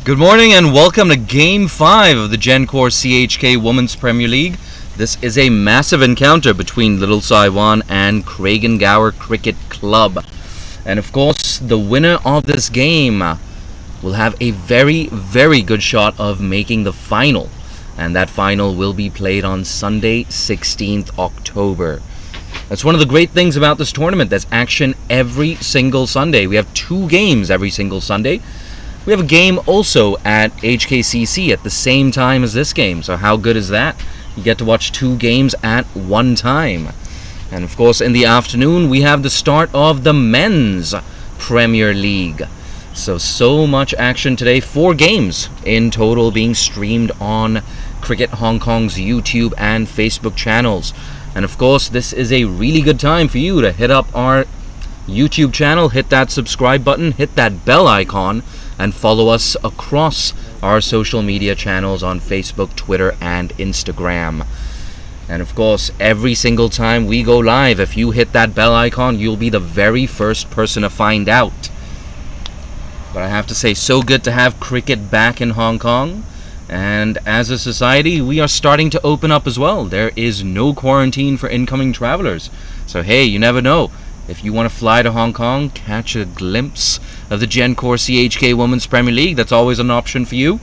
Good morning and welcome to Game 5 of the Gencor CHK Women's Premier League. This is a massive encounter between Little Saiwan and Gower Cricket Club. And of course, the winner of this game will have a very, very good shot of making the final. And that final will be played on Sunday, 16th October. That's one of the great things about this tournament. There's action every single Sunday. We have 2 games every single Sunday. We have a game also at HKCC at the same time as this game. So how good is that? You get to watch 2 games at one time. And of course, in the afternoon, we have the start of the Men's Premier League. So much action today. 4 games in total being streamed on Cricket Hong Kong's YouTube and Facebook channels. And of course, this is a really good time for you to hit up our YouTube channel, hit that subscribe button, hit that bell icon, and follow us across our social media channels on Facebook, Twitter, and Instagram. And of course, every single time we go live, if you hit that bell icon, you'll be the very first person to find out. But I have to say, so good to have cricket back in Hong Kong. And as a society, we are starting to open up as well. There is no quarantine for incoming travelers. So hey, you never know. If you want to fly to Hong Kong, catch a glimpse of the Gencor CHK Women's Premier League, that's always an option for you.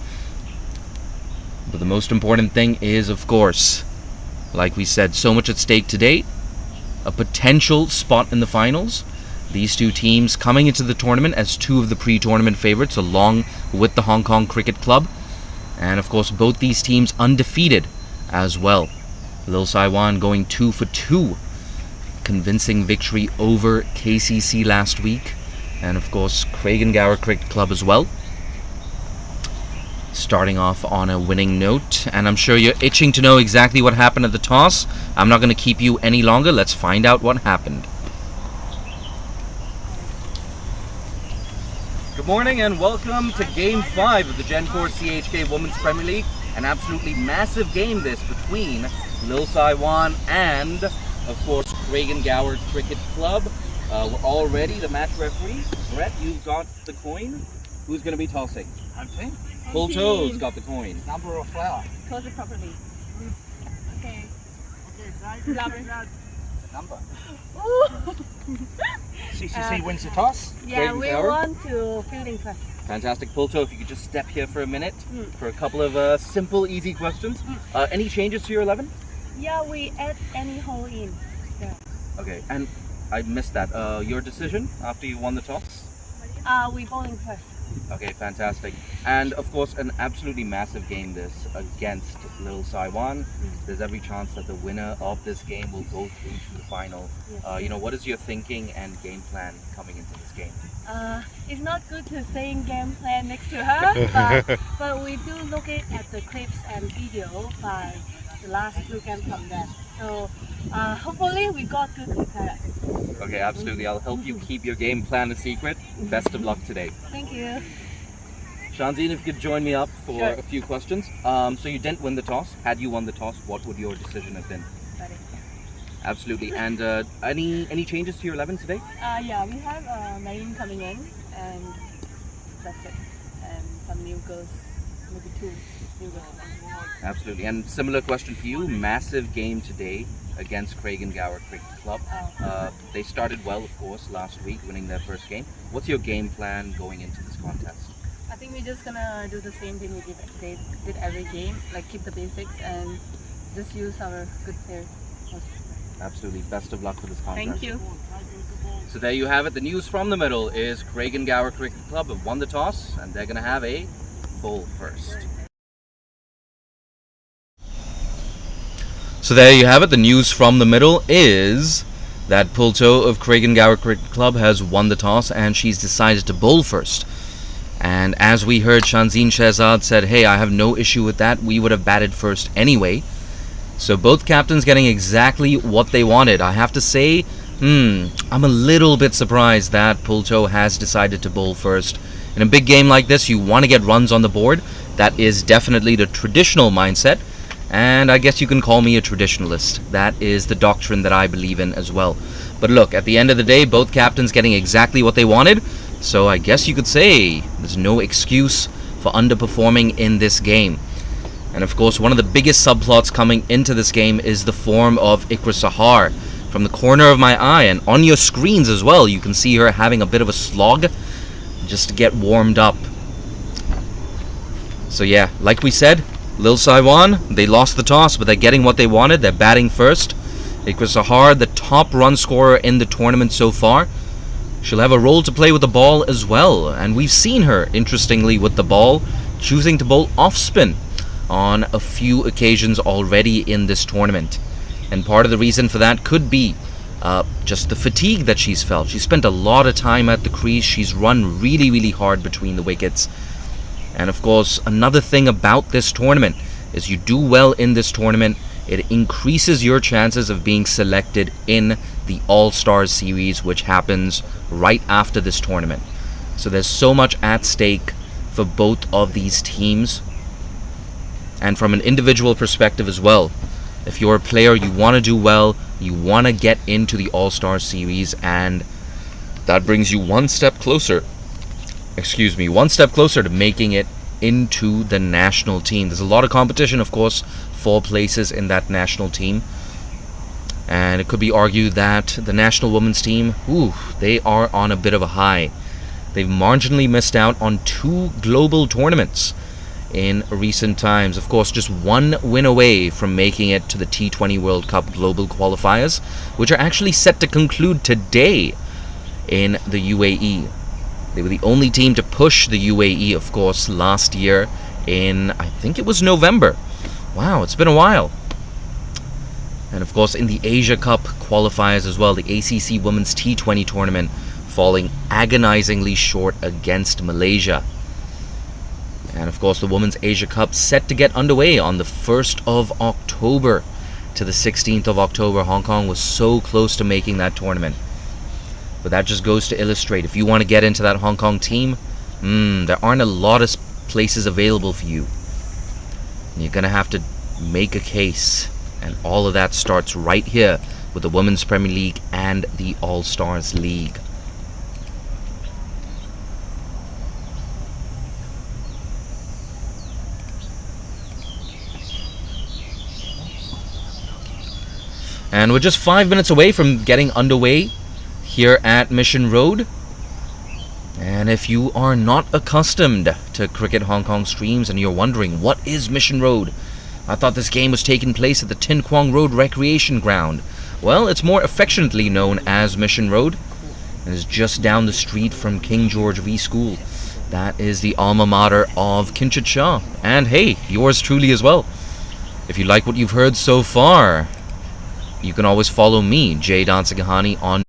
But the most important thing is, of course, like we said, so much at stake today. A potential spot in the finals. These 2 teams coming into the tournament as 2 of the pre-tournament favorites, along with the Hong Kong Cricket Club. And of course, both these teams undefeated as well. Little Saiwan going 2 for 2. Convincing victory over KCC last week. And of course, Gower Cricket Club as well. Starting off on a winning note. And I'm sure you're itching to know exactly what happened at the toss. I'm not going to keep you any longer. Let's find out what happened. Good morning and welcome to Game 5 of the Gencor CHK Women's Premier League. An absolutely massive game this between Little Saiwan and, of course, Gower Cricket Club. We're all ready. The match referee, Brett, you've got the coin. Who's going to be tossing? I'm Pink. Full Toes got the coin. Number or flower? Toss it properly. Okay. The number. Ooh. CCC wins the toss. Yeah, we Gower. want to fielding first. Fantastic. Pulto, if you could just step here for a minute for a couple of simple, easy questions. Any changes to your 11? Yeah, we add any hole in. Yeah. Okay, and I missed that. Your decision after you won the toss? We bowling first. Okay, fantastic. And of course, an absolutely massive game this against Little Saiwan. There's every chance that the winner of this game will go through to the final. Yes. What is your thinking and game plan coming into this game? It's not good to say game plan next to her, but we do look at the clips and video by the last 2 games from them. So hopefully we got good prepared. Okay, absolutely. I'll help you keep your game plan a secret. Best of luck today. Thank you. Shanzine, if you could join me up for Sure. a few questions. So you didn't win the toss. Had you won the toss, what would your decision have been? Ready? Absolutely. And any changes to your 11 today? Yeah, we have Marine coming in, and that's it. And some new girls, maybe 2 new girls. Absolutely. And similar question for you. Massive game today against Gower Cricket Club. They started well, of course, last week, winning their first game. What's your game plan going into this contest? I think we're just gonna do the same thing they did every game, like keep the basics and just use our good players. Absolutely. Best of luck for this contest. Thank you. So there you have it. The news from the middle is Gower Cricket Club have won the toss and they're going to have a bowl first. So there you have it. The news from the middle is that Pulto of Gower Cricket Club has won the toss and she's decided to bowl first. And as we heard, Shanzine Shehzad said, hey, I have no issue with that. We would have batted first anyway. So both captains getting exactly what they wanted. I have to say, I'm a little bit surprised that Pulto has decided to bowl first. In a big game like this, you want to get runs on the board. That is definitely the traditional mindset. And I guess you can call me a traditionalist. That is the doctrine that I believe in as well. But look, at the end of the day, both captains getting exactly what they wanted. So I guess you could say there's no excuse for underperforming in this game. And of course, one of the biggest subplots coming into this game is the form of Ikra Sahar. From the corner of my eye and on your screens as well, you can see her having a bit of a slog just to get warmed up. So yeah, like we said, Lil Saiwan, they lost the toss, but they're getting what they wanted. They're batting first. Ikra Sahar, the top run scorer in the tournament so far. She'll have a role to play with the ball as well. And we've seen her, interestingly, with the ball, choosing to bowl off spin on a few occasions already in this tournament. And part of the reason for that could be just the fatigue that she's felt. She spent a lot of time at the crease. She's run really, really hard between the wickets. And of course, another thing about this tournament is you do well in this tournament, it increases your chances of being selected in the All-Stars series, which happens right after this tournament. So there's so much at stake for both of these teams. And from an individual perspective as well. If you're a player, you want to do well, you want to get into the All-Star series, and that brings you one step closer to making it into the national team. There's a lot of competition, of course, for places in that national team. And it could be argued that the national women's team, they are on a bit of a high. They've marginally missed out on 2 global tournaments in recent times. Of course, just 1 win away from making it to the T20 World Cup global qualifiers, which are actually set to conclude today in the UAE. They were the only team to push the UAE, of course, last year in, I think it was November. Wow, it's been a while. And of course, in the Asia Cup qualifiers as well, the ACC Women's T20 tournament falling agonizingly short against Malaysia. And of course, the Women's Asia Cup set to get underway on the 1st of October to the 16th of October. Hong Kong was so close to making that tournament. But that just goes to illustrate, if you want to get into that Hong Kong team, there aren't a lot of places available for you. And you're going to have to make a case. And all of that starts right here with the Women's Premier League and the All-Stars League. And we're just 5 minutes away from getting underway here at Mission Road. And if you are not accustomed to Cricket Hong Kong streams and you're wondering, what is Mission Road? I thought this game was taking place at the Tin Kwong Road Recreation Ground. Well, it's more affectionately known as Mission Road, and is just down the street from King George V School. That is the alma mater of Kinchit Shah, and hey, yours truly as well. If you like what you've heard so far, you can always follow me, Jay Dansagahani, on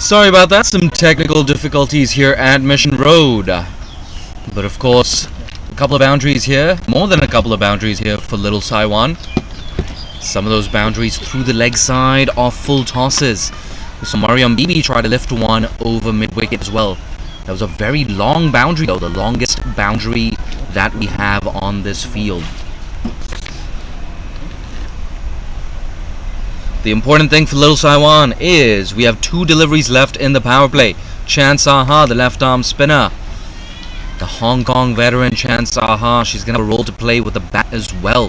Sorry about that, some technical difficulties here at Mission Road. But of course, a couple of boundaries here, more than a couple of boundaries here for Little Saiwan. Some of those boundaries through the leg side are full tosses. So Mariam Bibi tried to lift one over mid-wicket as well. That was a very long boundary though, the longest boundary that we have on this field. The important thing for Little Saiwan is we have 2 deliveries left in the power play. Chan Saha, the left arm spinner. The Hong Kong veteran Chan Saha, she's going to have a role to play with the bat as well.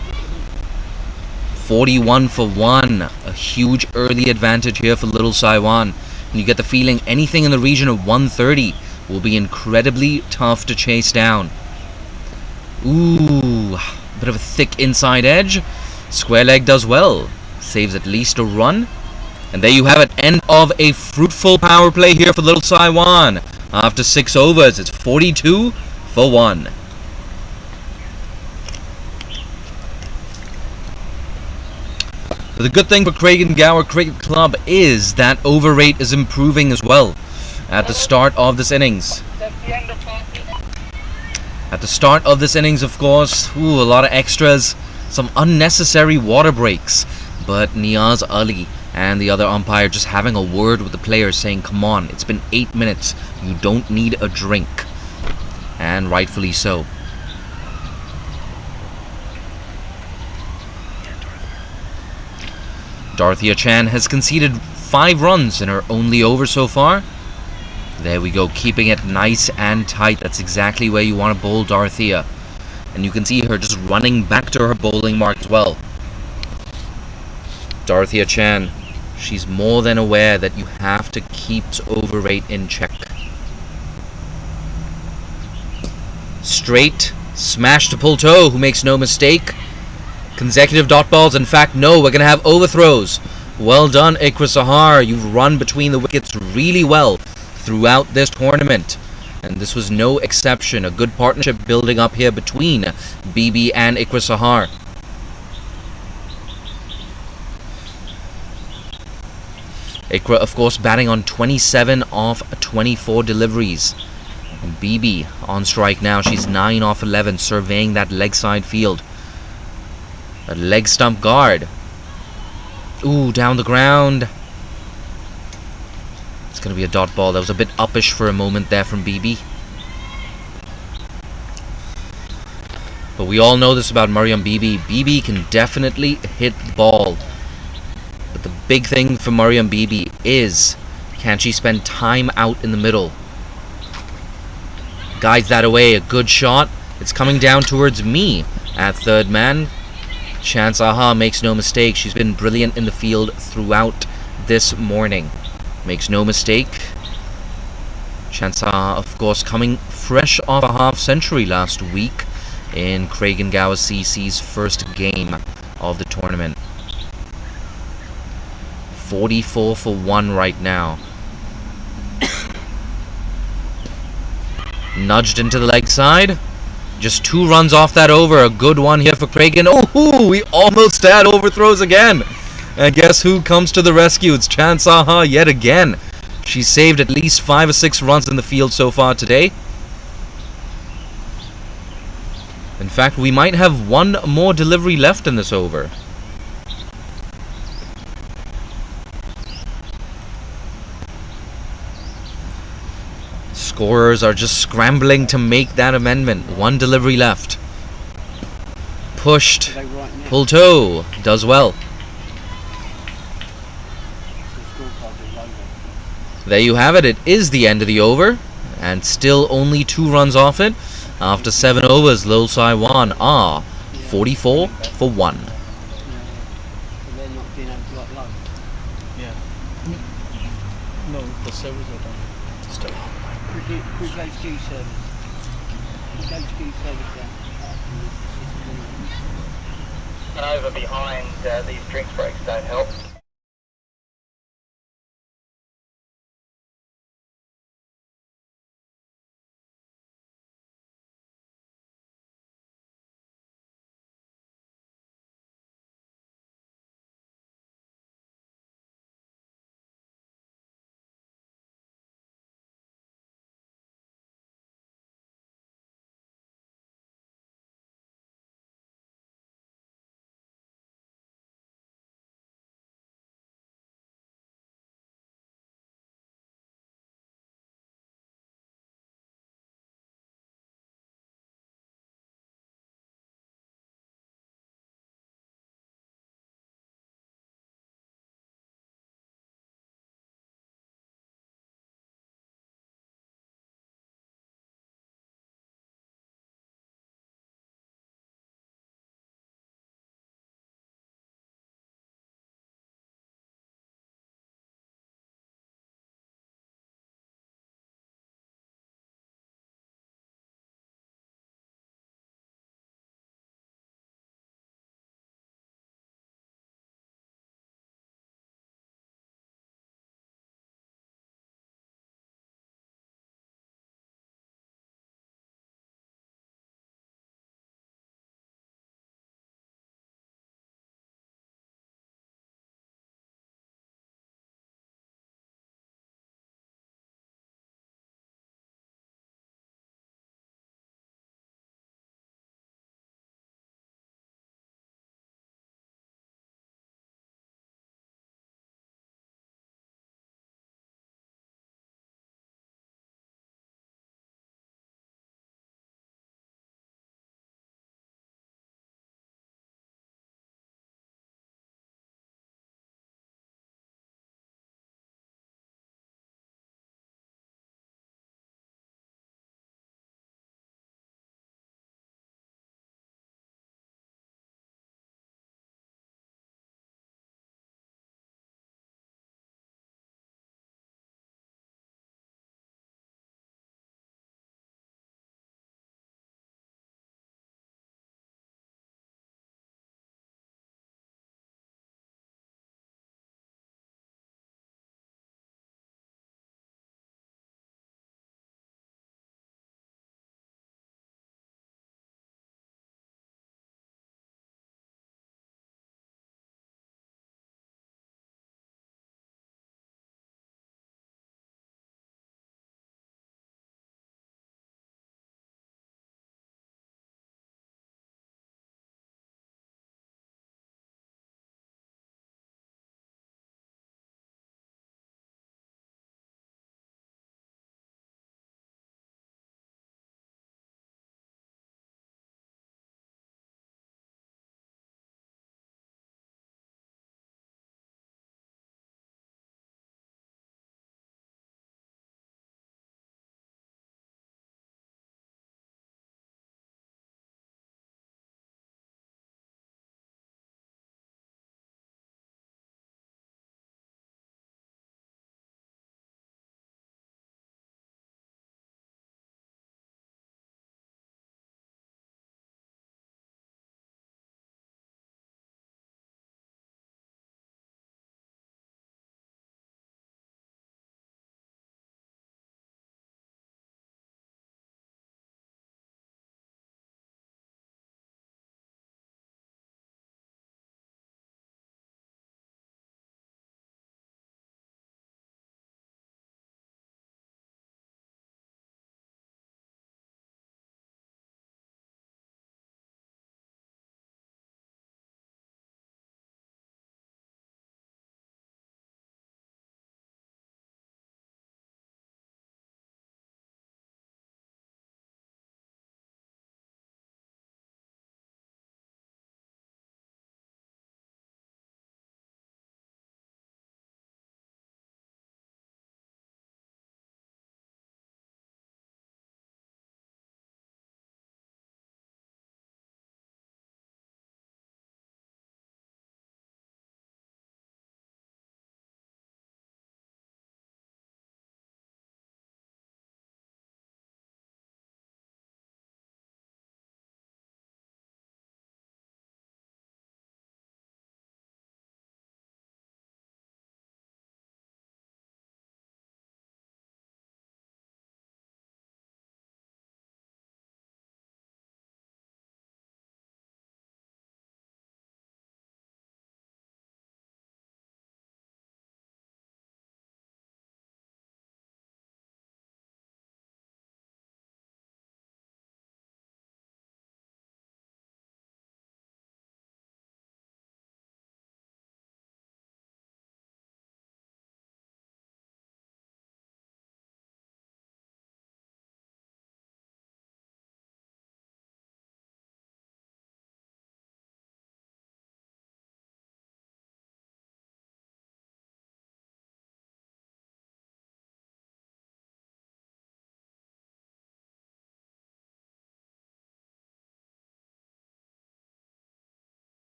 41 for 1. A huge early advantage here for Little Saiwan. And you get the feeling anything in the region of 130 will be incredibly tough to chase down. Ooh, bit of a thick inside edge. Square leg does well. Saves at least a run. And there you have it. End of a fruitful power play here for Little Saiwan. After 6 overs, it's 42 for 1. But the good thing for Gower Cricket Club is that over rate is improving as well at the start of this innings. At the start of this innings, of course, a lot of extras, some unnecessary water breaks. But Niaz Ali and the other umpire just having a word with the players saying, come on, it's been 8 minutes. You don't need a drink. And rightfully so. Dorothea Chan has conceded 5 runs in her only over so far. There we go, keeping it nice and tight. That's exactly where you want to bowl Dorothea. And you can see her just running back to her bowling mark as well. Dorothea Chan, she's more than aware that you have to keep over rate in check. Straight, smash to pull toe, who makes no mistake. Consecutive dot balls. In fact, no, we're going to have overthrows. Well done, Ikra Sahar. You've run between the wickets really well throughout this tournament. And this was no exception. A good partnership building up here between Bibi and Ikra Sahar. Ikra, of course, batting on 27 off 24 deliveries. And Bibi on strike now. She's 9 off 11, surveying that leg side field. A leg stump guard. Ooh, down the ground. It's going to be a dot ball. That was a bit uppish for a moment there from Bibi. But we all know this about Mariam Bibi. Bibi can definitely hit the ball. But the big thing for Mariam Bibi is, can she spend time out in the middle? Guides that away. A good shot. It's coming down towards me at third man. Chan Saha makes no mistake. She's been brilliant in the field throughout this morning. Makes no mistake. Chan Saha, of course, coming fresh off a half century last week in Gower CC's first game of the tournament. 44 for 1 right now. Nudged into the leg side. Just 2 runs off that over. A good one here for Craigan. Oh, we almost had overthrows again. And guess who comes to the rescue? It's Chan Saha yet again. She saved at least 5 or 6 runs in the field so far today. In fact, we might have 1 more delivery left in this over. Scorers are just scrambling to make that amendment. 1 delivery left. Pushed. Pull toe. Does well. There you have it. It is the end of the over. And still only 2 runs off it. After 7 overs, Little Saiwan are 44 for 1. No, the servers are done. Still. Quick HQ service. HQ service down. And over behind these drinks breaks don't help.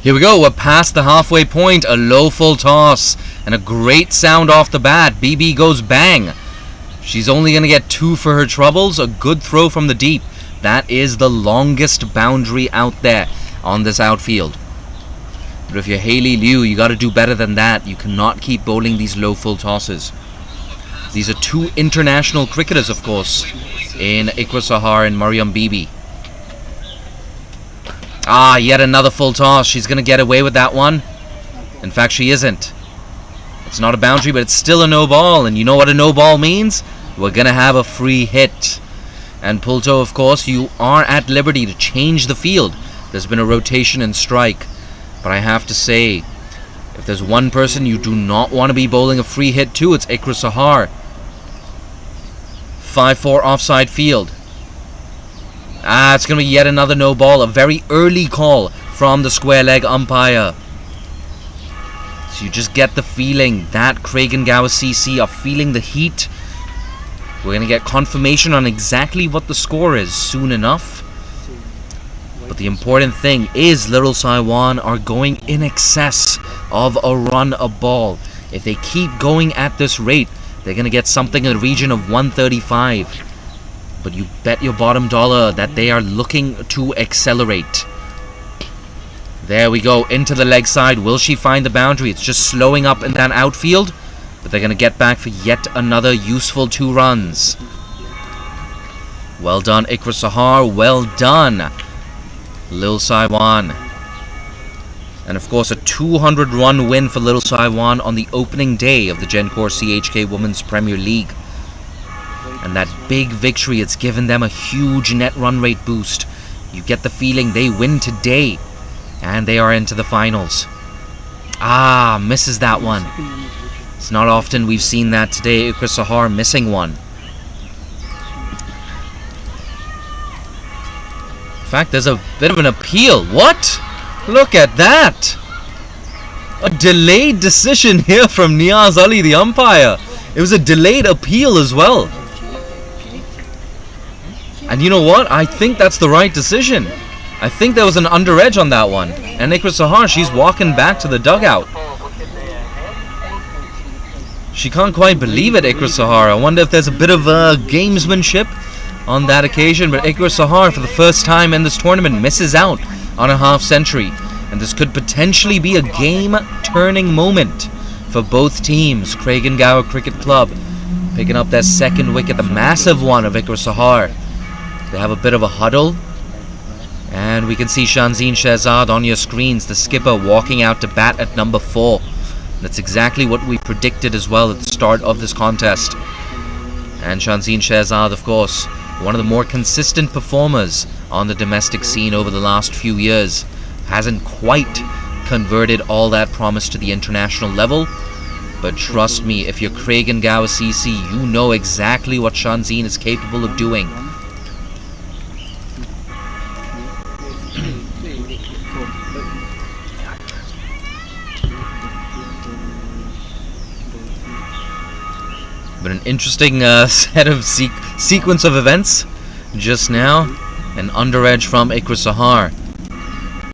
Here we go, we're past the halfway point. A low full toss and a great sound off the bat. BB goes bang. She's only going to get 2 for her troubles. A good throw from the deep. That is the longest boundary out there on this outfield. But if you're Haley Liu, you got to do better than that. You cannot keep bowling these low full tosses. These are 2 international cricketers, of course, in Iqra Sahar and Mariam Bibi. Yet another full toss. She's going to get away with that one. In fact, she isn't. It's not a boundary, but it's still a no ball. And you know what a no ball means? We're going to have a free hit. And Pulto, of course, you are at liberty to change the field. There's been a rotation and strike. But I have to say, if there's one person you do not want to be bowling a free hit to, it's Iqra Sahar. 5-4 offside field. It's going to be yet another no ball. A very early call from the square leg umpire. So you just get the feeling that Craigengower CC are feeling the heat. We're going to get confirmation on exactly what the score is soon enough. But the important thing is Little Saiwan are going in excess of a run a ball. If they keep going at this rate, they're going to get something in the region of 135. But you bet your bottom dollar that they are looking to accelerate. There we go, into the leg side. Will she find the boundary? It's just slowing up in that outfield. But they're going to get back for yet another useful 2 runs. Well done, Iqra Sahar. Well done, Lil Saiwan. And of course, a 200-run win for Little Saiwan on the opening day of the Gencor CHK Women's Premier League. And that big victory, it's given them a huge net run rate boost. You get the feeling they win today, and they are into the finals. Misses that one. It's not often we've seen that today. Iqra Sahar missing one. In fact, there's a bit of an appeal. What? Look at that. A delayed decision here from Niaz Ali, the umpire. It was a delayed appeal as well. And you know what? I think that's the right decision. I think there was an under edge on that one. And Iqra Sahar, she's walking back to the dugout. She can't quite believe it, Iqra Sahar. I wonder if there's a bit of gamesmanship on that occasion. But Iqra Sahar, for the first time in this tournament, misses out on a half century. And this could potentially be a game-turning moment for both teams. Craigengower Cricket Club picking up their 2nd wicket, the massive one of Iqra Sahar. They have a bit of a huddle. And we can see Shanzeen Shehzad on your screens, the skipper walking out to bat at number 4. That's exactly what we predicted as well at the start of this contest. And Shanzeen Shehzad, of course, one of the more consistent performers on the domestic scene over the last few years. Hasn't quite converted all that promise to the international level. But trust me, if you're Craigengower CC, you know exactly what Shanzeen is capable of doing. But an interesting set of sequence of events just now. An under edge from Iqra Sahar.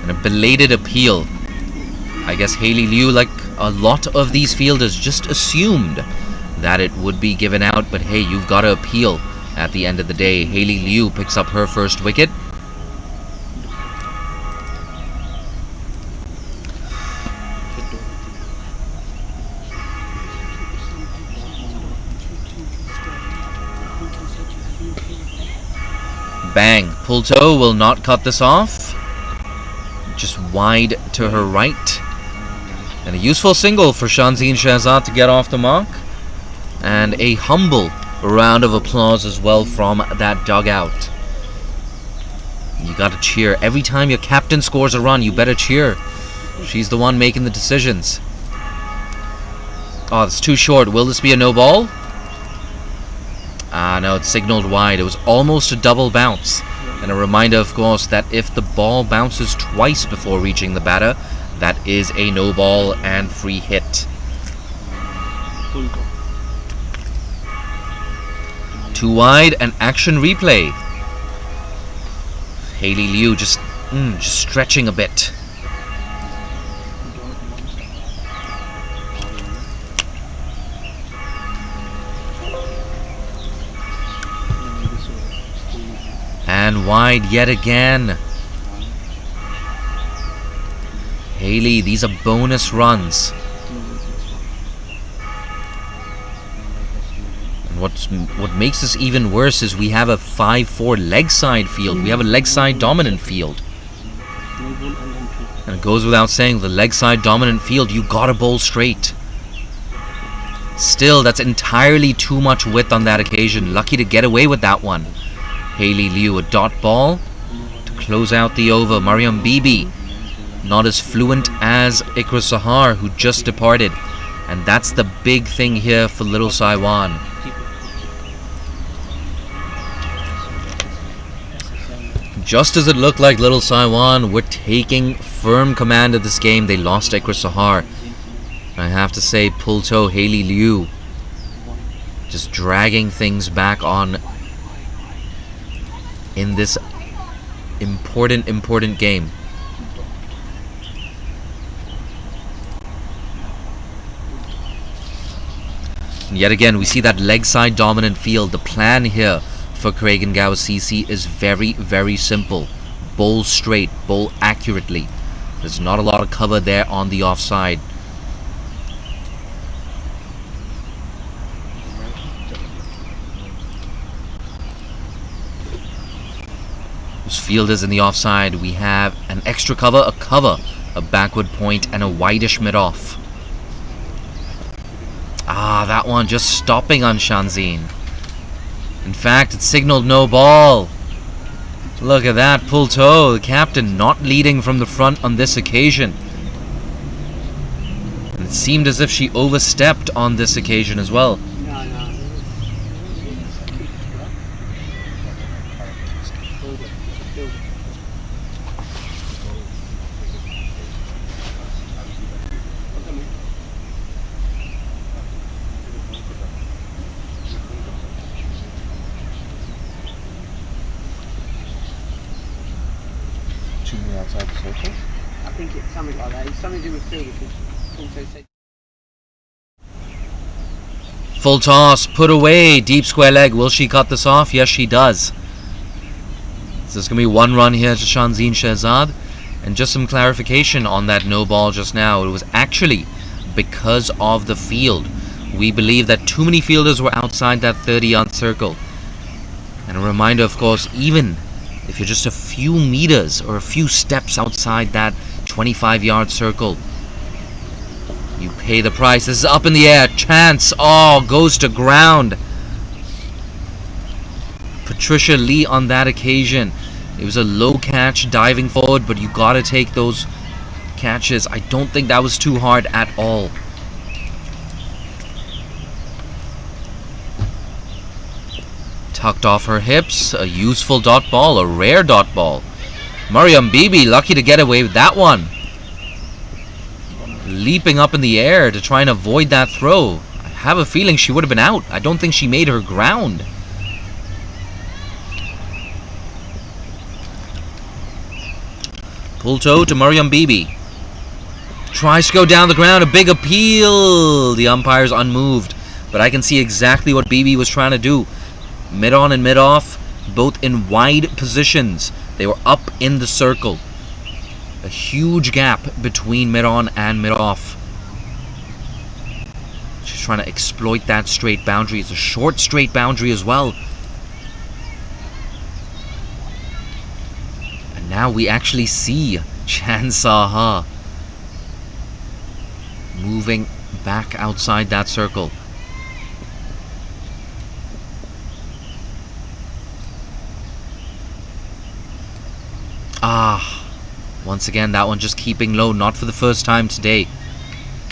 And a belated appeal. I guess Haley Liu, like a lot of these fielders, just assumed that it would be given out. But hey, you've got to appeal at the end of the day. Haley Liu picks up her 1st wicket. Bang. Pulto will not cut this off. Just wide to her right. And a useful single for Shanzeen Shehzad to get off the mark. And a humble round of applause as well from that dugout. You gotta cheer. Every time your captain scores a run, you better cheer. She's the one making the decisions. Oh, it's too short. Will this be a no ball? No, it's signaled wide. It was almost a double bounce. And a reminder, of course, that if the ball bounces twice before reaching the batter, that is a no ball and free hit. 2 wide and action replay. Haley Liu just stretching a bit. going wide yet again. Haley, these are bonus runs. And what makes this even worse is we have a 5-4 leg side field. We have a leg side dominant field. And it goes without saying, the leg side dominant field, you gotta bowl straight. Still, that's entirely too much width on that occasion. Lucky to get away with that one. Haley Liu, a dot ball to close out the over. Mariam Bibi, not as fluent as Ikra Sahar, who just departed. And that's the big thing here for Little Saiwan. Just as it looked like Little Saiwan were taking firm command of this game, they lost Ikra Sahar. I have to say, Pulto, Haley Liu, just dragging things back on in this important game. And yet again, we see that leg side dominant field. The plan here for Kraigengawa CC is very simple. Bowl straight, bowl accurately. There's not a lot of cover there on the offside. Those fielders in the offside, we have an extra cover, a backward point, and a wideish mid-off. Ah, that one just stopping on Shanzine. In fact, it signaled no ball. Look at that, Pulto, the captain, not leading from the front on this occasion. And it seemed as if she overstepped on this occasion as well. Outside the circle? I think it's something like that. It's something to do with field. Full toss, put away, deep square leg. Will she cut this off? Yes, she does. So there's going to be one run here to Shanzine Shehzad. And just some clarification on that no ball just now. It was actually because of the field. We believe that too many fielders were outside that 30-yard circle. And a reminder, of course, even if you're just a few meters or a few steps outside that 25-yard circle, you pay the price. This is up in the air. Chance. Oh, goes to ground. Patricia Lee on that occasion. It was a low catch, diving forward, but you gotta take those catches. I don't think that was too hard at all. Tucked off her hips, a useful dot ball, a rare dot ball. Mariam Bibi lucky to get away with that one. Leaping up in the air to try and avoid that throw. I have a feeling she would have been out. I don't think she made her ground. Pulto to Mariam Bibi. Tries to go down the ground, a big appeal. The umpire's unmoved, but I can see exactly what Bibi was trying to do. Mid-on and mid-off, both in wide positions. They were up in the circle. A huge gap between mid-on and mid-off. She's trying to exploit that straight boundary. It's a short straight boundary as well. And now we actually see Chan Saha moving back outside that circle. Once again, that one just keeping low, not for the first time today.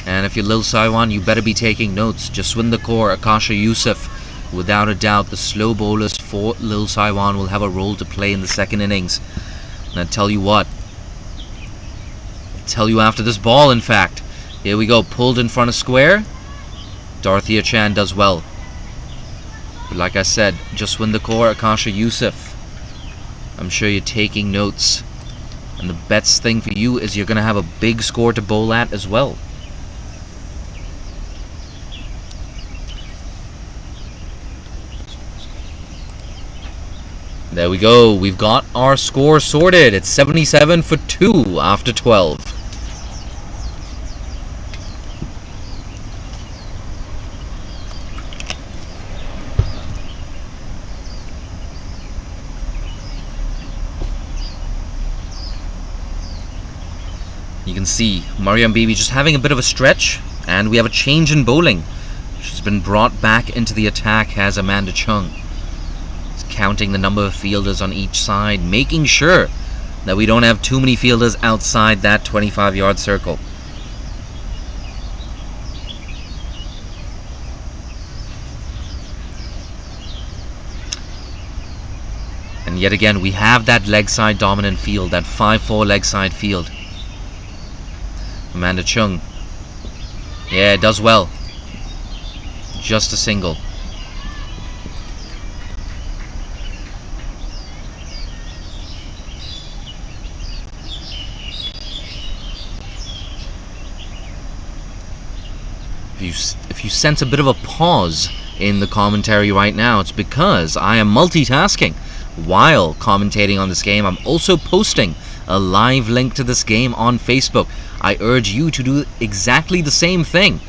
And if you're Lil Saiwan, you better be taking notes. Jaswinder Kaur, Akasha Yusuf, without a doubt, the slow bowlers for Lil Saiwan will have a role to play in the second innings. And I tell you what, I'll tell you after this ball, in fact. Here we go, pulled in front of square. Dorothea Chan does well. But like I said, Jaswinder Kaur, Akasha Yusuf, I'm sure you're taking notes. And the best thing for you is you're going to have a big score to bowl at as well. There we go. We've got our score sorted. It's 77 for 2 after 12. You can see Mariam Bibi just having a bit of a stretch, and we have a change in bowling. She's been brought back into the attack as Amanda Chung. It's counting the number of fielders on each side, making sure that we don't have too many fielders outside that 25-yard circle. And yet again, we have that leg side dominant field, that 5-4 leg side field. Amanda Chung. Yeah, does well. Just a single. If you sense a bit of a pause in the commentary right now, it's because I am multitasking. While commentating on this game, I'm also posting a live link to this game on Facebook. I urge you to do exactly the same thing.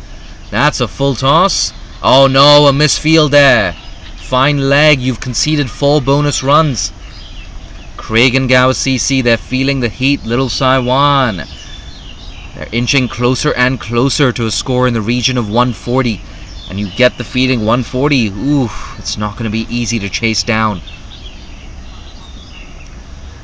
That's a full toss. Oh no, a misfield there. Fine leg, you've conceded 4 bonus runs. Craigengower CC, they're feeling the heat. Little Saiwan, they're inching closer and closer to a score in the region of 140. And you get the feeling 140, oof, it's not going to be easy to chase down.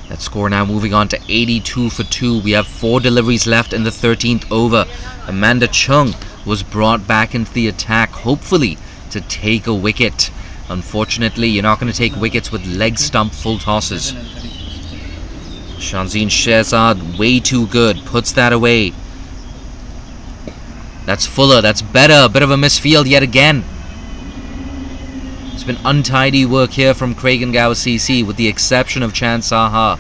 That score now moving on to 82 for 2. We have 4 deliveries left in the 13th over. Amanda Chung was brought back into the attack, hopefully to take a wicket. Unfortunately, you're not going to take wickets with leg stump full tosses. Shanzeen Shehzad, way too good, puts that away. That's Fuller, that's better. A bit of a misfield yet again. It's been untidy work here from Craigengower CC, with the exception of Chan Saha.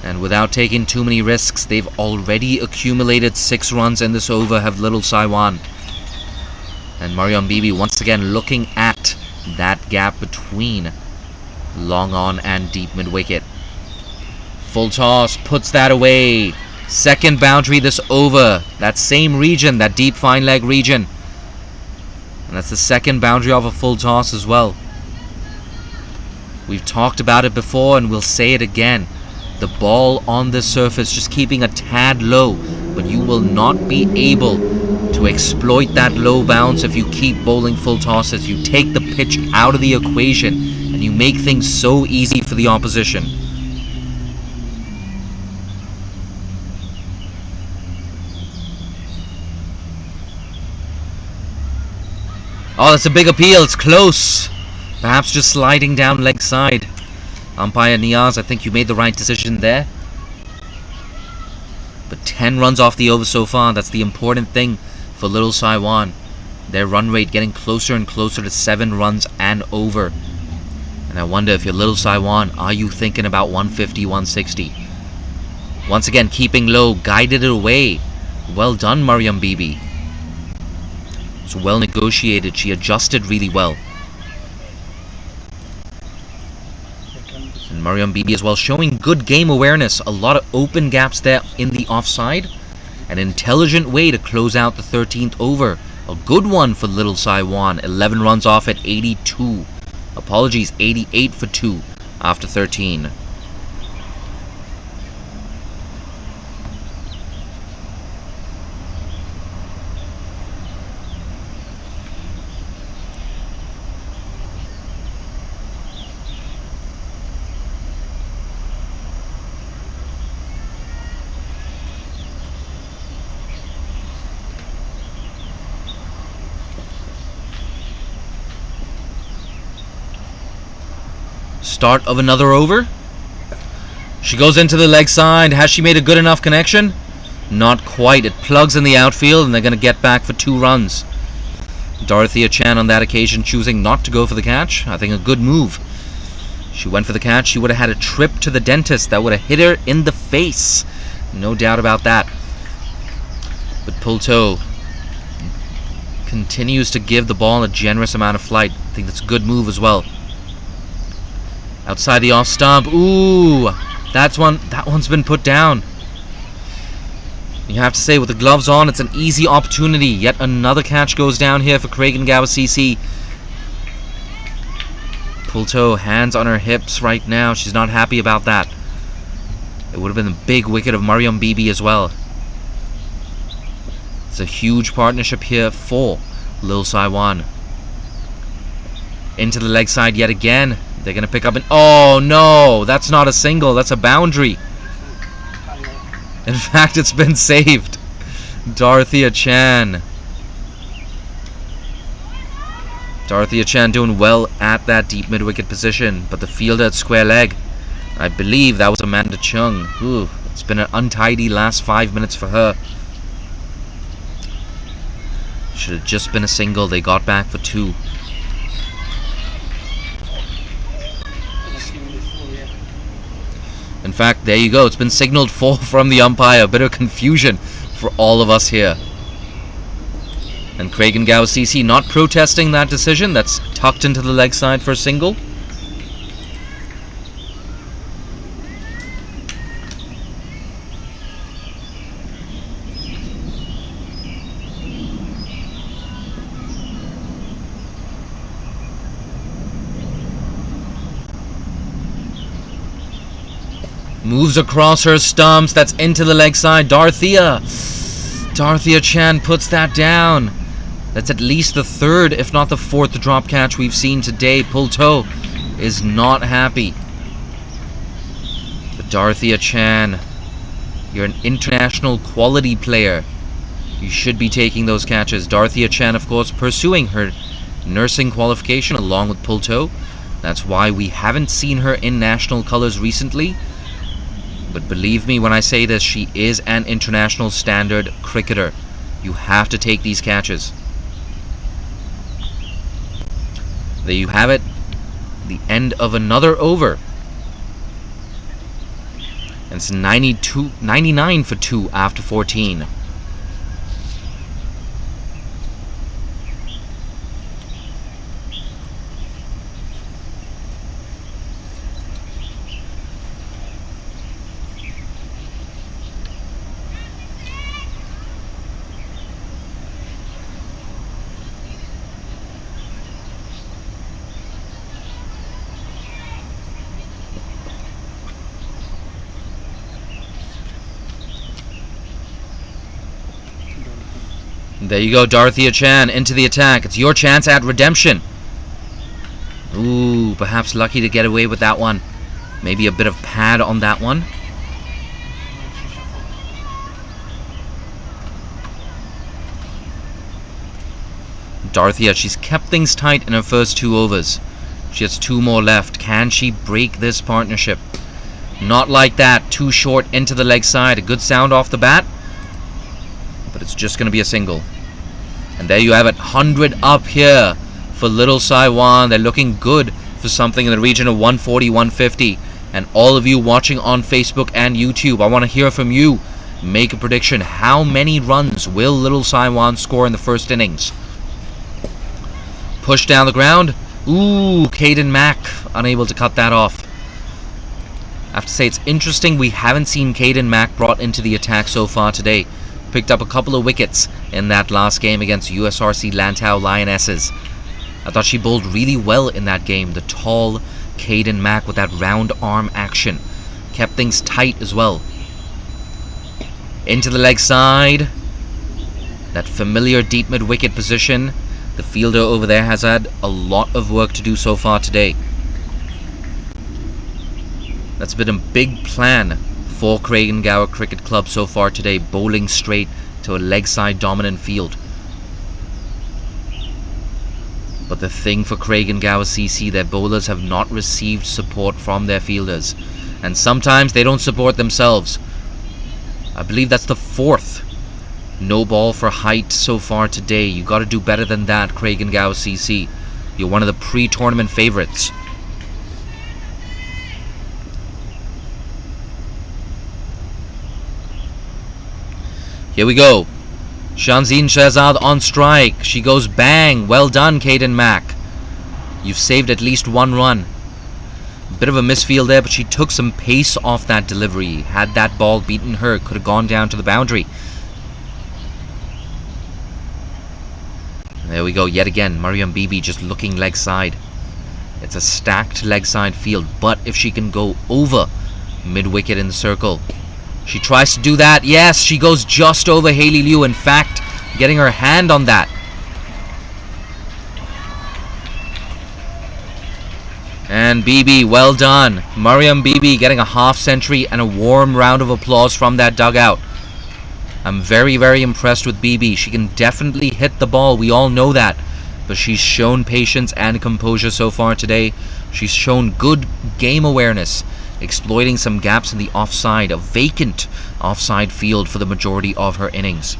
And without taking too many risks, they've already accumulated 6 runs in this over, have Little Saiwan. And Mariam Bibi once again looking at that gap between long on and deep mid wicket. Full toss, puts that away. Second boundary this over. That same region, that deep fine leg region. And that's the second boundary of a full toss as well. We've talked about it before and we'll say it again. The ball on this surface just keeping a tad low, but you will not be able to exploit that low bounce if you keep bowling full tosses. You take the pitch out of the equation and you make things so easy for the opposition. Oh, that's a big appeal. It's close. Perhaps just sliding down leg side. Umpire Niaz, I think you made the right decision there. But 10 runs off the over so far. That's the important thing for Little Saiwan. Their run rate getting closer and closer to 7 runs and over. And I wonder if you're Little Saiwan, are you thinking about 150, 160? Once again, keeping low, guided it away. Well done, Mariam Bibi. It's well negotiated. She adjusted really well. And Mariam Bibi as well showing good game awareness. A lot of open gaps there in the offside. An intelligent way to close out the 13th over. A good one for Little Saiwan. 11 runs off at 82. Apologies, 88 for 2 after 13. Start of another over. She goes into the leg side. Has she made a good enough connection? Not quite. It plugs in the outfield and they're going to get back for 2 runs. Dorothea Chan on that occasion choosing not to go for the catch. I think a good move. She went for the catch. She would have had a trip to the dentist that would have hit her in the face. No doubt about that. But Pulto continues to give the ball a generous amount of flight. think that's a good move as well. Outside the off stump. Ooh, that one's been put down. You have to say, with the gloves on, it's an easy opportunity. Yet another catch goes down here for Craigengower CC. Pull toe, hands on her hips right now. She's not happy about that. It would have been a big wicket of Mariam Bibi as well. It's a huge partnership here for Lil Saiwan. Into the leg side yet again. They're going to pick up an... Oh no, that's not a single, that's a boundary. In fact, it's been saved. Dorothea Chan. Dorothea Chan doing well at that deep mid-wicket position, but the fielder at square leg, I believe that was Amanda Chung. Ooh, it's been an untidy last 5 minutes for her. Should have just been a single. They got back for 2. In fact, there you go. It's been signaled 4 from the umpire. A bit of confusion for all of us here. And Craigengower CC not protesting that decision. That's tucked into the leg side for a single. Moves across her stumps. That's into the leg side. Dorothea Chan puts that down. That's at least the 3rd, if not the 4th drop catch we've seen today. Pull toe is not happy. But Dorothea Chan, you're an international quality player. You should be taking those catches. Dorothea Chan, of course, pursuing her nursing qualification along with Pull toe. That's why we haven't seen her in national colours recently. But believe me when I say this, she is an international standard cricketer. You have to take these catches. There you have it. The end of another over. And it's 99 for 2 after 14. There you go, Dorothea Chan into the attack. It's your chance at redemption. Ooh, perhaps lucky to get away with that one. Maybe a bit of pad on that one. Dorothea, she's kept things tight in her first 2 overs. She has 2 more left. Can she break this partnership? Not like that. Too short into the leg side. A good sound off the bat. But it's just going to be a single. And there you have it, 100 up here for Little Saiwan. They're looking good for something in the region of 140, 150. And all of you watching on Facebook and YouTube, I want to hear from you. Make a prediction. How many runs will Little Saiwan score in the first innings? Push down the ground. Ooh, Caden Mack unable to cut that off. I have to say, it's interesting we haven't seen Caden Mack brought into the attack so far today. Picked up a couple of wickets in that last game against USRC Lantau Lionesses. I thought she bowled really well in that game. The tall Caden Mack with that round arm action. Kept things tight as well. Into the leg side. That familiar deep mid wicket position. The fielder over there has had a lot of work to do so far today. That's been a big plan for Craigengower Cricket Club so far today, bowling straight to a leg side dominant field. But the thing for Craigengower CC, their bowlers have not received support from their fielders, and sometimes they don't support themselves. I believe that's the 4th no ball for height so far today. You got to do better than that, Craigengower CC. You're one of the pre-tournament favorites. Here we go. Shanzeen Shehzad on strike. She goes bang. Well done, Caden Mack. You've saved at least one run. Bit of a misfield there, but she took some pace off that delivery. Had that ball beaten her, could have gone down to the boundary. There we go, yet again. Mariam Bibi just looking leg side. It's a stacked leg side field, but if she can go over mid-wicket in the circle. She tries to do that. Yes, she goes just over Hailey Liu. In fact, getting her hand on that. And Bibi, well done. Mariam Bibi getting a half century and a warm round of applause from that dugout. I'm very, very impressed with Bibi. She can definitely hit the ball. We all know that. But she's shown patience and composure so far today. She's shown good game awareness, exploiting some gaps in the offside, a vacant offside field for the majority of her innings.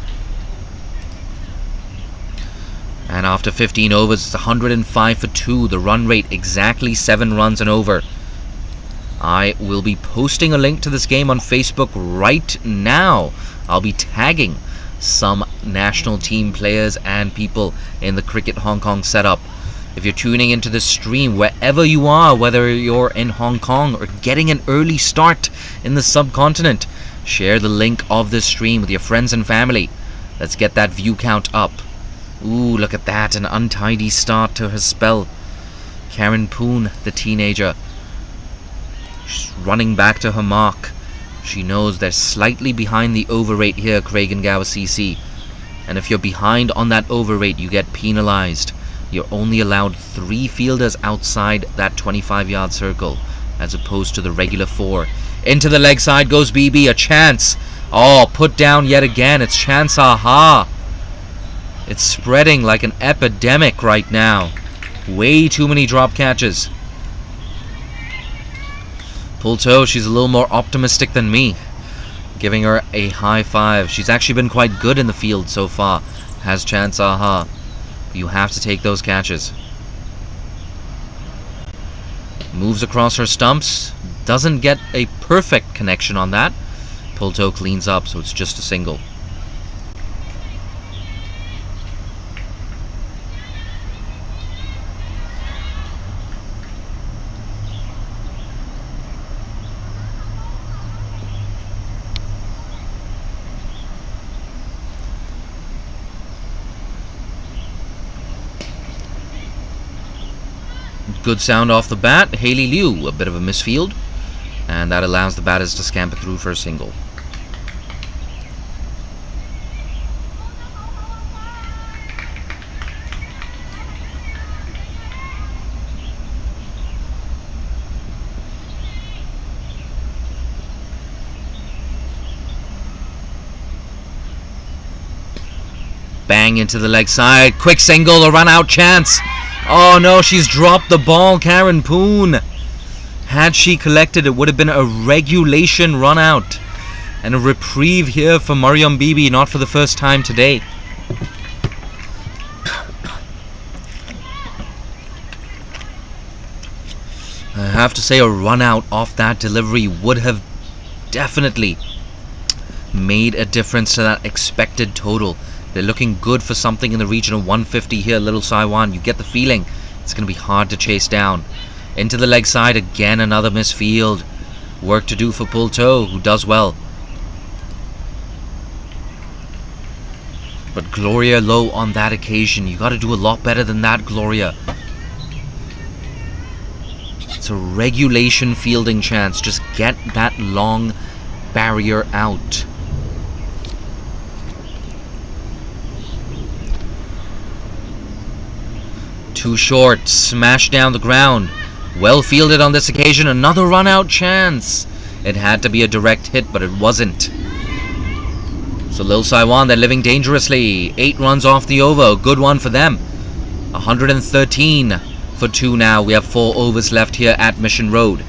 And after 15 overs, it's 105 for 2. The run rate exactly 7 runs and over. I will be posting a link to this game on Facebook right now. I'll be tagging some national team players and people in the Cricket Hong Kong setup. If you're tuning into this stream, wherever you are, whether you're in Hong Kong or getting an early start in the subcontinent, share the link of this stream with your friends and family. Let's get that view count up. Ooh, look at that, an untidy start to her spell. Karen Poon, the teenager, she's running back to her mark. She knows they're slightly behind the over rate here, Craigengower CC. And if you're behind on that over rate, you get penalised. You're only allowed 3 fielders outside that 25-yard circle, as opposed to the regular 4. Into the leg side goes BB, a chance. Oh, put down yet again. It's chance aha. It's spreading like an epidemic right now. Way too many drop catches. Pulto, she's a little more optimistic than me. Giving her a high 5. She's actually been quite good in the field so far. Has chance aha. But you have to take those catches. Moves across her stumps. Doesn't get a perfect connection on that. Pulto cleans up, so it's just a single. Good sound off the bat. Hailey Liu, a bit of a misfield. And that allows the batters to scamper through for a single. Bang into the leg side. Quick single, a run out chance. Oh no, she's dropped the ball, Karen Poon. Had she collected, it would have been a regulation run out. And a reprieve here for Mariam Bibi, not for the first time today. I have to say, a run out off that delivery would have definitely made a difference to that expected total. They're looking good for something in the region of 150 here, Little Saiwan. You get the feeling it's going to be hard to chase down. Into the leg side, again another misfield. Work to do for Pulto, who does well. But Gloria low on that occasion. You got to do a lot better than that, Gloria. It's a regulation fielding chance. Just get that long barrier out. Too short, smashed down the ground. Well fielded on this occasion, another run out chance. It had to be a direct hit, but it wasn't. So Lil Saiwan, they're living dangerously. 8 runs off the over, a good one for them. 113 for 2 now. We have 4 overs left here at Mission Road.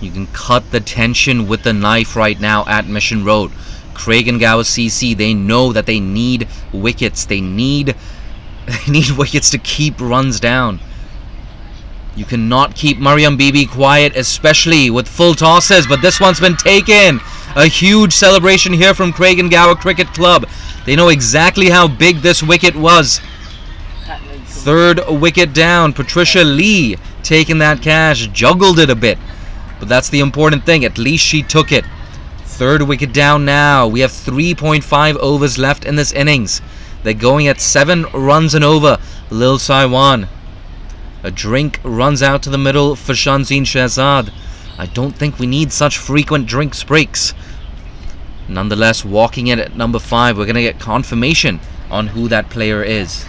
You can cut the tension with the knife right now at Mission Road. Craigengower CC, they know that they need wickets. They need wickets to keep runs down. You cannot keep Mariam Bibi quiet, especially with full tosses, but this one's been taken. A huge celebration here from Craigengower Cricket Club. They know exactly how big this wicket was. Third wicket down. Patricia Lee taking that catch, juggled it a bit, but that's the important thing. At least she took it. Third wicket down now. We have 3.5 overs left in this innings. They're going at 7 runs and over. Lil Saiwan. A drink runs out to the middle for Shanzeen Shehzad. I don't think we need such frequent drinks breaks. Nonetheless, walking in at number 5, we're going to get confirmation on who that player is.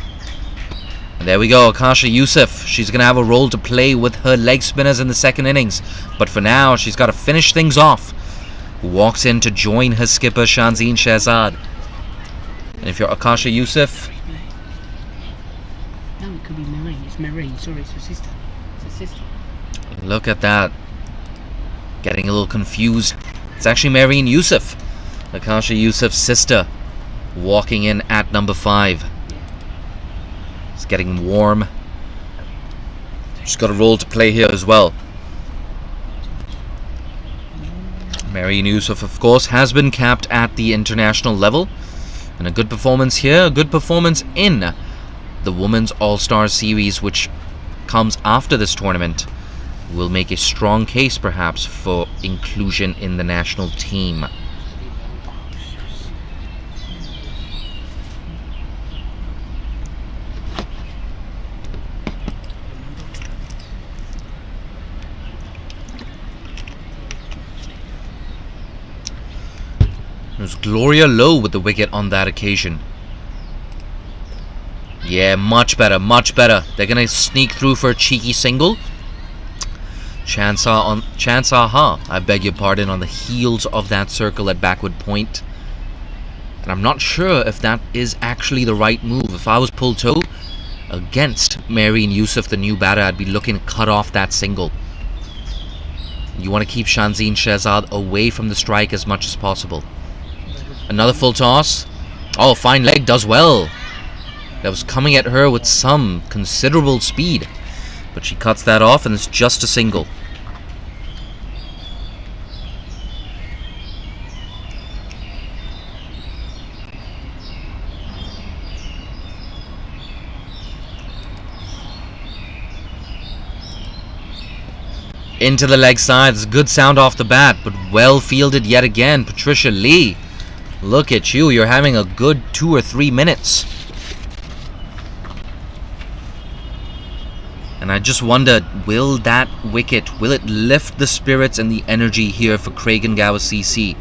And there we go, Akasha Yusuf. She's going to have a role to play with her leg spinners in the second innings. But for now, she's got to finish things off. Walks in to join her skipper, Shanzeen Shehzad. And if you're Akasha Yusuf... No, it could be Marine. It's Marine. Sorry, it's her sister. It's her sister. Look at that. Getting a little confused. It's actually Marine Yusuf. Akasha Yusuf's sister. Walking in at number 5. It's getting warm. She's got a role to play here as well. Marine Yusuf, of course, has been capped at the international level. And a good performance here, a good performance in the Women's All-Star Series, which comes after this tournament, will make a strong case, perhaps, for inclusion in the national team. It was Gloria Lowe with the wicket on that occasion. Yeah, much better, much better. They're going to sneak through for a cheeky single. Chansaha, I beg your pardon, on the heels of that circle at backward point. And I'm not sure if that is actually the right move. If I was pulled toe against Marine Yusuf, the new batter, I'd be looking to cut off that single. You want to keep Shanzeen Shehzad away from the strike as much as possible. Another full toss. Oh, fine leg, does well. That was coming at her with some considerable speed. But she cuts that off and it's just a single. Into the leg side. It's a good sound off the bat, but well fielded yet again. Patricia Lee. Look at you. You're having a good 2 or 3 minutes. And I just wonder, will that wicket, will it lift the spirits and the energy here for Craigengower CC?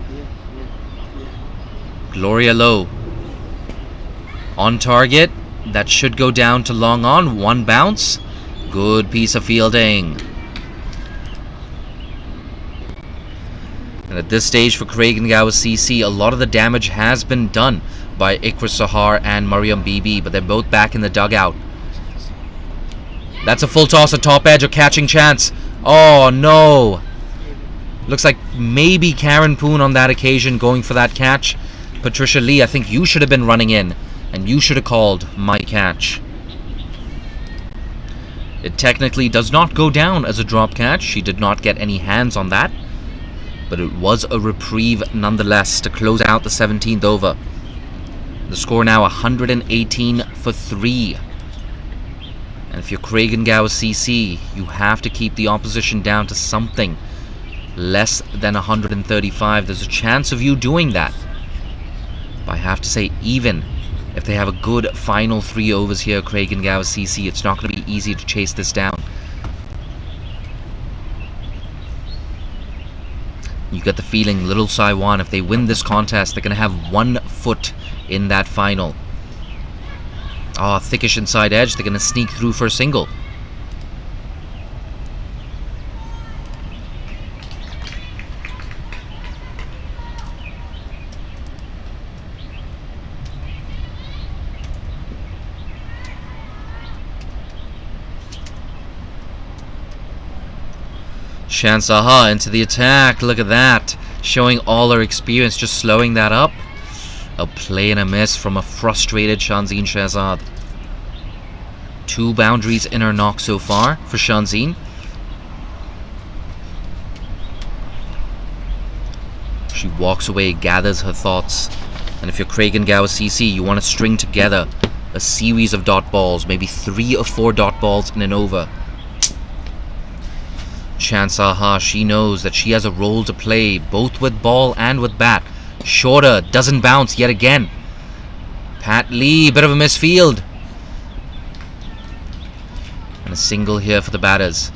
Gloria Lowe. On target. That should go down to long on. 1 bounce. Good piece of fielding. And at this stage for Craigengower CC, a lot of the damage has been done by Ikra Sahar and Mariam Bibi, but they're both back in the dugout. That's a full toss, a top edge, a catching chance. Oh no. Looks like maybe Karen Poon on that occasion going for that catch. Patricia Lee, I think you should have been running in and you should have called my catch. It technically does not go down as a drop catch. She did not get any hands on that. But it was a reprieve nonetheless to close out the 17th over. The score now 118 for 3. And if you're Craigengower CC, you have to keep the opposition down to something less than 135. There's a chance of you doing that. But I have to say, even if they have a good final 3 overs here, Craigengower CC, it's not going to be easy to chase this down. You get the feeling Little Saiwan, if they win this contest, they're going to have 1 foot in that final. Oh, thickish inside edge. They're going to sneak through for a single. Chansaha into the attack. Look at that. Showing all her experience, just slowing that up. A play and a miss from a frustrated Shanzine Shehzad. 2 boundaries in her knock so far for Shanzine. She walks away, gathers her thoughts. And if you're Kragan Gower CC, you want to string together a series of dot balls, maybe 3 or 4 dot balls in an over. Chansaha, she knows that she has a role to play, both with ball and with bat. Shorter, doesn't bounce yet again. Pat Lee, bit of a misfield. And a single here for the batters.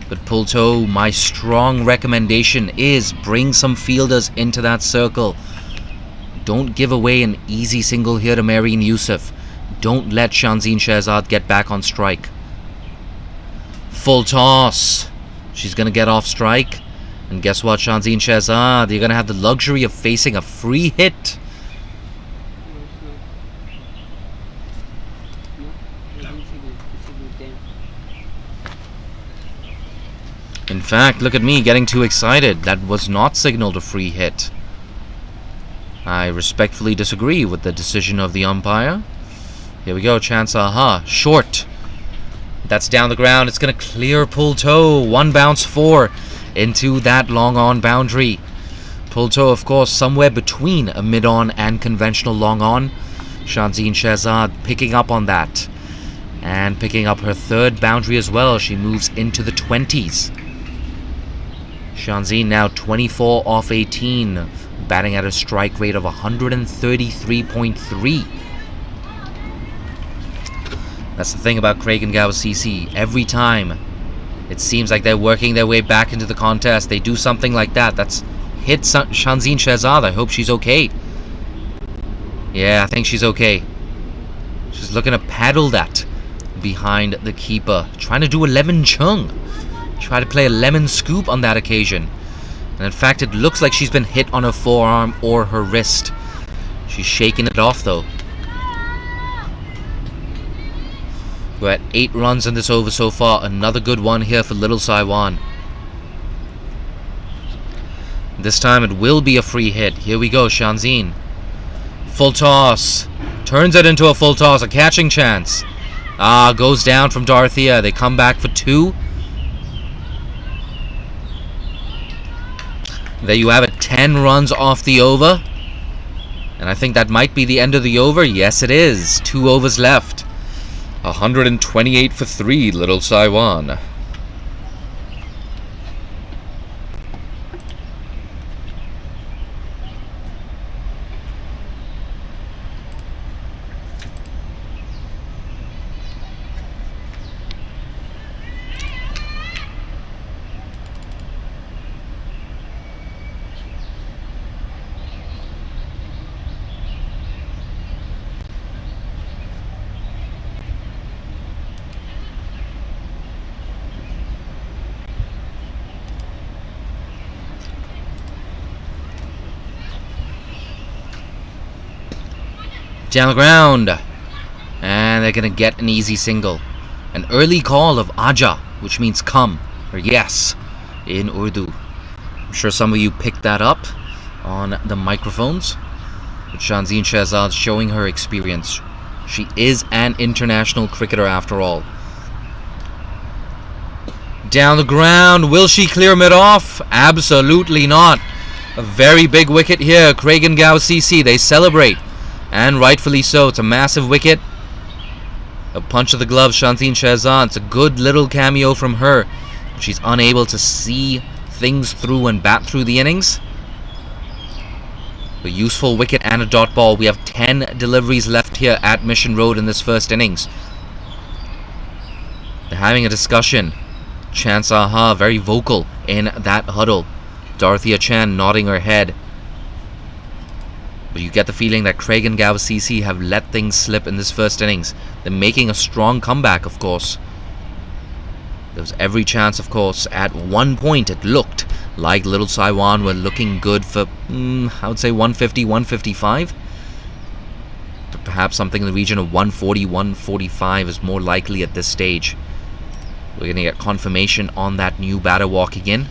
But Pulto, my strong recommendation is bring some fielders into that circle. Don't give away an easy single here to Marine Yusuf. Don't let Shanzine Shehzad get back on strike. Full toss. She's going to get off strike. And guess what, Shanzine Shehzad? You're going to have the luxury of facing a free hit. In fact, look at me getting too excited. That was not signaled a free hit. I respectfully disagree with the decision of the umpire. Here we go, Chansaha. Short. That's down the ground. It's going to clear Pulto. 1 bounce 4 into that long on boundary. Pulto, of course, somewhere between a mid on and conventional long on. Shanzine Shehzad picking up on that. And picking up her 3rd boundary as well. She moves into the 20s. Shanzine now 24 off 18. Batting at a strike rate of 133.3. That's the thing about Kragan Gower CC. Every time it seems like they're working their way back into the contest, they do something like that. That's hit Shanzine Shehzad. I hope she's okay. Yeah, I think she's okay. She's looking to paddle that behind the keeper. Trying to do a lemon chung. Try to play a lemon scoop on that occasion. And in fact, it looks like she's been hit on her forearm or her wrist. She's shaking it off though. We're at 8 runs in this over so far. Another good one here for Little Saiwan. This time it will be a free hit. Here we go, Shanzine. Full toss. Turns it into a full toss. A catching chance. Goes down from Dorothea. They come back for 2. There you have it. 10 runs off the over. And I think that might be the end of the over. Yes, it is. 2 overs left. 128 for 3, Little Saiwan. Down the ground. And they're going to get an easy single. An early call of Aja, which means come, or yes, in Urdu. I'm sure some of you picked that up on the microphones. But Shanzine Shehzad showing her experience. She is an international cricketer after all. Down the ground. Will she clear mid off? Absolutely not. A very big wicket here. Kragan Gower CC. They celebrate. And rightfully so. It's a massive wicket. A punch of the glove, Shanzine Shehzad. It's a good little cameo from her. She's unable to see things through and bat through the innings. A useful wicket and a dot ball. We have 10 deliveries left here at Mission Road in this first innings. They're having a discussion. Chansaha very vocal in that huddle. Dorothea Chan nodding her head. But you get the feeling that Kragan Gower CC have let things slip in this first innings. They're making a strong comeback, of course. There was every chance, of course. At one point, it looked like Little Saiwan were looking good for, I would say 150, 155. But perhaps something in the region of 140, 145 is more likely at this stage. We're going to get confirmation on that new batter walking in.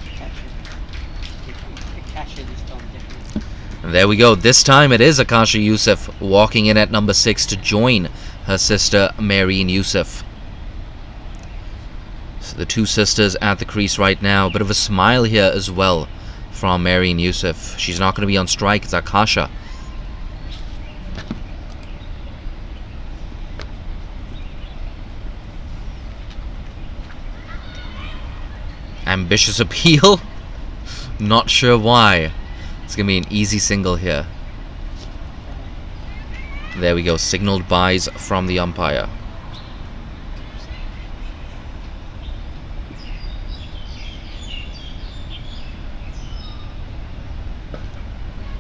There we go. This time it is Akasha Youssef walking in at number 6 to join her sister Marine Youssef. So the two sisters at the crease right now. Bit of a smile here as well from Marine Youssef. She's not going to be on strike. It's Akasha. Ambitious appeal. Not sure why. It's going to be an easy single here. There we go. Signaled buys from the umpire.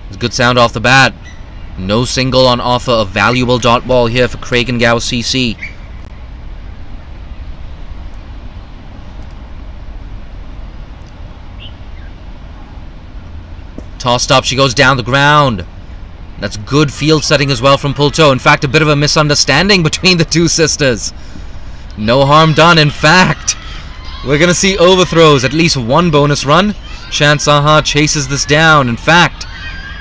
It's good sound off the bat. No single on offer. A valuable dot ball here for Kraigengau CC. Tossed up, she goes down the ground. That's good field setting as well from Pulto. In fact, a bit of a misunderstanding between the two sisters. No harm done. In fact, we're going to see overthrows. At least one bonus run. Chant Saha chases this down. In fact,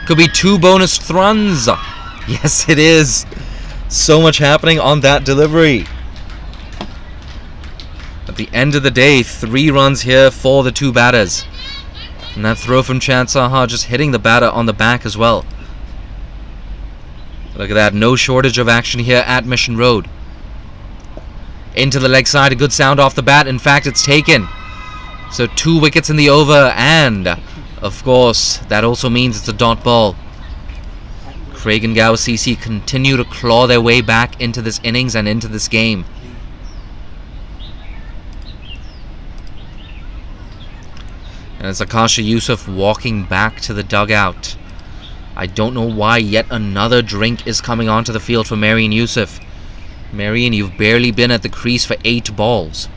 could be 2 bonus runs. Yes, it is. So much happening on that delivery. At the end of the day, 3 runs here for the 2 batters. And that throw from Chant Saha just hitting the batter on the back as well. Look at that. No shortage of action here at Mission Road. Into the leg side. A good sound off the bat. In fact, it's taken. So 2 wickets in the over. And, of course, that also means it's a dot ball. Kraigengau CC continue to claw their way back into this innings and into this game. And it's Akasha Youssef walking back to the dugout. I don't know why yet another drink is coming onto the field for Marine Youssef. Marine, you've barely been at the crease for 8 balls.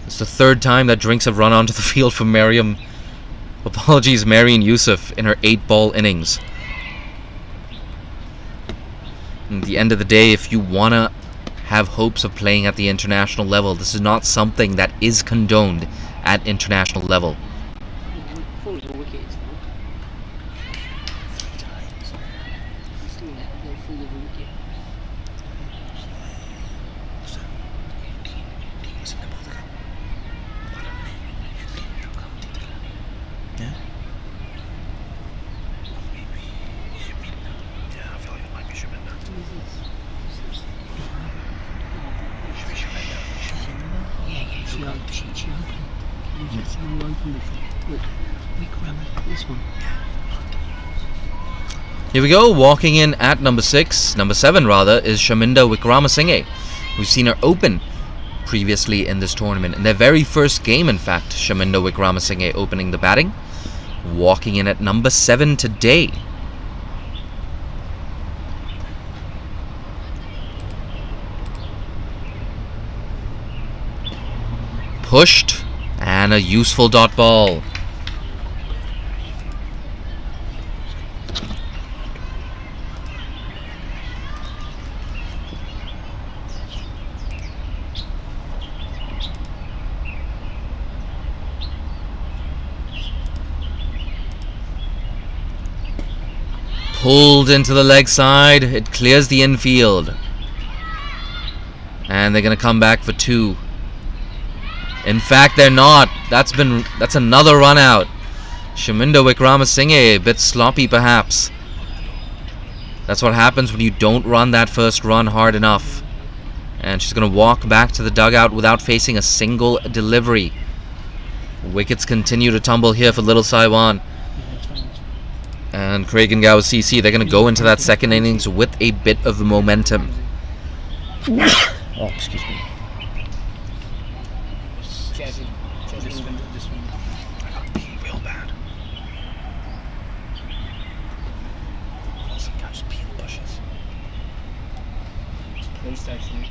It's the 3rd time that drinks have run onto the field for Marine Youssef in her 8-ball innings. And at the end of the day, if you want to have hopes of playing at the international level, this is not something that is condoned at international level. Here we go, walking in at number 7 rather, is Shaminda Wickramasinghe. We've seen her open previously in this tournament. In their very first game, in fact, Shaminda Wickramasinghe opening the batting. Walking in at number 7 today. Pushed, and a useful dot ball. Pulled into the leg side. It clears the infield. And they're going to come back for 2. In fact, they're not. That's another run out. Shaminda Wickramasinghe, a bit sloppy perhaps. That's what happens when you don't run that first run hard enough. And she's going to walk back to the dugout without facing a single delivery. Wickets continue to tumble here for Little Saiwan. And Kraigengau CC, they're going to go into that second innings with a bit of momentum. Oh, excuse me. Real bad. Some guy just pee in the bushes. PlayStation.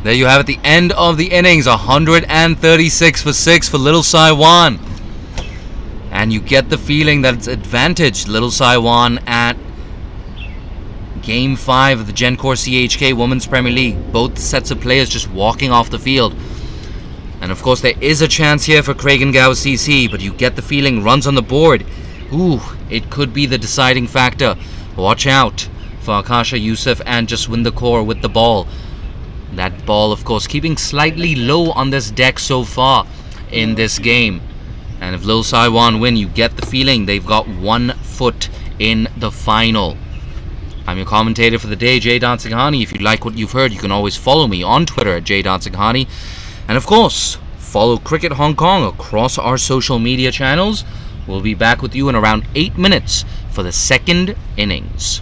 There you have it, the end of the innings. 136 for 6 for Little Saiwan. And you get the feeling that it's advantage Little Saiwan at Game 5 of the Gencor CHK Women's Premier League. Both sets of players just walking off the field. And of course there is a chance here for Craigengow CC, but you get the feeling runs on the board. Ooh, it could be the deciding factor. Watch out for Akasha Youssef and Jaswinder Kaur with the ball. That ball, of course, keeping slightly low on this deck so far in this game. And if Lil Saiwan win, you get the feeling they've got 1 foot in the final. I'm your commentator for the day, Jay Dansinghani. If you like what you've heard, you can always follow me on Twitter at Jay Dansinghani. And of course, follow Cricket Hong Kong across our social media channels. We'll be back with you in around 8 minutes for the second innings.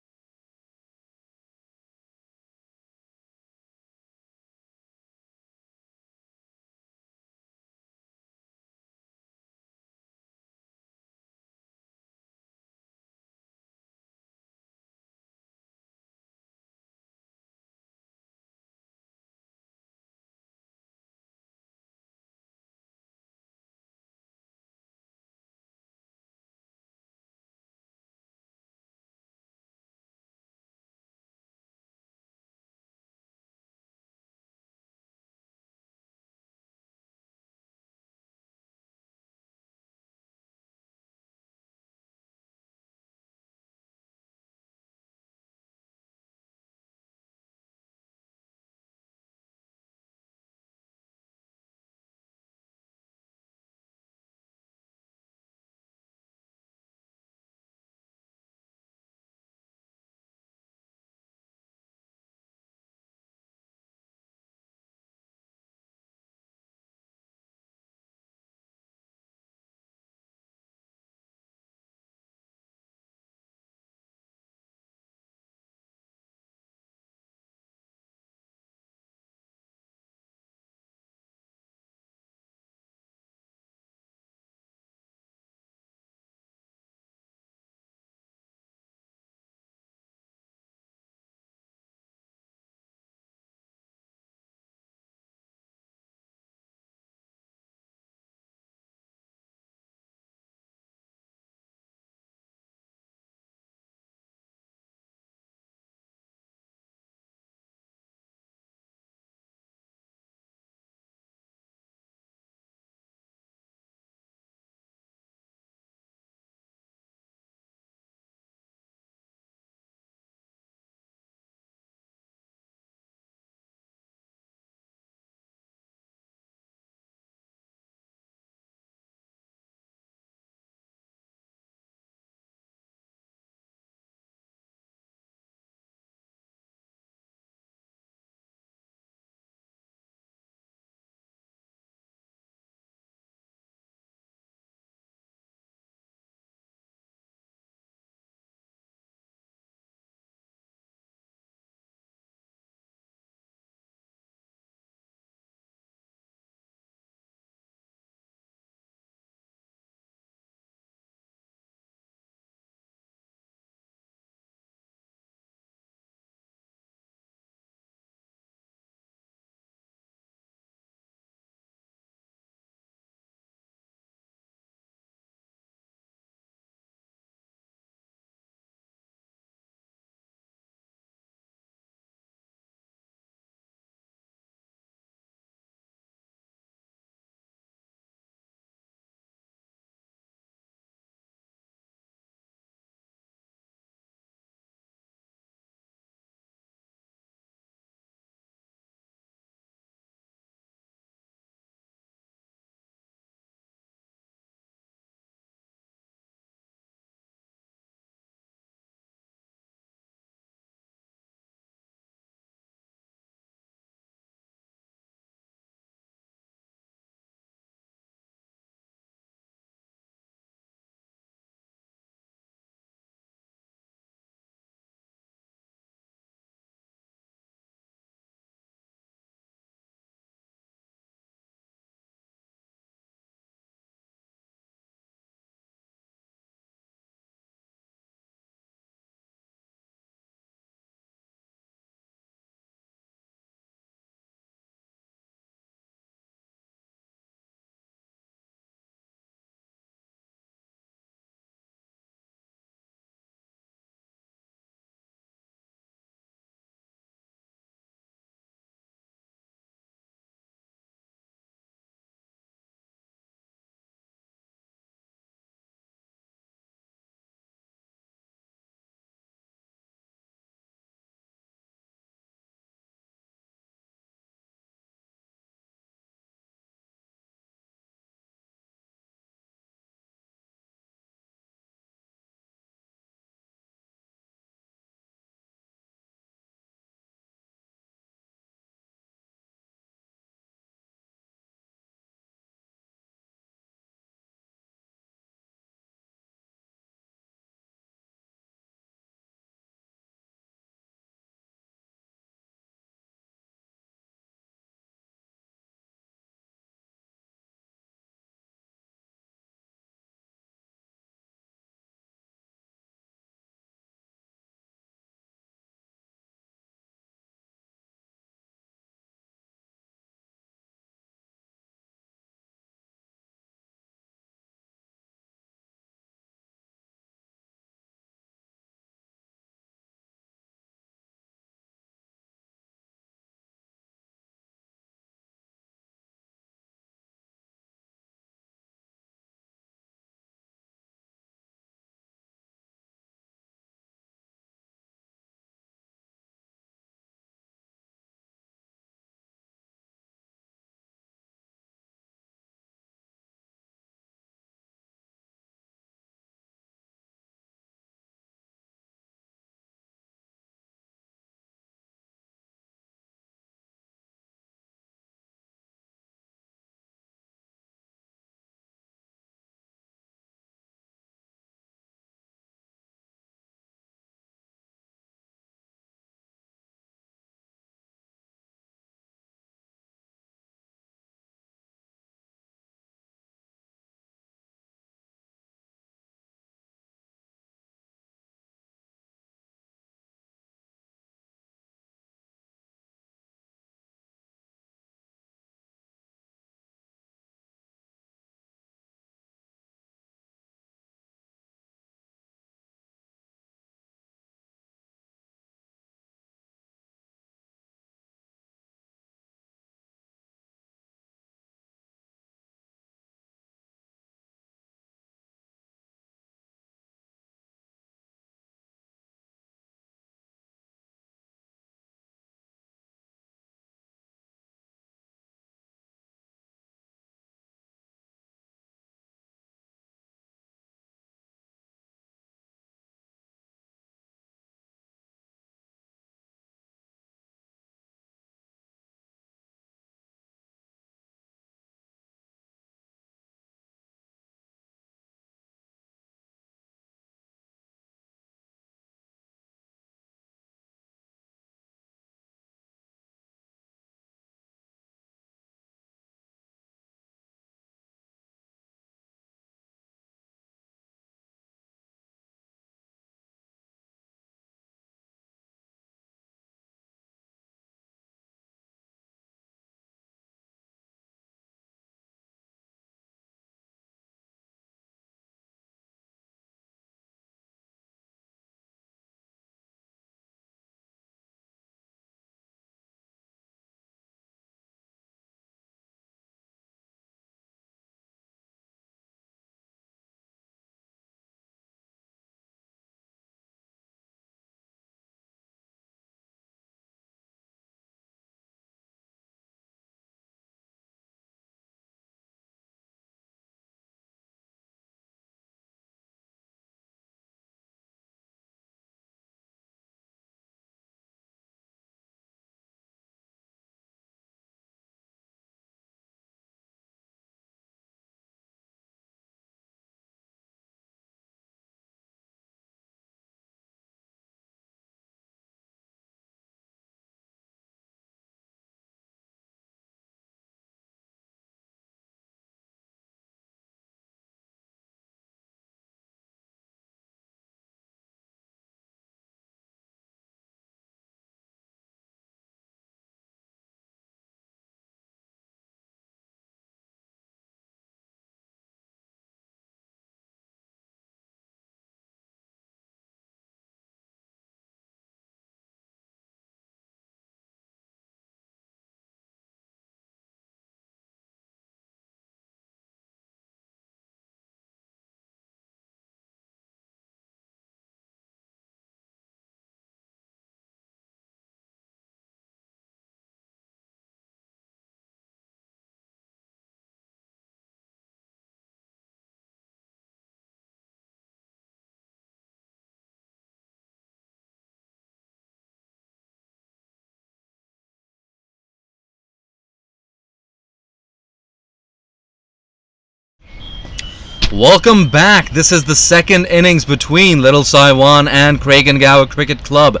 Welcome back. This is the second innings between Little Saiwan and Craigengower Cricket Club.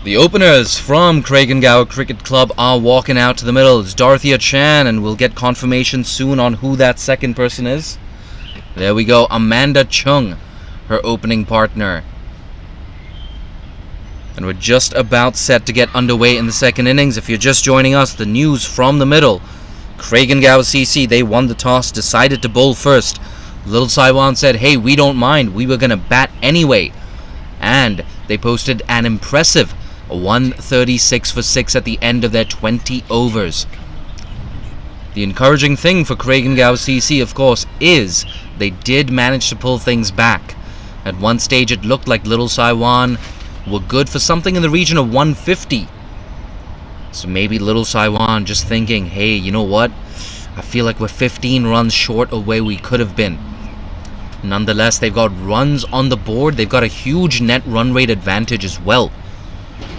The openers from Craigengower Cricket Club are walking out to the middle. It's Dorothea Chan, and we'll get confirmation soon on who that second person is. There we go. Amanda Chung, her opening partner. And we're just about set to get underway in the second innings. If you're just joining us, the news from the middle. Craigengower CC, they won the toss, decided to bowl first. Little Saiwan said, hey, we don't mind. We were going to bat anyway. And they posted an impressive 136 for 6 at the end of their 20 overs. The encouraging thing for Craigengower CC, of course, is they did manage to pull things back. At one stage, it looked like Little Saiwan were good for something in the region of 150. So maybe Little Saiwan just thinking, hey, you know what? I feel like we're 15 runs short of where we could have been. Nonetheless, they've got runs on the board. They've got a huge net run rate advantage as well.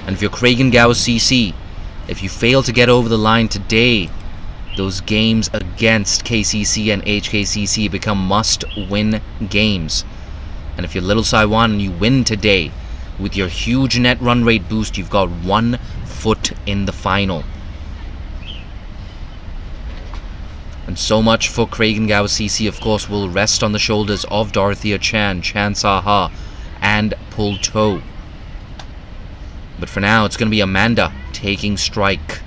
And if you're Craigengower CC, if you fail to get over the line today, those games against KCC and HKCC become must-win games. And if you're Little Saiwan and you win today, with your huge net run rate boost, you've got 1 foot in the final. And so much for Craigengower CC, of course, will rest on the shoulders of Dorothea Chan, Chan Saha, and Pull Toe. But for now, it's going to be Amanda taking strike.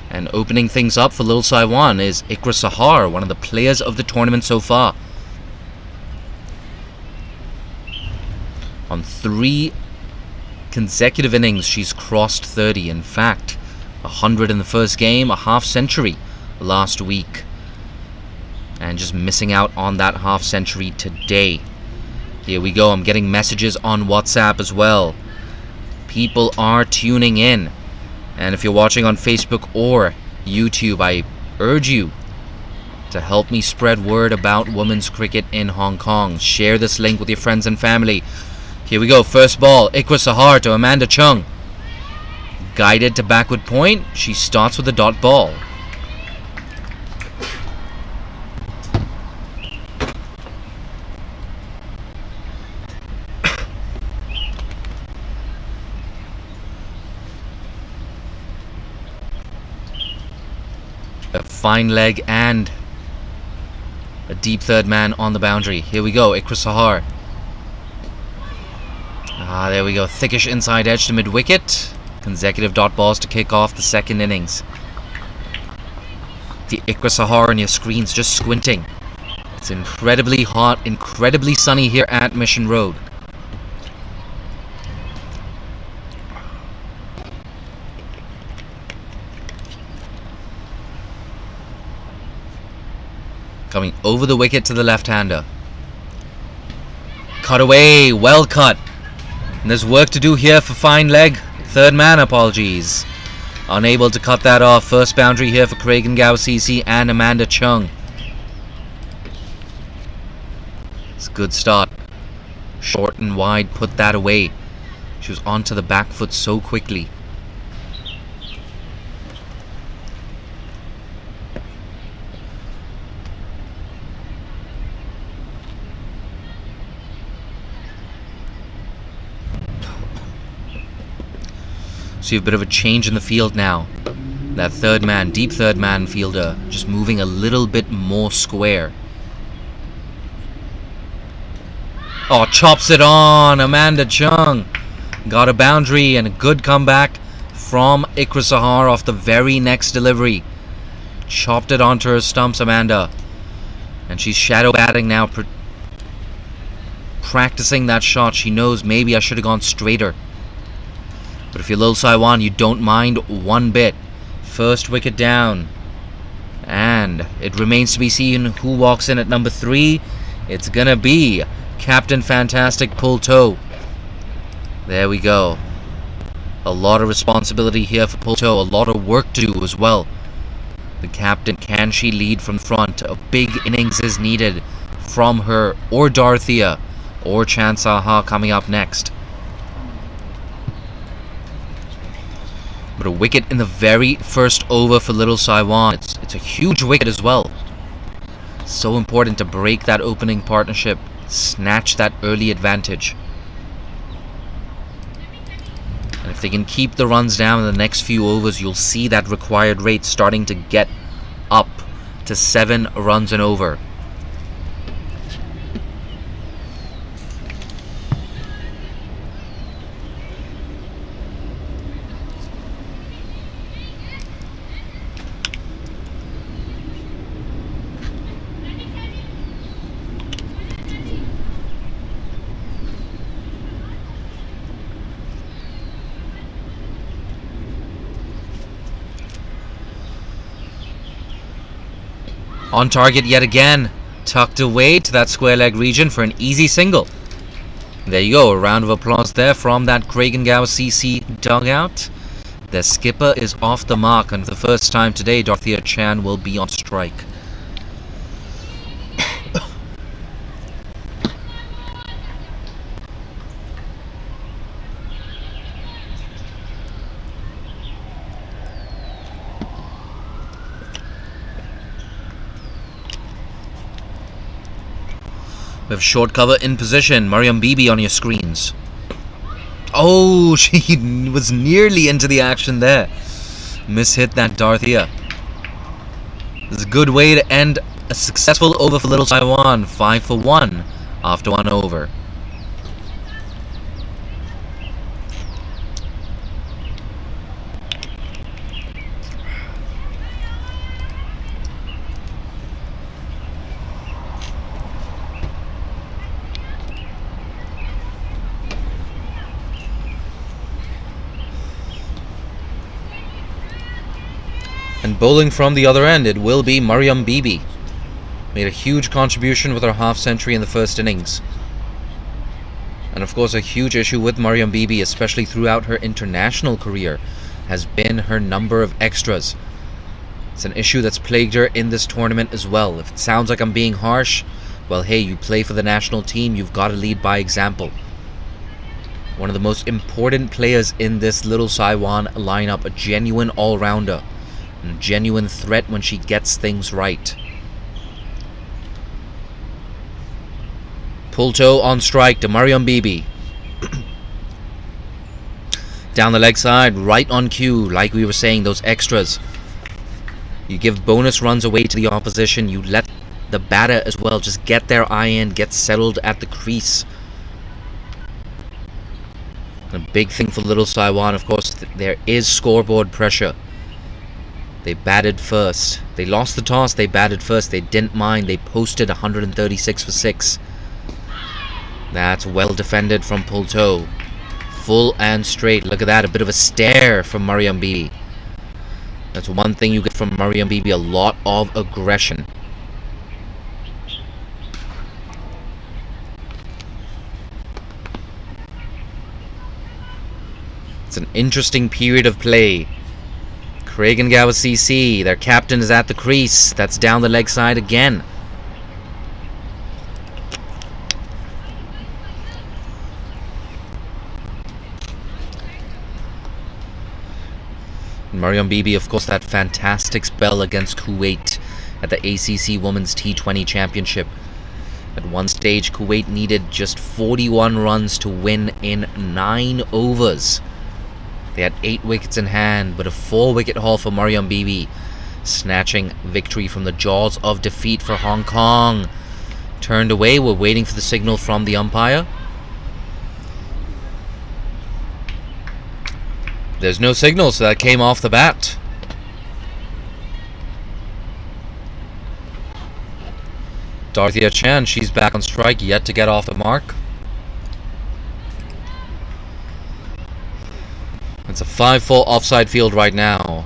And opening things up for Little Saiwan is Ikra Sahar, one of the players of the tournament so far. On 3 consecutive innings, she's crossed 30. In fact, 100 in the first game, a half century last week. And just missing out on that half century today. Here we go. I'm getting messages on WhatsApp as well. People are tuning in. And if you're watching on Facebook or YouTube, I urge you to help me spread word about women's cricket in Hong Kong. Share this link with your friends and family. Here we go. First ball. Ikra Sahar to Amanda Chung. Guided to backward point. She starts with a dot ball. A fine leg and a deep third man on the boundary. Here we go. Ikra Sahar. There we go. Thickish inside edge to mid-wicket. Consecutive dot balls to kick off the second innings. The Ikra Sahar on your screen's just squinting. It's incredibly hot, incredibly sunny here at Mission Road. Coming over the wicket to the left-hander. Cut away. Well cut. And there's work to do here for fine leg. Third man, apologies. Unable to cut that off. First boundary here for Craigengower CC and Amanda Chung. It's a good start. Short and wide, put that away. She was onto the back foot so quickly. So you have a bit of a change in the field now. That third man, deep third man fielder, just moving a little bit more square. Oh, chops it on. Amanda Chung got a boundary and a good comeback from Ikra Sahar off the very next delivery. Chopped it onto her stumps, Amanda. And she's shadow batting now, practicing that shot. She knows maybe I should have gone straighter. But if you're Little Saiwan, you don't mind one bit. First wicket down. And it remains to be seen who walks in at number 3. It's gonna be Captain Fantastic Pull Toe. There we go. A lot of responsibility here for Pull Toe. A lot of work to do as well. The captain, can she lead from front? A big innings is needed from her or Dorothea or Chan Saha coming up next. But a wicket in the very first over for Little Saiwan. It's a huge wicket as well. So important to break that opening partnership, snatch that early advantage. And if they can keep the runs down in the next few overs, you'll see that required rate starting to get up to 7 runs and over. On target yet again, tucked away to that square leg region for an easy single. There you go, a round of applause there from that Kraigengower CC dugout. Their skipper is off the mark, and for the first time today, Dorothea Chan will be on strike. We have short cover in position. Mariam Bibi on your screens. Oh, she was nearly into the action there. Mishit that Dorothea. This is a good way to end a successful over for Little Taiwan. 5 for 1 after 1 over. And bowling from the other end, it will be Mariam Bibi. Made a huge contribution with her half century in the first innings. And of course, a huge issue with Mariam Bibi, especially throughout her international career, has been her number of extras. It's an issue that's plagued her in this tournament as well. If it sounds like I'm being harsh, well, hey, you play for the national team, you've got to lead by example. One of the most important players in this Little Taiwan lineup, a genuine all-rounder. A genuine threat when she gets things right. Pull toe on strike to Mariam Bibi. Down the leg side, right on cue, like we were saying, those extras. You give bonus runs away to the opposition. You let the batter as well just get their eye in, get settled at the crease. And a big thing for Little Taiwan, of course, there is scoreboard pressure. They batted first. They lost the toss, they batted first. They didn't mind. They posted 136 for 6. That's well defended from pull toe. Full and straight. Look at that. A bit of a stare from Mariam Bibi. That's one thing you get from Mariam Bibi. A lot of aggression. It's an interesting period of play. Kraigengower CC, their captain is at the crease. That's down the leg side again. Mariam Bibi, of course, that fantastic spell against Kuwait at the ACC Women's T20 Championship. At one stage, Kuwait needed just 41 runs to win in 9 overs. They had 8 wickets in hand, but a 4-wicket haul for Mariam Bibi, snatching victory from the jaws of defeat for Hong Kong. Turned away. We're waiting for the signal from the umpire. There's no signal, so that came off the bat. Dorothea Chan, she's back on strike, yet to get off the mark. It's a 5-4 offside field right now.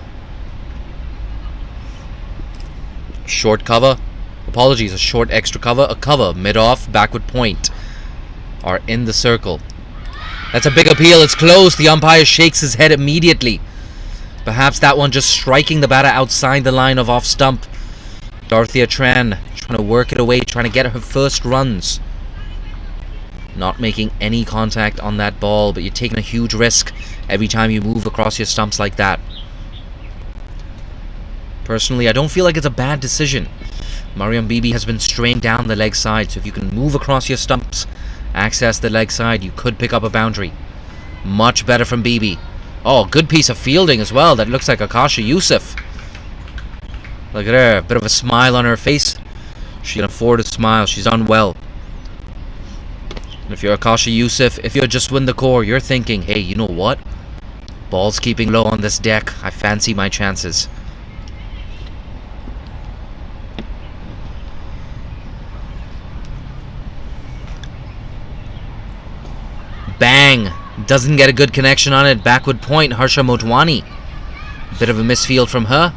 Short cover. Apologies, a short extra cover. A cover, mid-off, backward point are in the circle. That's a big appeal. It's close. The umpire shakes his head immediately. Perhaps that one just striking the batter outside the line of off stump. Dorothea Tran trying to work it away, trying to get her first runs. Not making any contact on that ball, but you're taking a huge risk every time you move across your stumps like that. Personally, I don't feel like it's a bad decision. Mariam Bibi has been strained down the leg side, so if you can move across your stumps, access the leg side, you could pick up a boundary. Much better from Bibi. Oh, good piece of fielding as well. That looks like Akasha Youssef. Look at her, a bit of a smile on her face. She can afford a smile. She's done well. And if you're Akasha Youssef, if you're just win the core, you're thinking, hey, you know what? Ball's keeping low on this deck. I fancy my chances. Bang! Doesn't get a good connection on it. Backward point, Harsha Motwani. Bit of a misfield from her.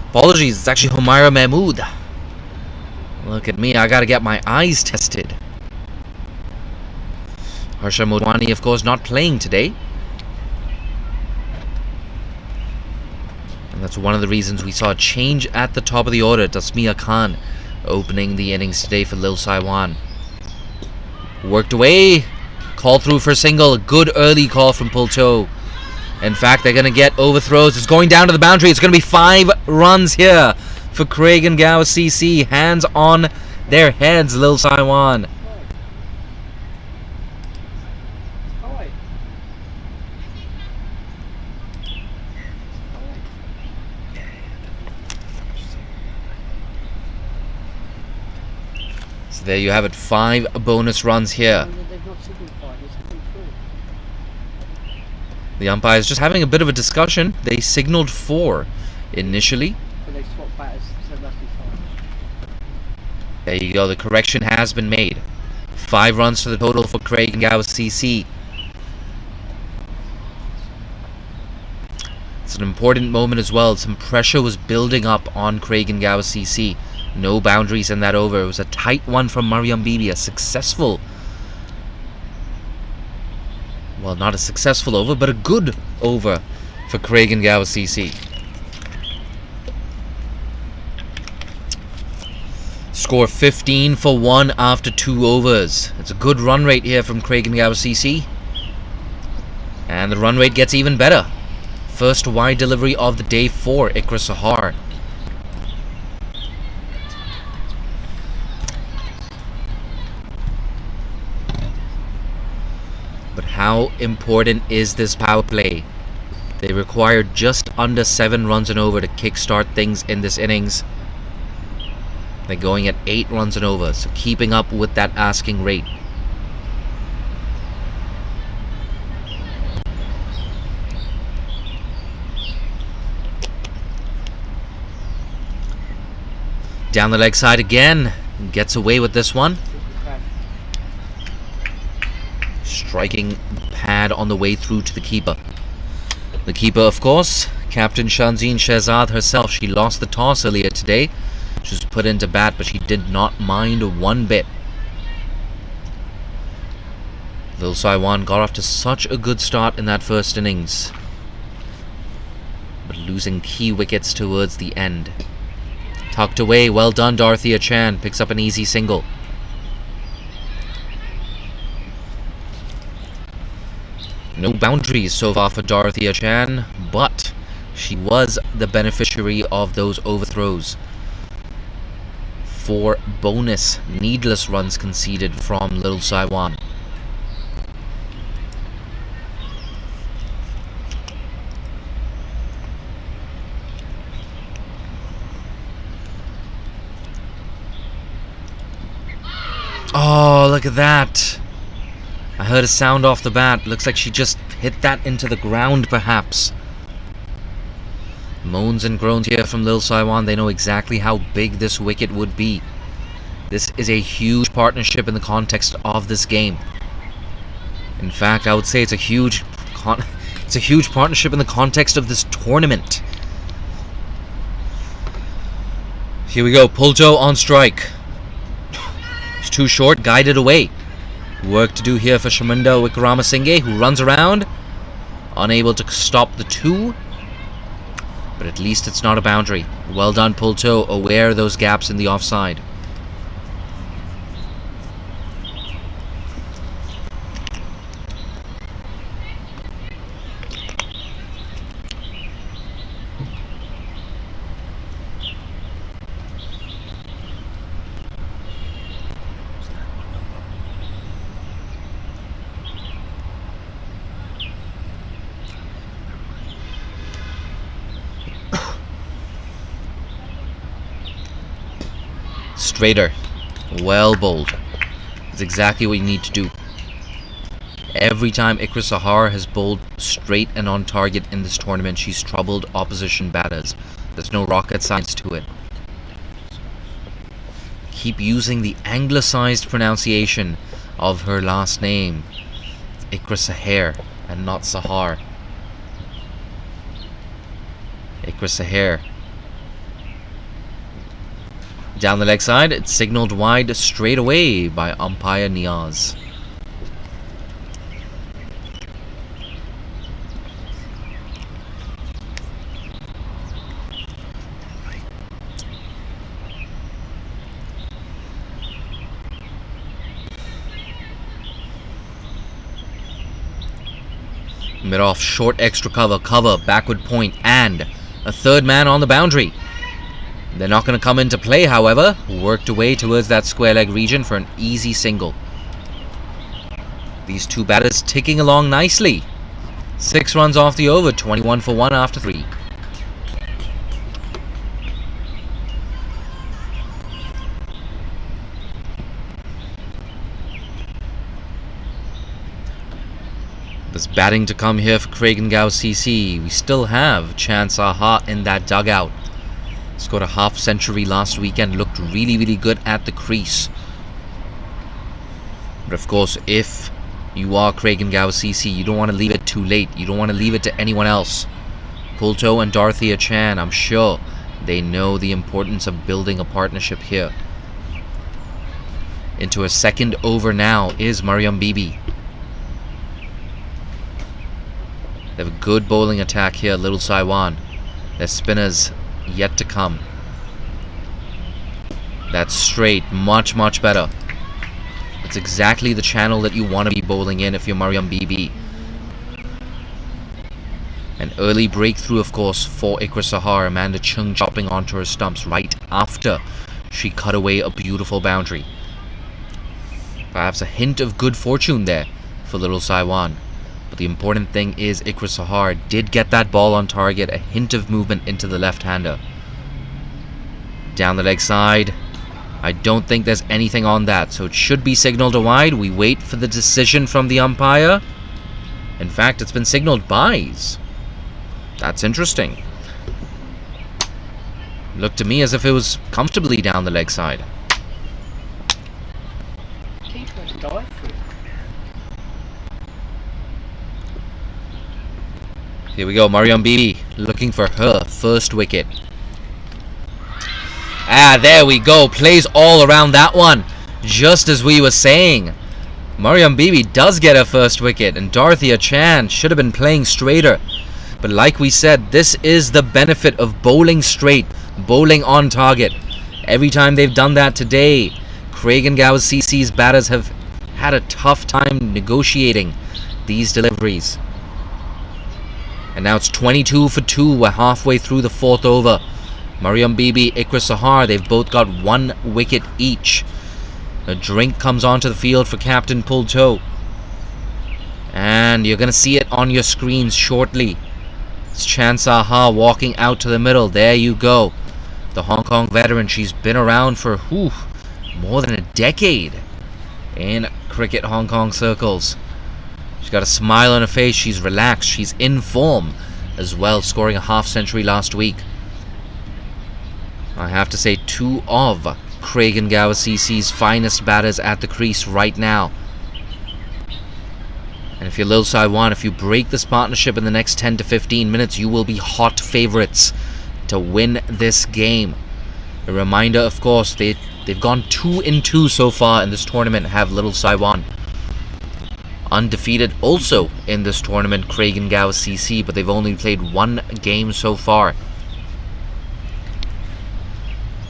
Apologies, it's actually Humaira Mahmood. Look at me, I gotta get my eyes tested. Harsha Motwani, of course, not playing today. And that's one of the reasons we saw a change at the top of the order. Tasmia Khan opening the innings today for Lil Saiwan. Worked away. Call through for a single. Good early call from Pulto. In fact, they're going to get overthrows. It's going down to the boundary. It's going to be 5 runs here for Craig and Gow CC. Hands on their heads, Lil Saiwan. So there you have it. 5 bonus runs here. The umpires just having a bit of a discussion. They signaled 4 initially. So they swapped batters, so it must be 5. There you go, the correction has been made. 5 runs to the total for Craig and Gow CC. It's an important moment as well. Some pressure was building up on Craig and Gow CC. No boundaries in that over. It was a tight one from Mariam Bibi. A successful, well, not a successful over, but a good over for Craig and Gow CC. Score 15 for 1 after 2 overs. It's a good run rate here from Craig and Gow CC. And the run rate gets even better. First wide delivery of the day for Ikra Sahar. But how important is this power play? They required just under 7 runs and over to kickstart things in this innings. They're going at 8 runs and over, so keeping up with that asking rate. Down the leg side again. Gets away with this one. Striking pad on the way through to the keeper. The keeper, of course, Captain Shanzeen Shehzad herself. She lost the toss earlier today. She was put into bat, but she did not mind one bit. Lil Saiwan got off to such a good start in that first innings, but losing key wickets towards the end. Tucked away, well done Dorothea Chan, picks up an easy single. No boundaries so far for Dorothea Chan, but she was the beneficiary of those overthrows. 4 bonus needless runs conceded from Lil Saiwan. Oh, look at that. I heard a sound off the bat. Looks like she just hit that into the ground, perhaps. Moans and groans here from Lil Saiwan. They know exactly how big this wicket would be. This is a huge partnership in the context of this game. In fact, I would say it's a huge partnership in the context of this tournament. Here we go. Pulto on strike. It's too short. Guided away. Work to do here for Shaminda Wickramasinghe, who runs around, unable to stop the 2. But at least it's not a boundary. Well done, Pulto, aware of those gaps in the offside. Straighter. Well bowled. That's exactly what you need to do. Every time Ikra Sahar has bowled straight and on target in this tournament, she's troubled opposition batters. There's no rocket science to it. Keep using the anglicized pronunciation of her last name. It's Ikra Sahar and not Sahar. Ikra Sahar. Down the leg side, it's signaled wide straight away by umpire Niaz. Mid-off, short extra cover, backward point, and a third man on the boundary. They're not going to come into play, however. Worked away towards that square leg region for an easy single. These two batters ticking along nicely. 6 runs off the over, 21 for 1 after 3. There's batting to come here for Craigengow CC. We still have Chance Aha in that dugout. Scored a half century last weekend. Looked really, really good at the crease. But of course, if you are Craigengow CC, you don't want to leave it too late. You don't want to leave it to anyone else. Pulto and Dorothea Chan, I'm sure they know the importance of building a partnership here. Into a second over now is Mariam Bibi. They have a good bowling attack here, Little Saiwan. Their spinners yet to come. That's straight, much, much better. It's exactly the channel that you want to be bowling in if you're Mariam Bibi. An early breakthrough, of course, for Ikra Sahar. Amanda Chung chopping onto her stumps right after she cut away a beautiful boundary. Perhaps a hint of good fortune there for Little Saiwan. But the important thing is Ikra Sahar did get that ball on target, a hint of movement into the left-hander. Down the leg side, I don't think there's anything on that, so it should be signaled a wide. We wait for the decision from the umpire. In fact, it's been signaled byes. That's interesting. Looked to me as if it was comfortably down the leg side. Keeper's died for it. Here we go, Mariam Bibi looking for her first wicket. There we go. Plays all around that one. Just as we were saying. Mariam Bibi does get her first wicket, and Dorothea Chan should have been playing straighter. But like we said, this is the benefit of bowling straight, bowling on target. Every time they've done that today, Craigengow CC's batters have had a tough time negotiating these deliveries. And now it's 22 for 2. We're halfway through the 4th over. Mariam Bibi, Ikra Sahar, they've both got 1 wicket each. A drink comes onto the field for Captain Pulto. And you're going to see it on your screens shortly. It's Chance Aha walking out to the middle. There you go. The Hong Kong veteran. She's been around for more than a decade in cricket Hong Kong circles. She's got a smile on her face. She's relaxed. She's in form as well, scoring a half century last week. I have to say, 2 of Craigengow CC's finest batters at the crease right now. And if you're Lil Saiwan, if you break this partnership in the next 10 to 15 minutes, you will be hot favorites to win this game. A reminder, of course, they've gone 2-2 so far in this tournament, have Little Saiwan. Undefeated also in this tournament, Craigengow CC, but they've only played 1 game so far.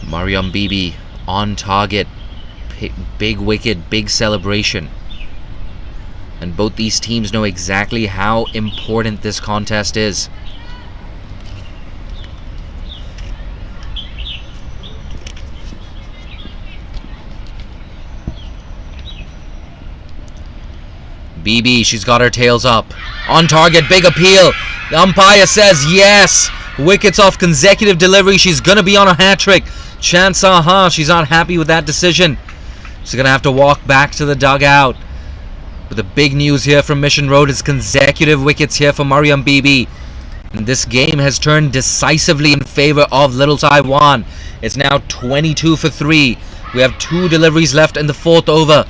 Mariam Bibi on target. Big wicket, big celebration. And both these teams know exactly how important this contest is. BB, she's got her tails up. On target, big appeal. The umpire says yes. wickets off consecutive delivery. She's going to be on a hat-trick. Chan Saha, she's not happy with that decision. She's going to have to walk back to the dugout. But the big news here from Mission Road is consecutive wickets here for Mariam Bibi. And this game has turned decisively in favor of Little Taiwan. It's now 22 for 3. We have 2 deliveries left in the 4th over.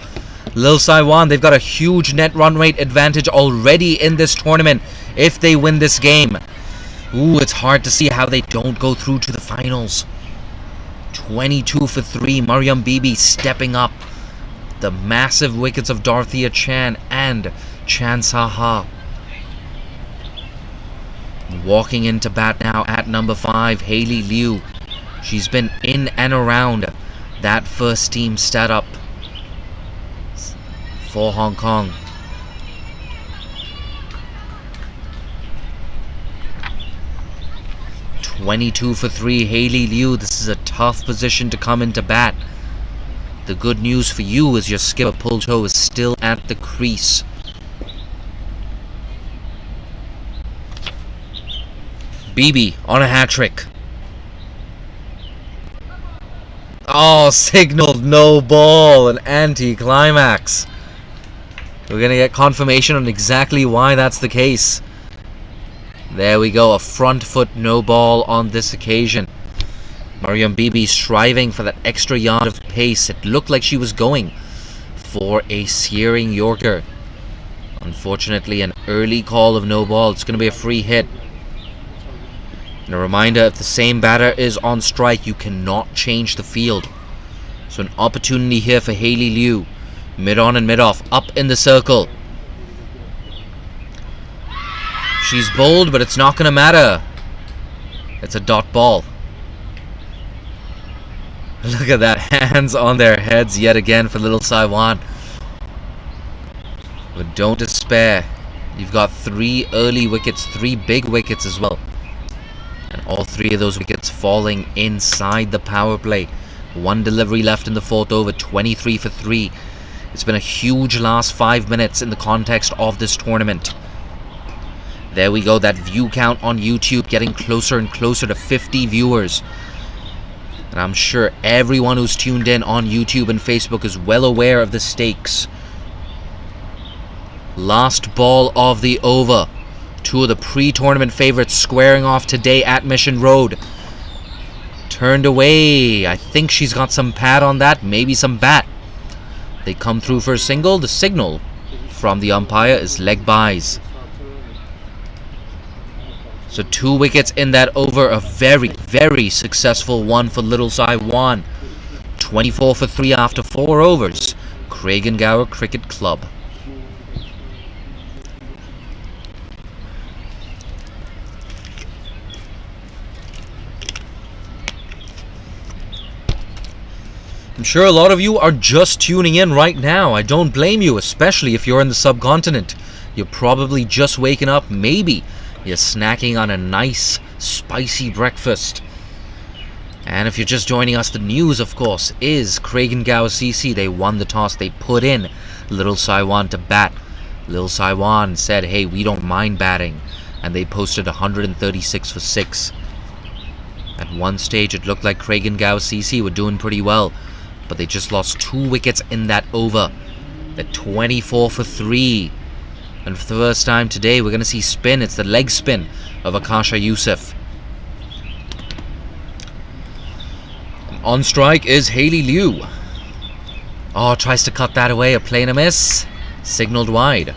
Little Taiwan, they've got a huge net run rate advantage already in this tournament if they win this game. Ooh, it's hard to see how they don't go through to the finals. 22 for 3. Mariam Bibi stepping up. The massive wickets of Dorothea Chan and Chan Saha. Walking into bat now at number 5, Hailey Liu. She's been in and around that first team setup for Hong Kong. .22 for 3, Hailey Liu. This is a tough position to come into bat. The good news for you is your skipper Pulto is still at the crease. Bibi on a hat-trick. Oh, signaled no ball, an anti-climax. We're going to get confirmation on exactly why that's the case. There we go, a front foot no ball on this occasion. Mariam Bibi striving for that extra yard of pace. It looked like she was going for a searing Yorker. Unfortunately, an early call of no ball. It's going to be a free hit. And a reminder, if the same batter is on strike, you cannot change the field. So an opportunity here for Hailey Liu. Mid on and mid off, up in the circle. She's bowled, but it's not going to matter. It's a dot ball. Look at that, hands on their heads yet again for Little Taiwan. But don't despair. You've got 3 early wickets, 3 big wickets as well. And all 3 of those wickets falling inside the power play. 1 delivery left in the 4th over, 23 for 3. It's been a huge last 5 minutes in the context of this tournament. There we go, that view count on YouTube getting closer and closer to 50 viewers. And I'm sure everyone who's tuned in on YouTube and Facebook is well aware of the stakes. Last ball of the over. 2 of the pre-tournament favorites squaring off today at Mission Road. Turned away. I think she's got some pad on that, maybe some bat. They come through for a single. The signal from the umpire is leg byes. So 2 wickets in that over. A very, very successful one for Little Taiwan. 24 for 3 after 4 overs. Gower Cricket Club. I'm sure a lot of you are just tuning in right now. I don't blame you, especially if you're in the subcontinent. You're probably just waking up, maybe you're snacking on a nice, spicy breakfast. And if you're just joining us, the news, of course, is Gower CC. They won the toss. They put in Little Taiwan to bat. Little Taiwan said, hey, we don't mind batting. And they posted 136 for 6. At one stage, it looked like Gower CC were doing pretty well. But they just lost 2 wickets in that over. At 24 for 3. And for the first time today, we're going to see spin. It's the leg spin of Akasha Youssef. On strike is Hailey Liu. Oh, tries to cut that away. A play and a miss. Signaled wide.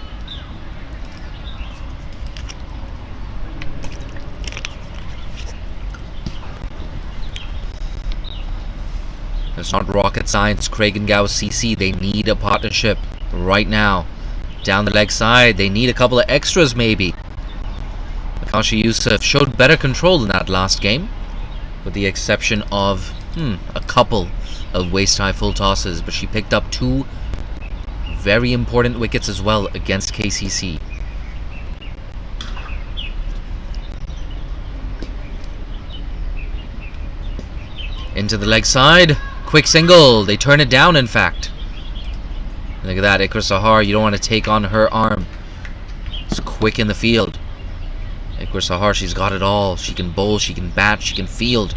It's not rocket science. Gower CC, they need a partnership right now. Down the leg side, they need a couple of extras maybe. Akasha Youssef showed better control in that last game, with the exception of a couple of waist-high full tosses, but she picked up 2 very important wickets as well against KCC. Into the leg side, quick single. They turn it down, in fact. Look at that, Ikra Sahar. You don't want to take on her arm. It's quick in the field. Ikra Sahar, she's got it all. She can bowl, she can bat, she can field.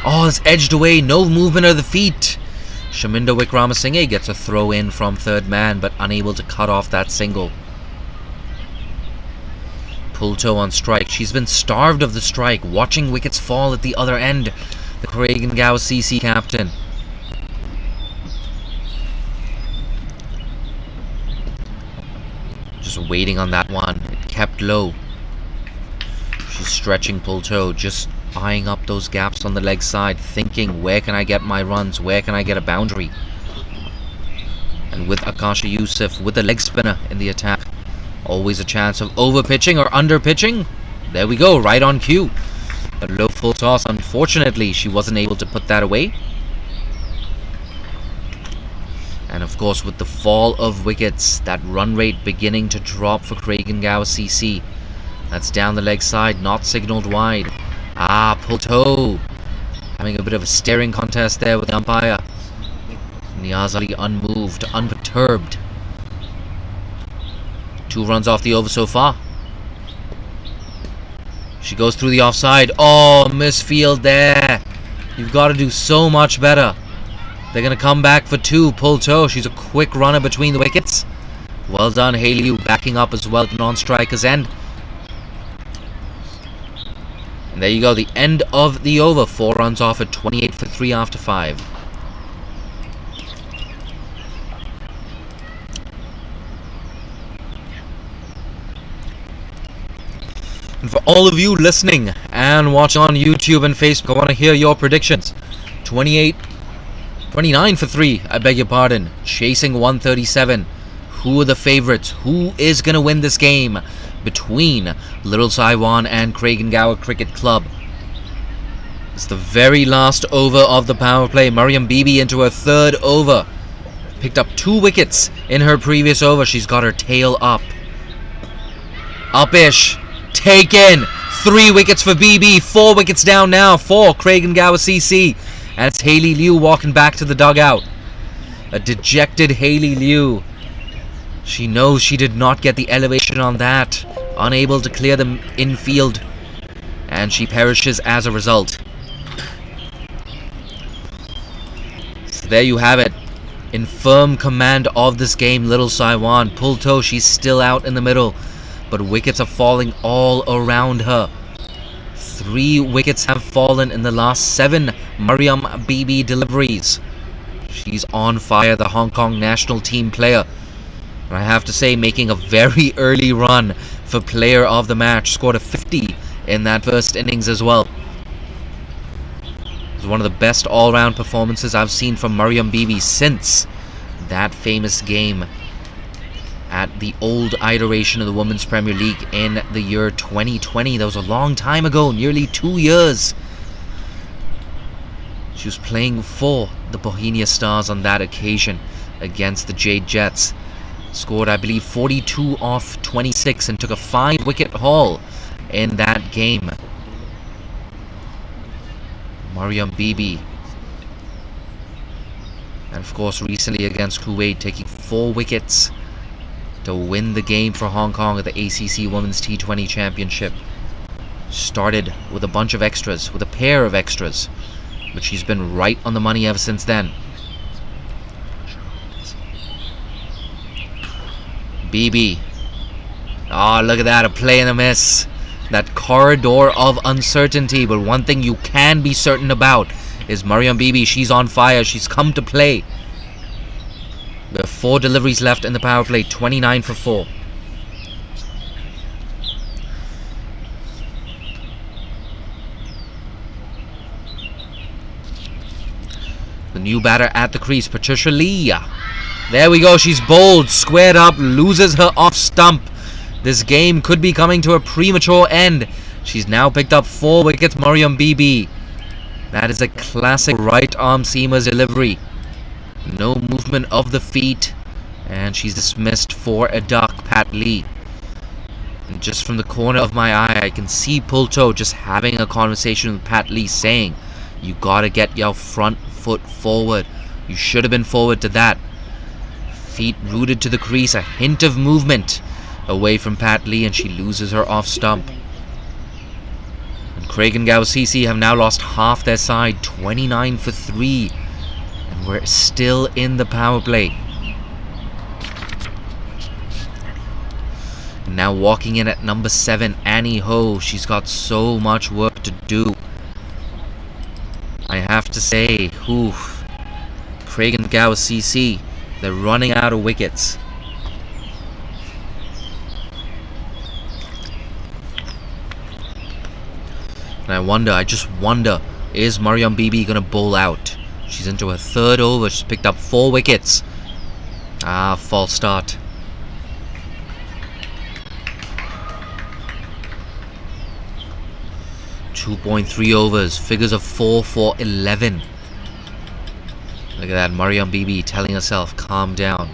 Oh, it's edged away. No movement of the feet. Shaminda Wickramasinghe gets a throw in from third man, but unable to cut off that single. Pulto on strike. She's been starved of the strike, watching wickets fall at the other end. The Kraigengau CC captain. Just waiting on that one. It kept low. She's stretching Pulto, just eyeing up those gaps on the leg side, thinking, where can I get my runs? Where can I get a boundary? And with Akasha Yusuf, with the leg spinner in the attack, always a chance of over pitching or under pitching. There we go, right on cue. A low full toss. Unfortunately, she wasn't able to put that away. And of course, with the fall of wickets, that run rate beginning to drop for Kraigengau CC. That's down the leg side, not signalled wide. Pulto having a bit of a staring contest there with the umpire. Niaz Ali unmoved, unperturbed. 2 runs off the over so far. She goes through the offside. Oh, misfield there. You've got to do so much better. They're going to come back for 2. Pulto, she's a quick runner between the wickets. Well done, Hayley Liu backing up as well at the non-striker's end. And there you go, the end of the over. 4 runs off at 28 for 3 after 5. And for all of you listening and watching on YouTube and Facebook, I want to hear your predictions. 29 for 3, I beg your pardon. Chasing 137. Who are the favourites? Who is going to win this game between Little Saiwan and Kraigengau Cricket Club? It's the very last over of the power play. Mariam Bibi into her 3rd over. Picked up 2 wickets in her previous over. She's got her tail up. Upish. Taken. 3 wickets for BB. 4 wickets down now for Kraigengau CC. And it's Hayley Liu walking back to the dugout. A dejected Hayley Liu. She knows she did not get the elevation on that. Unable to clear them infield. And she perishes as a result. So there you have it. In firm command of this game, Little Saiwan. Pulto, she's still out in the middle. But wickets are falling all around her. 3 wickets have fallen in the last 7 Mariam Bibi deliveries. She's on fire, the Hong Kong national team player. And I have to say, making a very early run for player of the match. Scored a 50 in that first innings as well. It was one of the best all-round performances I've seen from Mariam Bibi since that famous game at the old iteration of the Women's Premier League in the year 2020. That was a long time ago, nearly 2 years. She was playing for the Bohemia Stars on that occasion against the Jade Jets. Scored, I believe, 42 off 26 and took a 5-wicket haul in that game. Mariam Bibi. And of course, recently against Kuwait, taking 4 wickets to win the game for Hong Kong at the ACC Women's T20 Championship. Started with a bunch of extras, with a pair of extras, but she's been right on the money ever since then. BB. Oh, look at that, a play and a miss. That corridor of uncertainty, but one thing you can be certain about is Mariam Bibi. She's on fire, she's come to play. We have 4 deliveries left in the power play, 29 for 4. The new batter at the crease, Patricia Lee. There we go, she's bowled, squared up, loses her off stump. This game could be coming to a premature end. She's now picked up 4 wickets, Mariam Bibi. That is a classic right arm seamer delivery. No movement of the feet. And she's dismissed for a duck, Pat Lee. And just from the corner of my eye, I can see Pulto just having a conversation with Pat Lee, saying, you gotta get your front foot forward. You should have been forward to that. Feet rooted to the crease, a hint of movement away from Pat Lee, and she loses her off stump. And Craigengow CC have now lost half their side, 29 for 3. And we're still in the power play. And now walking in at number 7, Annie Ho. She's got so much work to do. I have to say, Craigengow CC, they're running out of wickets. And I just wonder, is Mariam Bibi going to bowl out? She's into her 3rd over. She's picked up 4 wickets. False start. .3 overs. Figures of 4 for 11. Look at that. Mariam Bibi telling herself, calm down.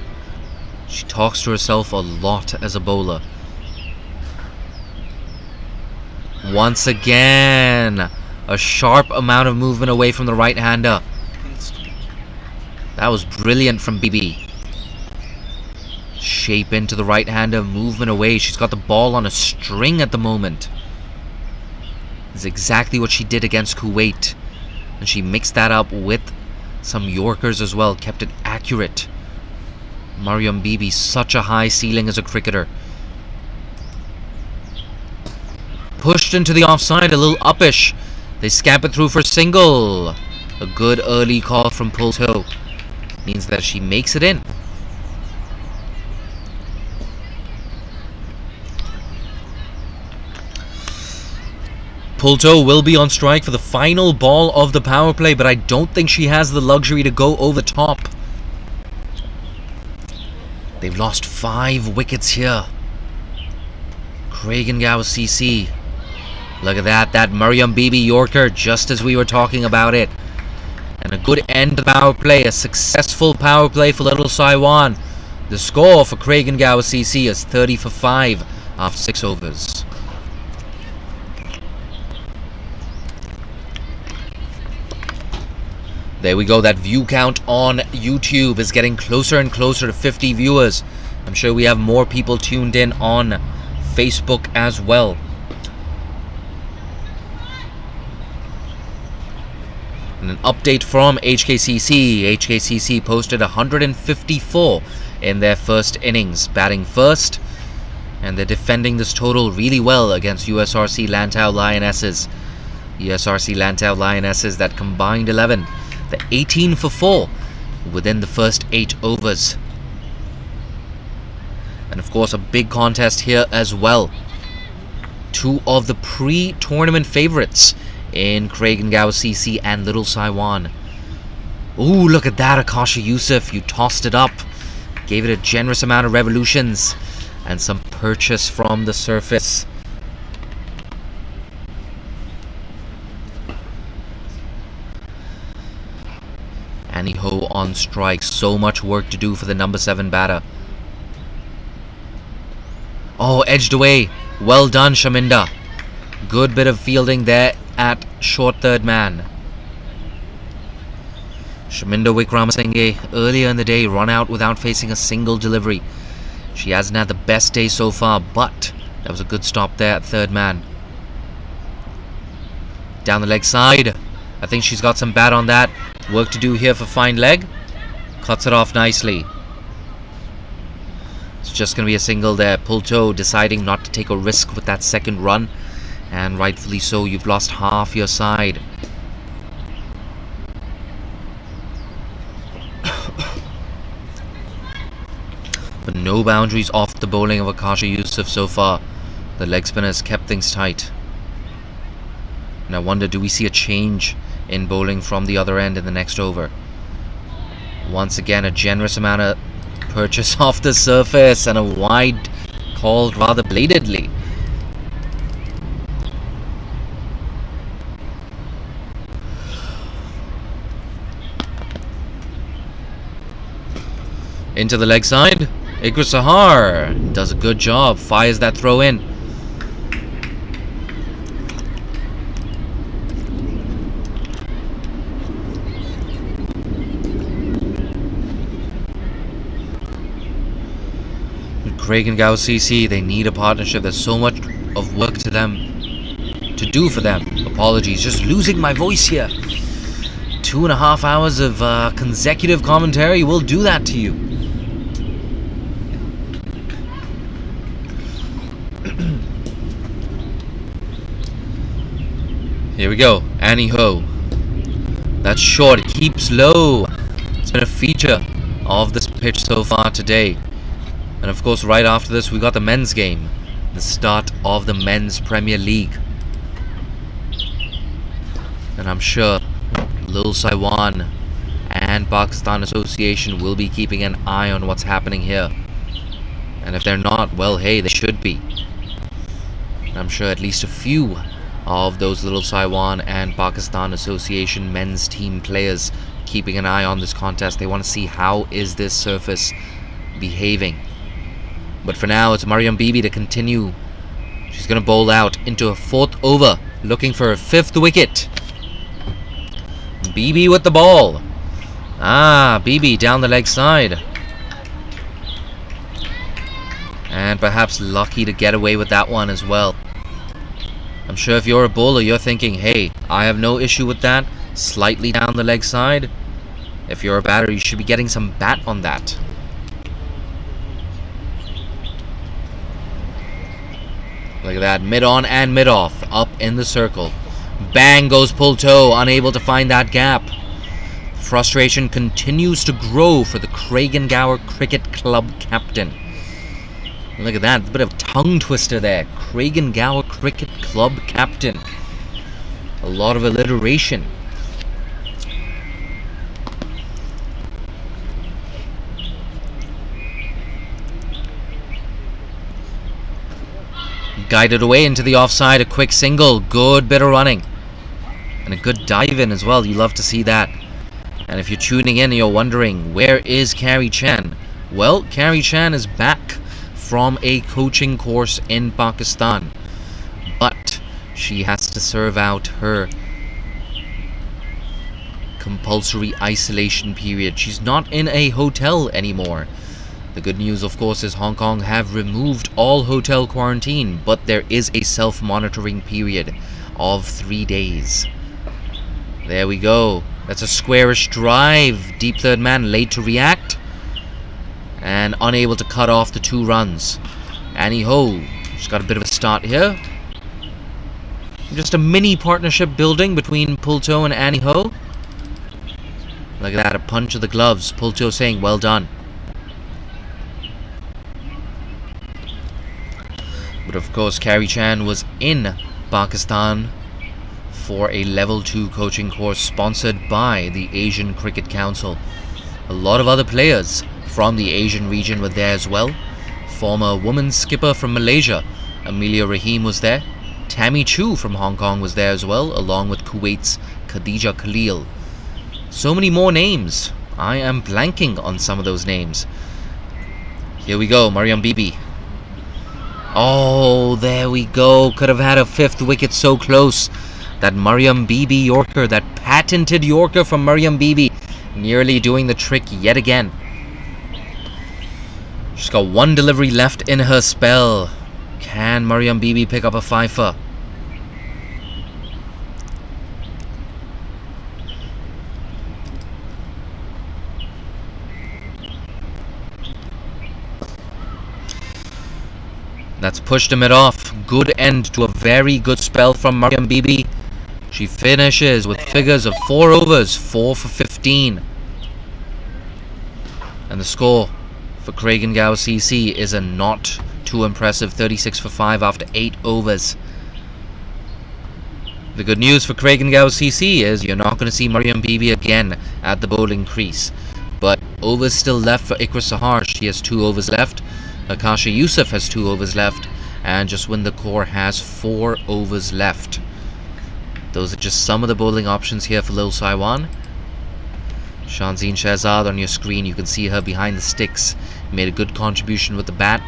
She talks to herself a lot as a bowler. Once again, a sharp amount of movement away from the right-hander. That was brilliant from Bibi. Shape into the right-hander, movement away. She's got the ball on a string at the moment. It's exactly what she did against Kuwait. And she mixed that up with some Yorkers as well. Kept it accurate. Mariam Bibi, such a high ceiling as a cricketer. Pushed into the offside, a little uppish. They scamper through for a single. A good early call from Pulto. Means that she makes it in. Pulto will be on strike for the final ball of the power play, but I don't think she has the luxury to go over top. They've lost 5 wickets here. Craigengow CC. Look at that Mariam Bibi Yorker, just as we were talking about it. And a good end to the power play, a successful power play for Little Saiwan. The score for Craigengow CC is 30 for 5 after 6 overs. There we go, that view count on YouTube is getting closer and closer to 50 viewers. I'm sure we have more people tuned in on Facebook as well. And an update from HKCC. HKCC posted 154 in their first innings, batting first. And they're defending this total really well against USRC Lantau Lionesses. USRC Lantau Lionesses, that combined 11. The 18 for 4 within the first 8 overs. And of course a big contest here as well. 2 of the pre-tournament favourites in Craigengow CC and Little Saiwan. Ooh, look at that, Akasha Yusuf. You tossed it up. Gave it a generous amount of revolutions. And some purchase from the surface. Annie Ho on strike. So much work to do for the number 7 batter. Oh, edged away. Well done, Shaminda. Good bit of fielding there at short third man. Shaminda Wickramasinghe earlier in the day run out without facing a single delivery. She hasn't had the best day so far, but that was a good stop there at third man. Down the leg side. I think she's got some bat on that. Work to do here for fine leg. Cuts it off nicely. It's just going to be a single there. Pulto deciding not to take a risk with that second run. And rightfully so, you've lost half your side. But no boundaries off the bowling of Akasha Yusuf so far. The leg spinner has kept things tight. And I wonder, do we see a change in bowling from the other end in the next over? Once again, a generous amount of purchase off the surface and a wide called rather blatantly. Into the leg side. Ikra Sahar does a good job. Fires that throw in. Craig and Gao CC, they need a partnership. There's so much of work to do for them. Apologies, just losing my voice here. 2.5 hours of consecutive commentary will do that to you. Here we go, Annie Ho. That's short, it keeps low. It's been a feature of this pitch so far today. And of course, right after this, we got the men's game. The start of the men's Premier League. And I'm sure Lil Saiwan and Pakistan Association will be keeping an eye on what's happening here. And if they're not, well, hey, they should be. And I'm sure at least a few of those Lil Saiwan and Pakistan Association men's team players keeping an eye on this contest. They want to see how is this surface behaving. But for now, it's Mariam Bibi to continue. She's going to bowl out into a 4th over, looking for a 5th wicket. Bibi with the ball. Bibi down the leg side. And perhaps lucky to get away with that one as well. I'm sure if you're a bowler, you're thinking, hey, I have no issue with that. Slightly down the leg side. If you're a batter, you should be getting some bat on that. Look at that, mid-on and mid-off, up in the circle. Bang goes pull toe, unable to find that gap. Frustration continues to grow for the Gower Cricket Club captain. Look at that, a bit of a tongue twister there. Gower Cricket Club captain. A lot of alliteration. Guided away into the offside, a quick single, good bit of running. And a good dive in as well, you love to see that. And if you're tuning in and you're wondering, where is Carrie Chan? Well, Carrie Chan is back from a coaching course in Pakistan. But she has to serve out her compulsory isolation period. She's not in a hotel anymore. The good news, of course, is Hong Kong have removed all hotel quarantine, but there is a self-monitoring period of 3 days. There we go. That's a squarish drive. Deep third man late to react. And unable to cut off the 2 runs. Annie Ho, she's got a bit of a start here. Just a mini partnership building between Pulto and Annie Ho. Look at that, a punch of the gloves. Pulto saying, well done. But of course, Carrie Chan was in Pakistan for a level 2 coaching course sponsored by the Asian Cricket Council. A lot of other players from the Asian region were there as well. Former women's skipper from Malaysia, Amelia Rahim, was there. Tammy Chu from Hong Kong was there as well, along with Kuwait's Khadija Khalil. So many more names. I am blanking on some of those names. Here we go, Mariam Bibi. Oh, there we go. Could have had a 5th wicket so close. That Mariam Bibi Yorker, that patented Yorker from Mariam Bibi, nearly doing the trick yet again. She's got 1 delivery left in her spell. Can Mariam Bibi pick up a fifer? That's pushed him off. Good end to a very good spell from Mariam Bibi. She finishes with figures of 4 overs, 4 for 15. And the score for Gower CC is a not too impressive 36 for 5 after 8 overs. The good news for Gower CC is you're not going to see Mariam Bibi again at the bowling crease. But overs still left for Ikra Sahar. She has 2 overs left. Akasha Yusuf has 2 overs left. And Jaswinder Kaur has 4 overs left. Those are just some of the bowling options here for Lil Saiwan. Shanzeen Shahzad on your screen, you can see her behind the sticks. Made a good contribution with the bat.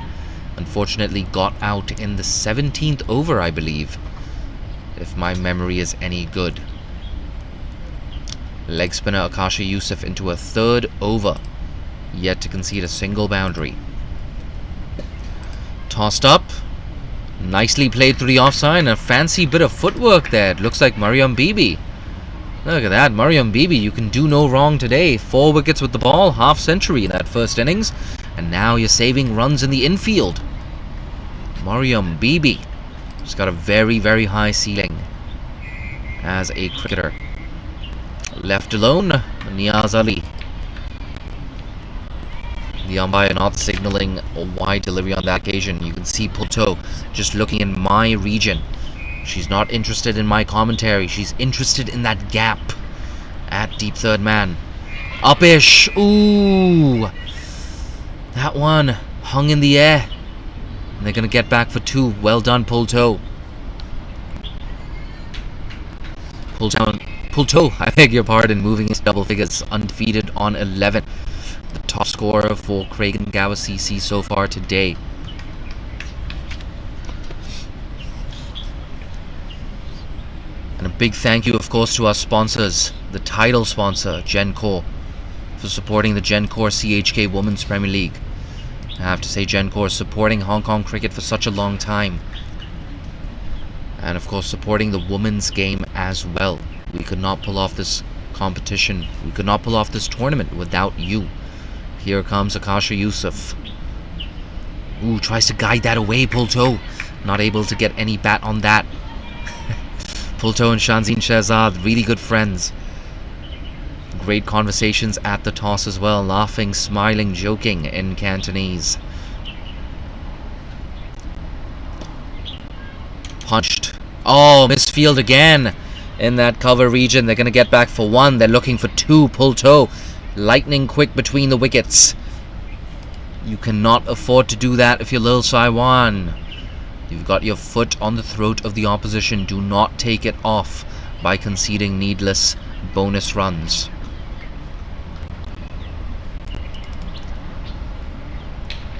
Unfortunately got out in the 17th over, I believe, if my memory is any good. Leg spinner Akasha Yusuf into a 3rd over, yet to concede a single boundary. Tossed up. Nicely played through the offside, and a fancy bit of footwork there. It looks like Mariam Bibi. Look at that, Mariam Bibi, you can do no wrong today. 4 wickets with the ball, half century in that first innings, and now you're saving runs in the infield. Mariam Bibi. She's got a very, very high ceiling as a cricketer. Left alone, Niaz Ali. The umpire not signalling a wide delivery on that occasion. You can see Pulto just looking in my region. She's not interested in my commentary. She's interested in that gap at deep third man. Upish. Ooh. That one hung in the air. And they're going to get back for 2. Well done, Pulto. Pulto, I beg your pardon, moving his double figures. Undefeated on 11. The top scorer for Craigengower CC so far today. And a big thank you, of course, to our sponsors, the title sponsor, Gencor, for supporting the Gencor CHK Women's Premier League. I have to say, Gencor is supporting Hong Kong cricket for such a long time. And of course, supporting the women's game as well. We could not pull off this competition. We could not pull off this tournament without you. Here comes Akasha Yusuf. Ooh, tries to guide that away, Pulto. Not able to get any bat on that. Pulto and Shanzeen Shehzad, really good friends. Great conversations at the toss as well. Laughing, smiling, joking in Cantonese. Punched. Oh, misfield again in that cover region. They're going to get back for 1. They're looking for 2. Pulto. Lightning quick between the wickets. You cannot afford to do that if you're Lil Saiwan. You've got your foot on the throat of the opposition. Do not take it off by conceding needless bonus runs.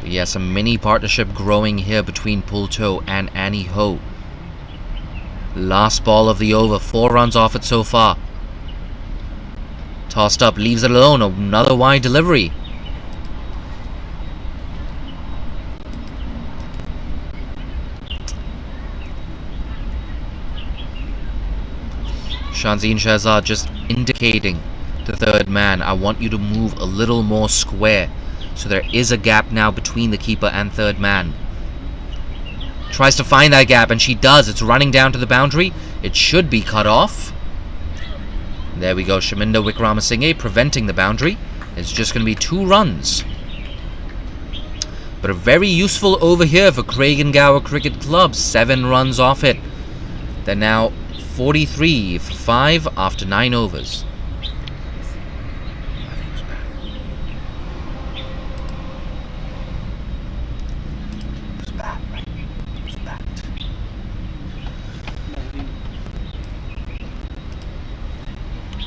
But yes, a mini partnership growing here between Pulto and Annie Ho. Last ball of the over. 4 runs off it so far. Tossed up, leaves it alone. Another wide delivery. Shanzeen Shehzad just indicating to third man, I want you to move a little more square. So there is a gap now between the keeper and third man. Tries to find that gap, and she does. It's running down to the boundary. It should be cut off. There we go. Shaminda Wickramasinghe preventing the boundary. It's just going to be 2 runs. But a very useful over here for Craigengower Cricket Club. 7 runs off it. They're now 43 for 5 after 9 overs.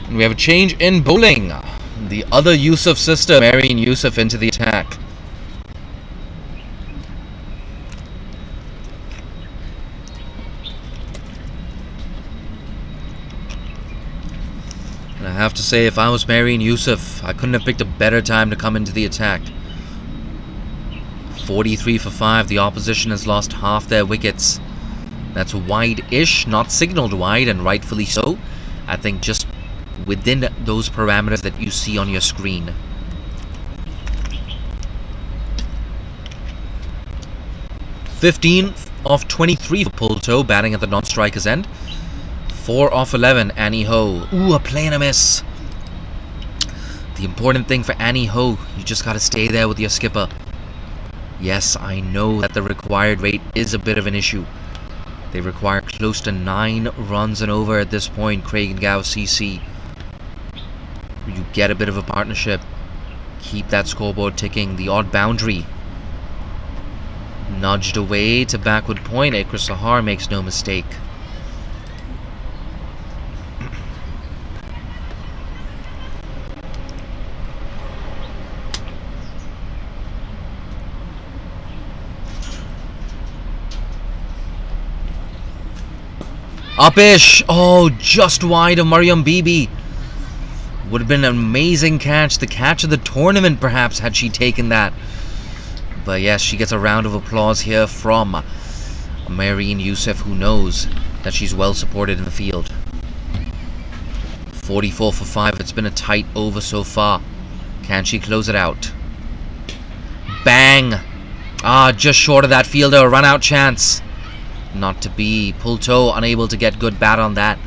And we have a change in bowling. The other Yusuf sister, Marian Yusuf, into the attack. And I have to say, if I was Marian Yusuf, I couldn't have picked a better time to come into the attack. 43 for 5. The opposition has lost half their wickets. That's wide-ish, not signaled wide, and rightfully so. I think just within those parameters that you see on your screen. (15 off 23 for Pulto, batting at the non-striker's end. 4 off 11, Annie Ho. Ooh, a play and a miss. The important thing for Annie Ho, you just gotta stay there with your skipper. Yes, I know that the required rate is a bit of an issue. They require close to 9 runs and over at this point, Craigengower CC. You get a bit of a partnership. Keep that scoreboard ticking. The odd boundary. Nudged away to backward point. Akra Sahar makes no mistake. Upish! Oh, just wide of Mariam Bibi. Would have been an amazing catch. The catch of the tournament, perhaps, had she taken that. But yes, she gets a round of applause here from Marine Youssef, who knows that she's well supported in the field. 44 for 5. It's been a tight over so far. Can she close it out? Bang! Just short of that fielder. A run out chance. Not to be. Pull toe, unable to get good bat on that.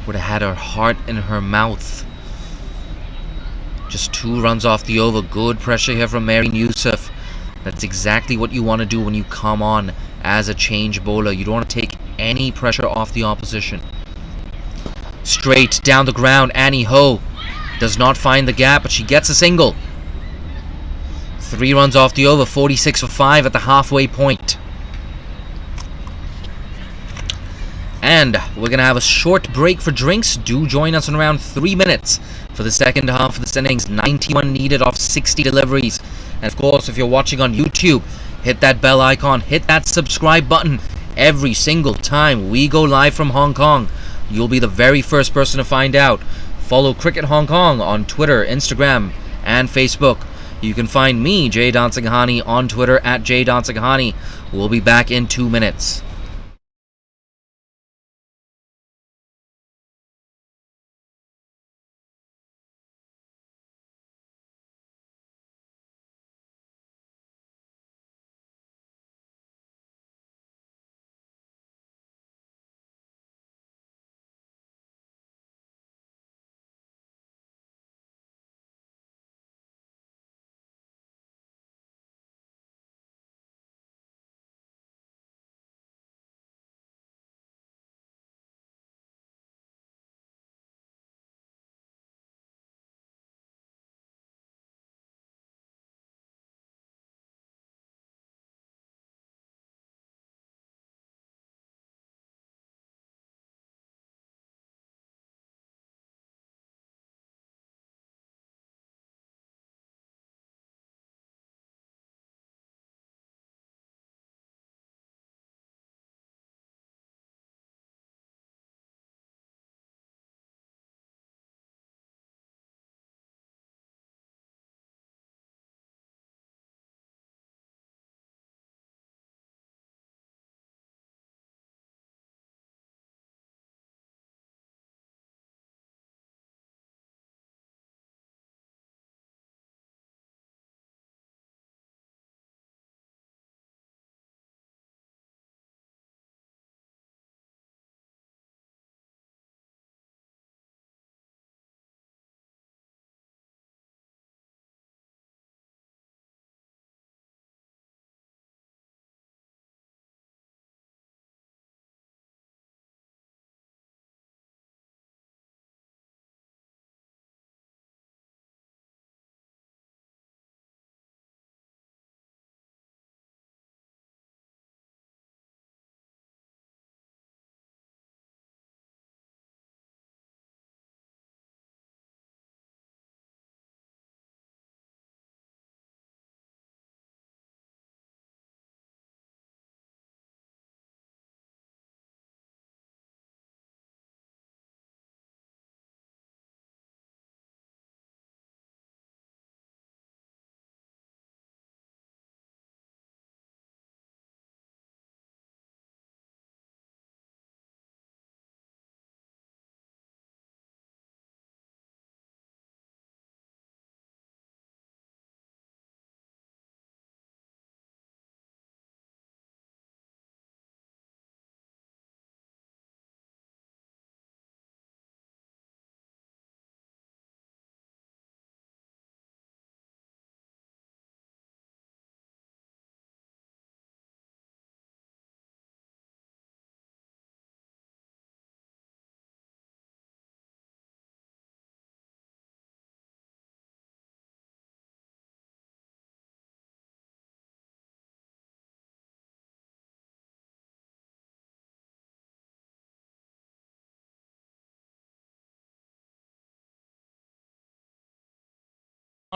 Would have had her heart in her mouth. Just 2 runs off the over. Good pressure here from Marine Youssef. That's exactly what you want to do when you come on as a change bowler. You don't want to take any pressure off the opposition. Straight down the ground. Annie Ho does not find the gap, but she gets a single. 3 runs off the over. 46 for 5 at the halfway point. And we're going to have a short break for drinks. Do join us in around 3 minutes for the second half of this innings. 91 needed off 60 deliveries. And of course, if you're watching on YouTube, hit that bell icon, hit that subscribe button. Every single time we go live from Hong Kong, you'll be the very first person to find out. Follow Cricket Hong Kong on Twitter, Instagram, and Facebook. You can find me, Jay Dansingahani, on Twitter at Jay Dansingahani. We'll be back in 2 minutes.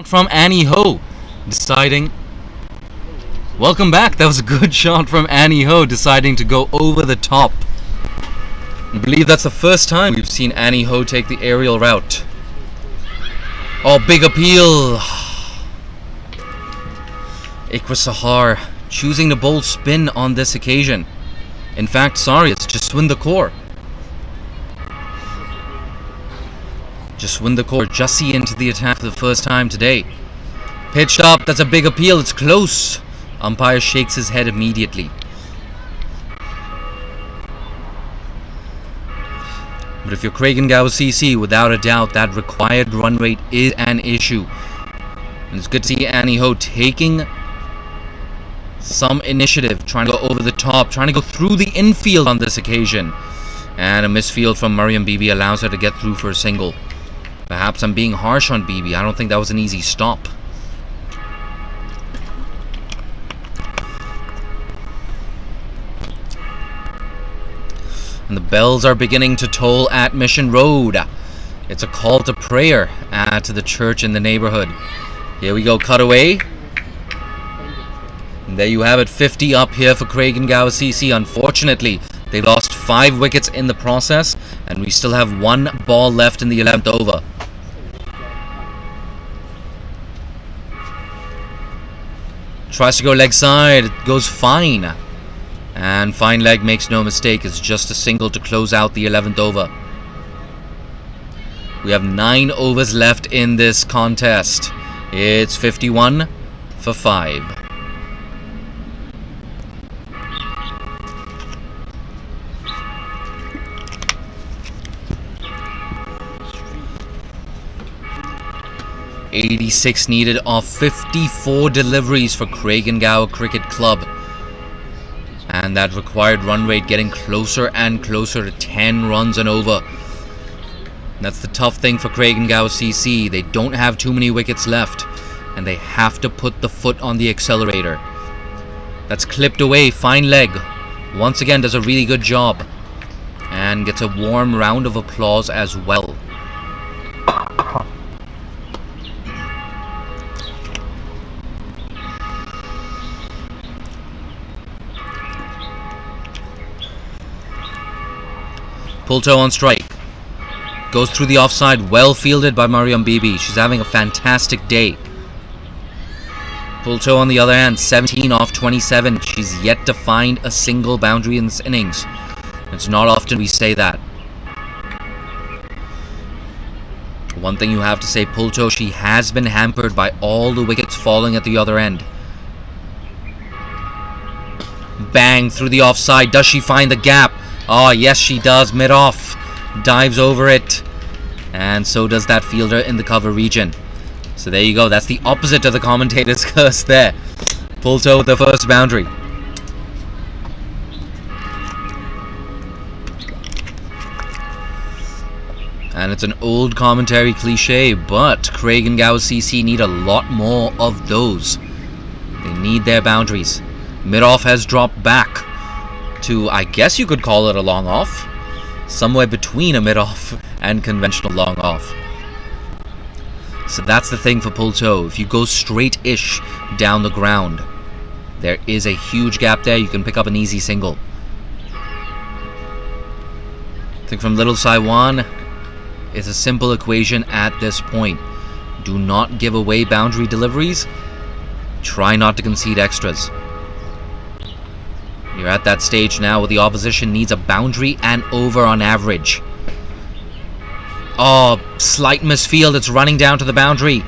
From Annie Ho deciding. Welcome back. That was a good shot from Annie Ho deciding to go over the top. I believe that's the first time we've seen Annie Ho take the aerial route. Oh, big appeal. Ikra Sahar choosing to bowl spin on this occasion. In fact, sorry, it's Jaswinder Kaur. Jaswinder Kaur Jussie into the attack for the first time today. Pitched up, that's a big appeal, it's close. Umpire shakes his head immediately. But if you're Craigengow CC, without a doubt, that required run rate is an issue. And it's good to see Annie Ho taking some initiative, trying to go over the top, trying to go through the infield on this occasion. And a misfield from Mariam Bibi allows her to get through for a single. Perhaps I'm being harsh on Bibi. I don't think that was an easy stop. And the bells are beginning to toll at Mission Road. It's a call to prayer to the church in the neighborhood. Here we go, cut away. And there you have it, 50 up here for Craigengow CC. Unfortunately, they lost 5 wickets in the process, and we still have 1 ball left in the 11th over. Tries to go leg side, it goes fine. And fine leg makes no mistake, it's just a single to close out the 11th over. We have 9 overs left in this contest. It's 51 for 5. .86 needed off 54 deliveries for Craigengow Cricket Club. And that required run rate getting closer and closer to 10 runs and over. That's the tough thing for Craigengow CC. They don't have too many wickets left, and they have to put the foot on the accelerator. That's clipped away. Fine leg. Once again does a really good job. And gets a warm round of applause as well. Pulto on strike. Goes through the offside. Well fielded by Mariam Bibi. She's having a fantastic day. Pulto on the other hand, 17 off 27. She's yet to find a single boundary in this innings. It's not often we say that. One thing you have to say, Pulto, she has been hampered by all the wickets falling at the other end. Bang through the offside. Does she find the gap? Oh, yes, she does. Mid-off. Dives over it. And so does that fielder in the cover region. So there you go. That's the opposite of the commentator's curse there. Pulto with the first boundary. And it's an old commentary cliche, but Craigengow CC need a lot more of those. They need their boundaries. Mid-off has dropped back to, I guess you could call it a long off, somewhere between a mid-off and conventional long off. So that's the thing for Pulto. If you go straight-ish down the ground, there is a huge gap there. You can pick up an easy single. I think from Little Saiwan, it's a simple equation at this point. Do not give away boundary deliveries. Try not to concede extras. You're at that stage now where the opposition needs a boundary and over on average. Oh, slight misfield. It's running down to the boundary.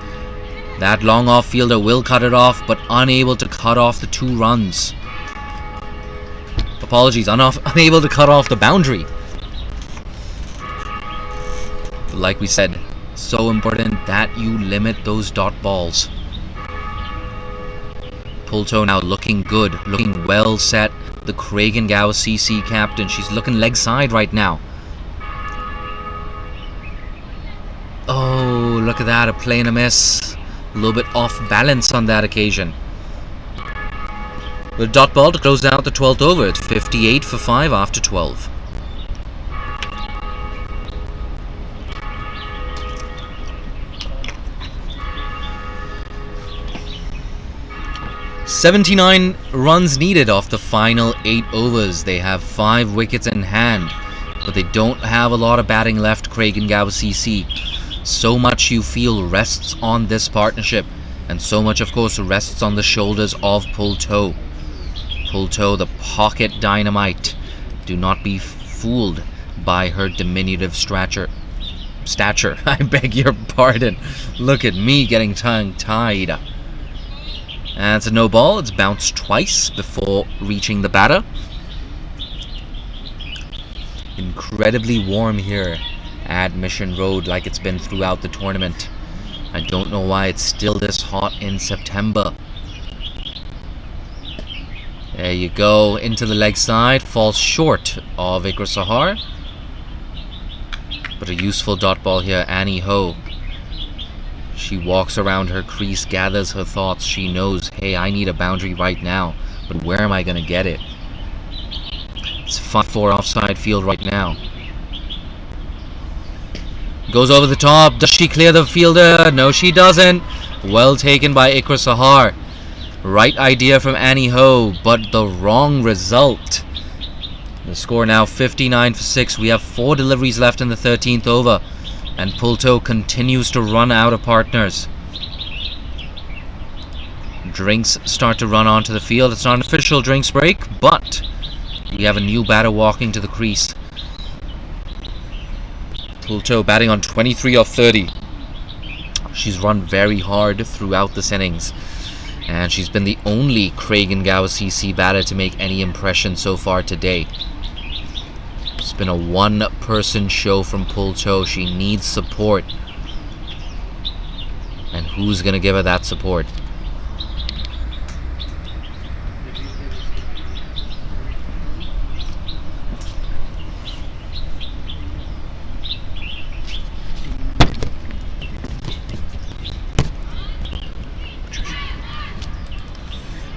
That long off fielder will cut it off, but unable to cut off the 2 runs. Apologies, unable to cut off the boundary. Like we said, so important that you limit those dot balls. Pulto now looking good, looking well set. The Craigengow CC captain, she's looking leg side right now. Oh, look at that, a play and a miss. A little bit off balance on that occasion. With dot ball to close out the 12th over. It's 58 for 5 after 12. .79 runs needed off the final 8 overs. They have 5 wickets in hand, but they don't have a lot of batting left, Craigengow CC. So much you feel rests on this partnership. And so much, of course, rests on the shoulders of Pulto. Pulto, the pocket dynamite. Do not be fooled by her diminutive stature. I beg your pardon. Look at me getting tongue-tied. And it's a no ball. It's bounced twice before reaching the batter. Incredibly warm here at Mission Road, like it's been throughout the tournament. I don't know why it's still this hot in September. There you go, into the leg side, falls short of Ikra Sahar. But a useful dot ball here, Annie Ho. She walks around her crease, gathers her thoughts. She knows, hey, I need a boundary right now, but where am I going to get it? It's 5-4 offside field right now. Goes over the top. Does she clear the fielder? No, she doesn't. Well taken by Ikra Sahar. Right idea from Annie Ho, but the wrong result. The score now 59 for 6. We have 4 deliveries left in the 13th over. And Pulto continues to run out of partners. Drinks start to run onto the field. It's not an official drinks break, but we have a new batter walking to the crease. Pulto batting on 23 off 30. She's run very hard throughout this innings. And she's been the only Craigengower CC batter to make any impression so far today. It's been a one-person show from Pulto. She needs support. And who's going to give her that support?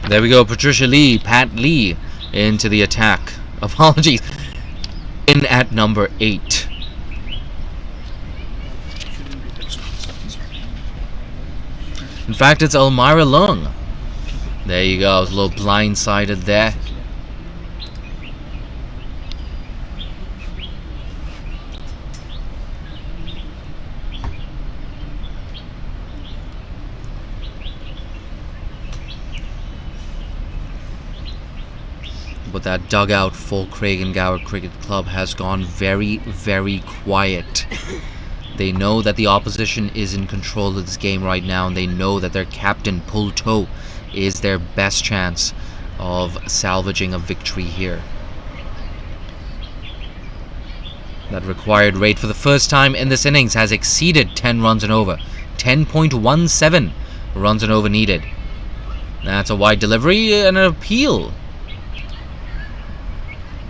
There we go, Patricia Lee, Pat Lee into the attack. Apologies. In at number 8. In fact, it's Elmira Lung. There you go, I was a little blindsided there. But that dugout for Craigengower Cricket Club has gone very, very quiet. They know that the opposition is in control of this game right now, and they know that their captain, Pulto, is their best chance of salvaging a victory here. That required rate for the first time in this innings has exceeded 10 runs and over. 10.17 runs and over needed. That's a wide delivery and an appeal.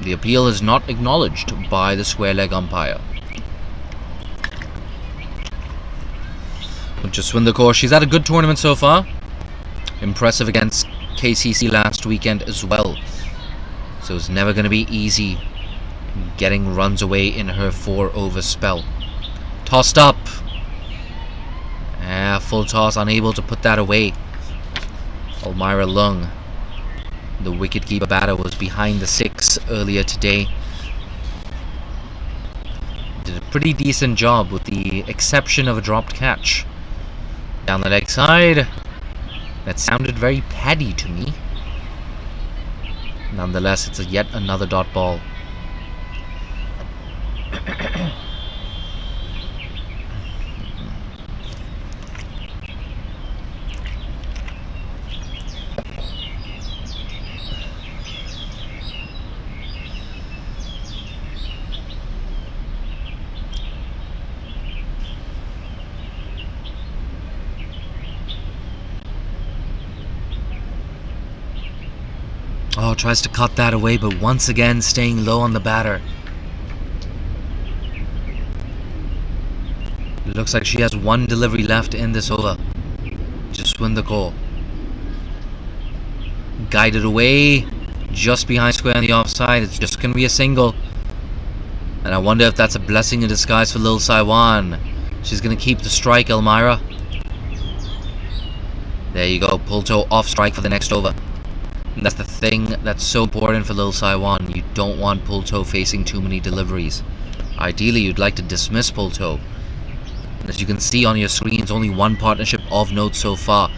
The appeal is not acknowledged by the square leg umpire. Just win the course. She's had a good tournament so far. Impressive against KCC last weekend as well. So it's never going to be easy getting runs away in her 4-over spell. Tossed up. Full toss, unable to put that away. Elmira Lung, the wicketkeeper batter, was behind the 6 earlier today. Did a pretty decent job with the exception of a dropped catch. Down the leg side. That sounded very paddy to me. Nonetheless, it's yet another dot ball. Oh, tries to cut that away, but once again staying low on the batter. It looks like she has one delivery left in this over. Just win the call. Guided away, just behind square on the offside. It's just going to be a single. And I wonder if that's a blessing in disguise for Lil Saiwan. She's going to keep the strike, Elmira. There you go, Pulto off strike for the next over. And that's the thing that's so important for Lil Saiwan. You don't want Pulto facing too many deliveries. Ideally, you'd like to dismiss Pulto. And as you can see on your screens, only one partnership of note so far.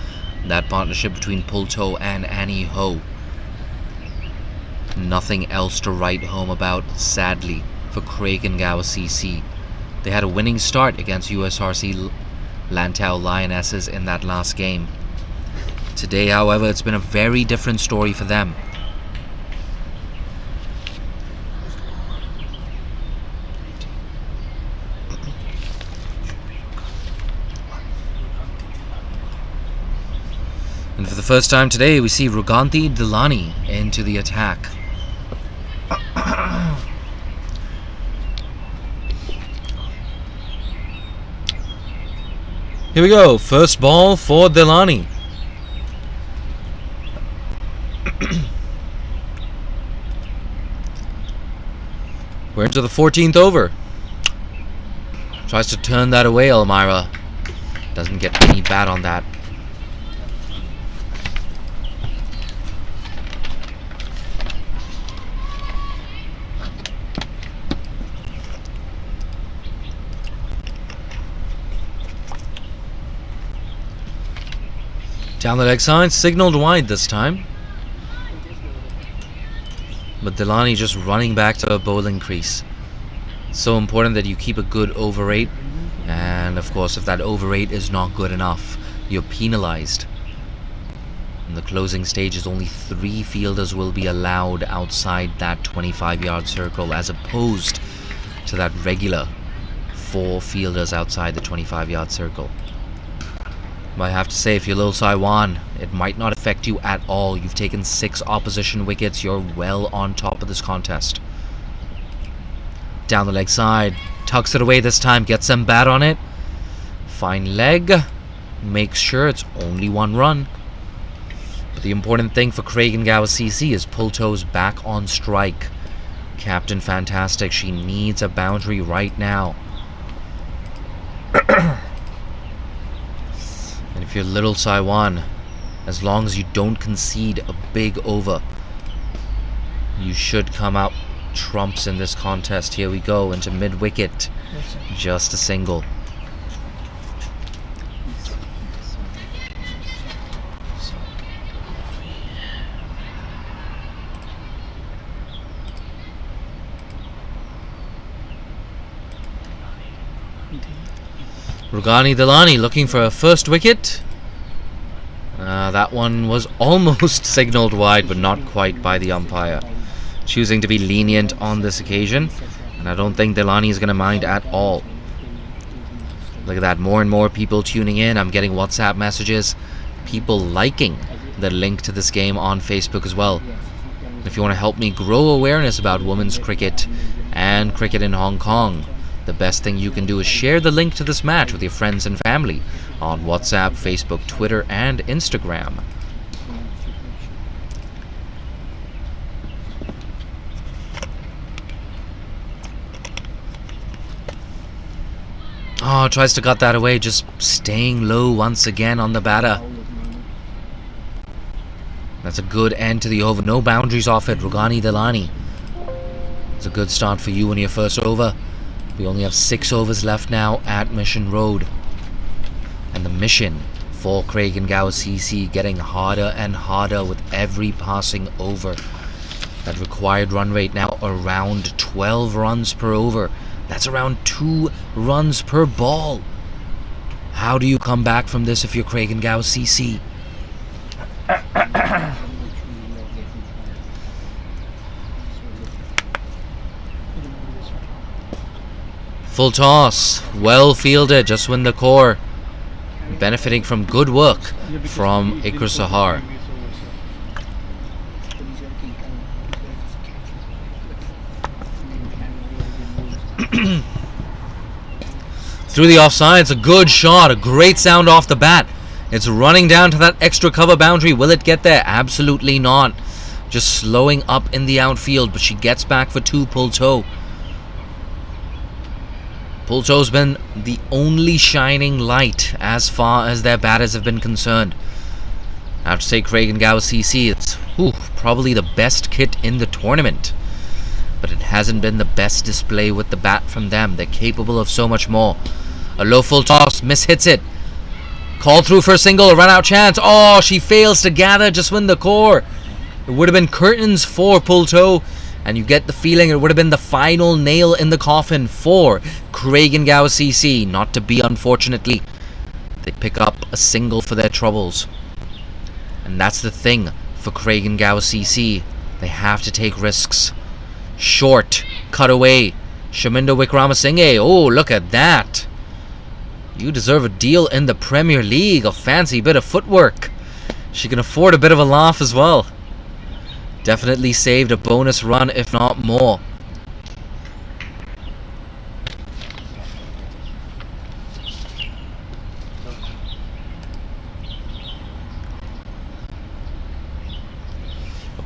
That partnership between Pulto and Annie Ho. Nothing else to write home about, sadly, for Kragengower CC. They had a winning start against USRC Lantau Lionesses in that last game. Today, however, it's been a very different story for them. And for the first time today, we see Ruganti Delani into the attack. Here we go, first ball for Delani. We're into the 14th over. Tries to turn that away, Elmira. Doesn't get any bat on that. Down the leg side, signaled wide this time. But Delani just running back to a bowling crease. It's so important that you keep a good over rate. And of course, if that over rate is not good enough, you're penalized. In the closing stages, only 3 fielders will be allowed outside that 25-yard circle, as opposed to that regular 4 fielders outside the 25-yard circle. But I have to say, if you're Lil Saiwan, it might not affect you at all. You've taken 6 opposition wickets. You're well on top of this contest. Down the leg side. Tucks it away this time. Gets some bat on it. Fine leg. Makes sure it's only 1 run. But the important thing for Kragengower CC is Pulto's back on strike. Captain Fantastic. She needs a boundary right now. And if you're Little Saiwan, as long as you don't concede a big over, you should come out trumps in this contest. Here we go into mid-wicket. Just a single. Rugani Delani looking for a first wicket. That one was almost signaled wide, but not quite by the umpire. Choosing to be lenient on this occasion, and I don't think Delani is going to mind at all. Look at that, more and more people tuning in. I'm getting WhatsApp messages, people liking the link to this game on Facebook as well. If you want to help me grow awareness about women's cricket and cricket in Hong Kong, the best thing you can do is share the link to this match with your friends and family on WhatsApp, Facebook, Twitter, and Instagram. Oh, tries to cut that away, just staying low once again on the batter. That's a good end to the over. No boundaries off it, Rugani Delani. It's a good start for you in your first over. We only have 6 overs left now at Mission Road. And the mission for Kragengower CC getting harder and harder with every passing over. That required run rate now around 12 runs per over. That's around 2 runs per ball. How do you come back from this if you're Kragengower CC? Full toss, well fielded, just win the core. Benefiting from good work from Iker Sahar. Through the offside, it's a good shot, a great sound off the bat. It's running down to that extra cover boundary. Will it get there? Absolutely not. Just slowing up in the outfield, but she gets back for 2. Pulto. Pulto's been the only shining light as far as their batters have been concerned. I have to say, Kragengower CC, it's probably the best kit in the tournament. But it hasn't been the best display with the bat from them. They're capable of so much more. A low full toss, mishits it. Called through for a single, a run out chance. Oh, she fails to gather, just win the core. It would have been curtains for Pull Toe, and you get the feeling it would have been the final nail in the coffin for Craigengow CC. Not to be, unfortunately. They pick up a single for their troubles. And that's the thing for Craigengow CC. They have to take risks. Short, cut away. Shaminda Wickramasinghe. Oh, look at that. You deserve a deal in the Premier League. A fancy bit of footwork. She can afford a bit of a laugh as well. Definitely saved a bonus run, if not more.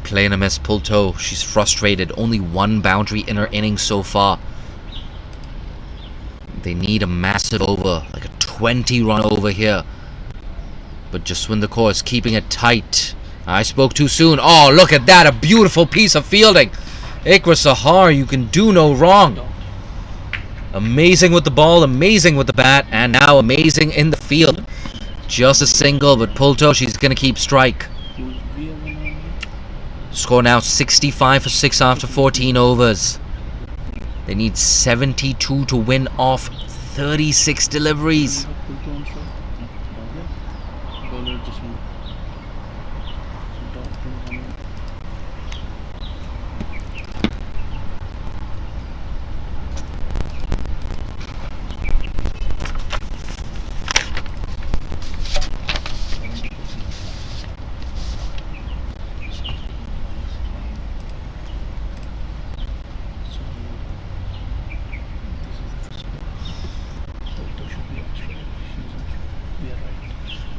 Playing a miss, Pull Toe. She's frustrated. Only one boundary in her innings so far. They need a massive over, like a 20 run over here. But just win the course, keeping it tight. I spoke too soon. Oh, look at that. A beautiful piece of fielding. Ikra Sahar, you can do no wrong. Amazing with the ball, amazing with the bat, and now amazing in the field. Just a single, but Pull Toe, she's going to keep strike. Score now 65 for 6 after 14 overs. They need 72 to win off 36 deliveries.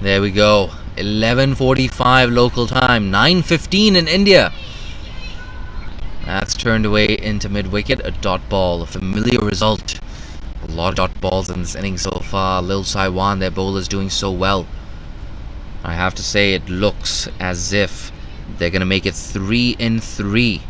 There we go. 11:45 local time. 9:15 in India. That's turned away into mid-wicket. A dot ball. A familiar result. A lot of dot balls in this inning so far. Lil Saiwan, their bowler's doing so well. I have to say, it looks as if they're going to make it 3 in 3.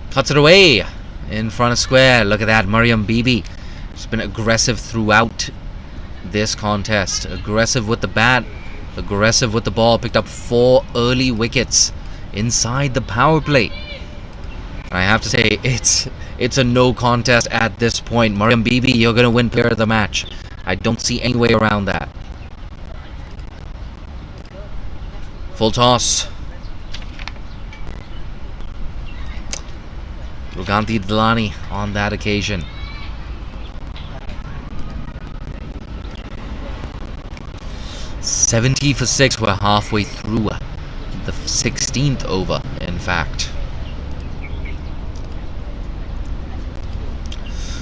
Cuts it away in front of square. Look at that, Mariam Bibi. She's been aggressive throughout this contest. Aggressive with the bat, aggressive with the ball. Picked up 4 early wickets inside the power play. I have to say, it's a no contest at this point. Mariam Bibi, you're going to win player of the match. I don't see any way around that. Full toss. Ruganti Dlani on that occasion. $70 for 6. We're halfway through the 16th over, in fact.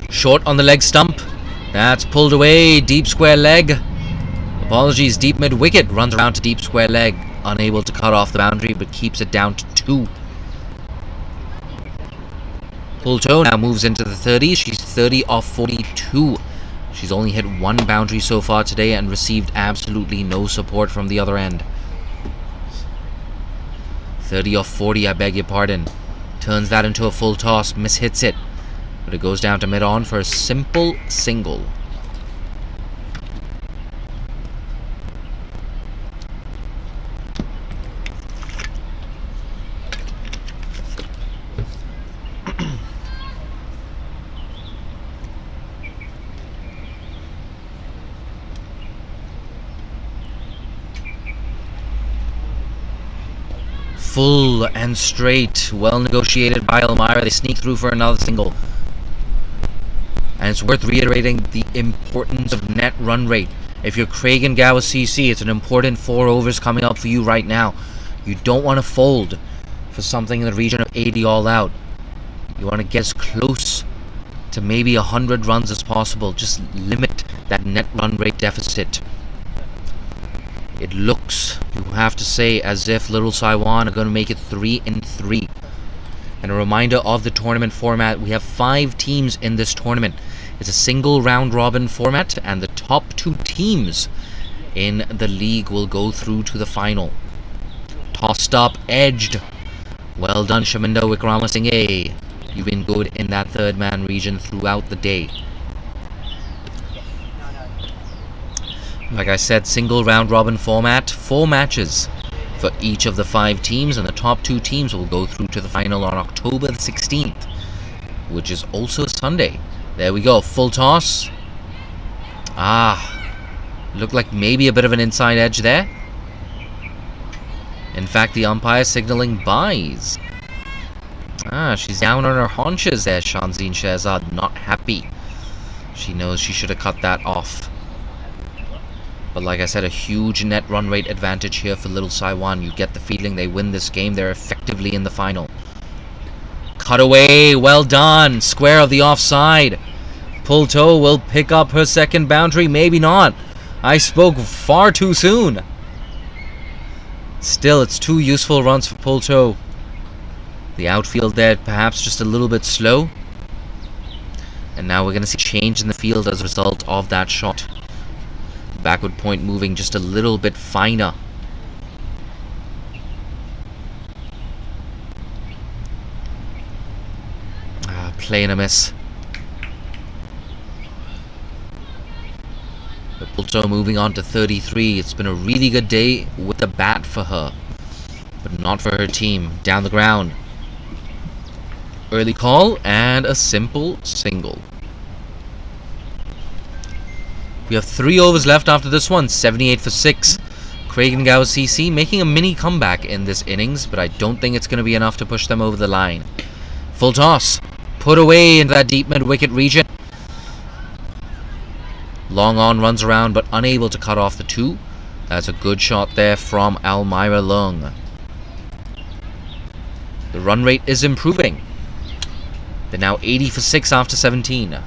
Short on the leg stump. That's pulled away. Deep square leg. Apologies, deep mid wicket. Runs around to deep square leg. Unable to cut off the boundary, but keeps it down to 2. Pull Toe now moves into the 30s. She's 30 off 42. She's only hit 1 boundary so far today and received absolutely no support from the other end. 30 off 40, I beg your pardon. Turns that into a full toss, mishits it. But it goes down to mid-on for a simple single. Full and straight, well negotiated by Elmira. They sneak through for another single. And it's worth reiterating the importance of net run rate. If you're Craigengow CC, it's an important 4 overs coming up for you right now. You don't want to fold for something in the region of 80 all out. You want to get as close to maybe 100 runs as possible. Just limit that net run rate deficit. It looks, you have to say, as if Little Saiwan are going to make it 3 in 3. And a reminder of the tournament format, we have 5 teams in this tournament. It's a single round robin format, and the top 2 teams in the league will go through to the final. Top Tossed up, edged. Well done, Shaminda Wickramasinghe. You've been good in that third man region throughout the day. Like I said, single round robin format, 4 matches for each of the 5 teams, and the top 2 teams will go through to the final on October the 16th, which is also Sunday. There we go, full toss. Looked like maybe a bit of an inside edge there. In fact, the umpire signaling buys. She's down on her haunches there, Shanzeen Shehzad, not happy. She knows she should have cut that off. But like I said, a huge net run rate advantage here for Little Saiwan. You get the feeling they win this game. They're effectively in the final. Cut away. Well done. Square of the offside. Pulto will pick up her second boundary. Maybe not. I spoke far too soon. Still, it's 2 useful runs for Pulto. The outfield there perhaps just a little bit slow. And now we're going to see change in the field as a result of that shot. Backward point moving just a little bit finer. Playing a miss. But Pulto moving on to 33. It's been a really good day with the bat for her, but not for her team. Down the ground. Early call and a simple single. We have 3 overs left after this one. 78 for 6. Craigengow CC making a mini comeback in this innings, but I don't think it's going to be enough to push them over the line. Full toss. Put away into that deep mid-wicket region. Long on runs around, but unable to cut off the 2. That's a good shot there from Almira Lung. The run rate is improving. They're now 80 for 6 after 17.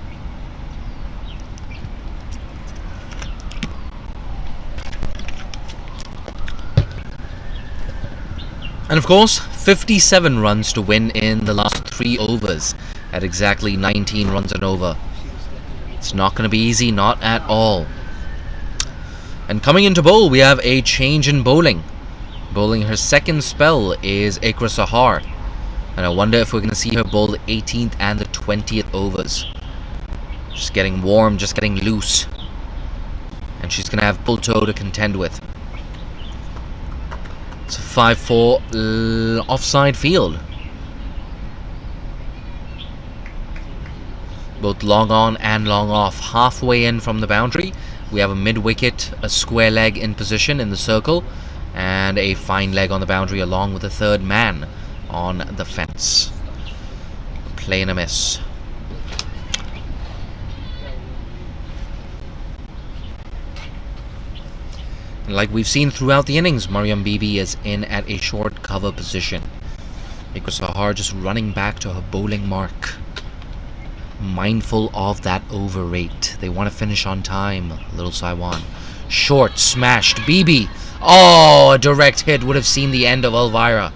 And of course, 57 runs to win in the last 3 overs at exactly 19 runs and over. It's not going to be easy, not at all. And coming into bowl, we have a change in bowling. Bowling her second spell is Ikra Sahar. And I wonder if we're going to see her bowl the 18th and the 20th overs. Just getting warm, just getting loose. And she's going to have Pulto to contend with. It's a 5-4 offside field. Both long on and long off. Halfway in from the boundary, we have a mid-wicket, a square leg in position in the circle, and a fine leg on the boundary along with a third man on the fence. Play and a miss. Like we've seen throughout the innings, Mariam Bibi is in at a short cover position. Ikra Sahar just running back to her bowling mark. Mindful of that over rate. They want to finish on time, Little Saiwan. Short, smashed, Bibi. Oh, a direct hit would have seen the end of Almira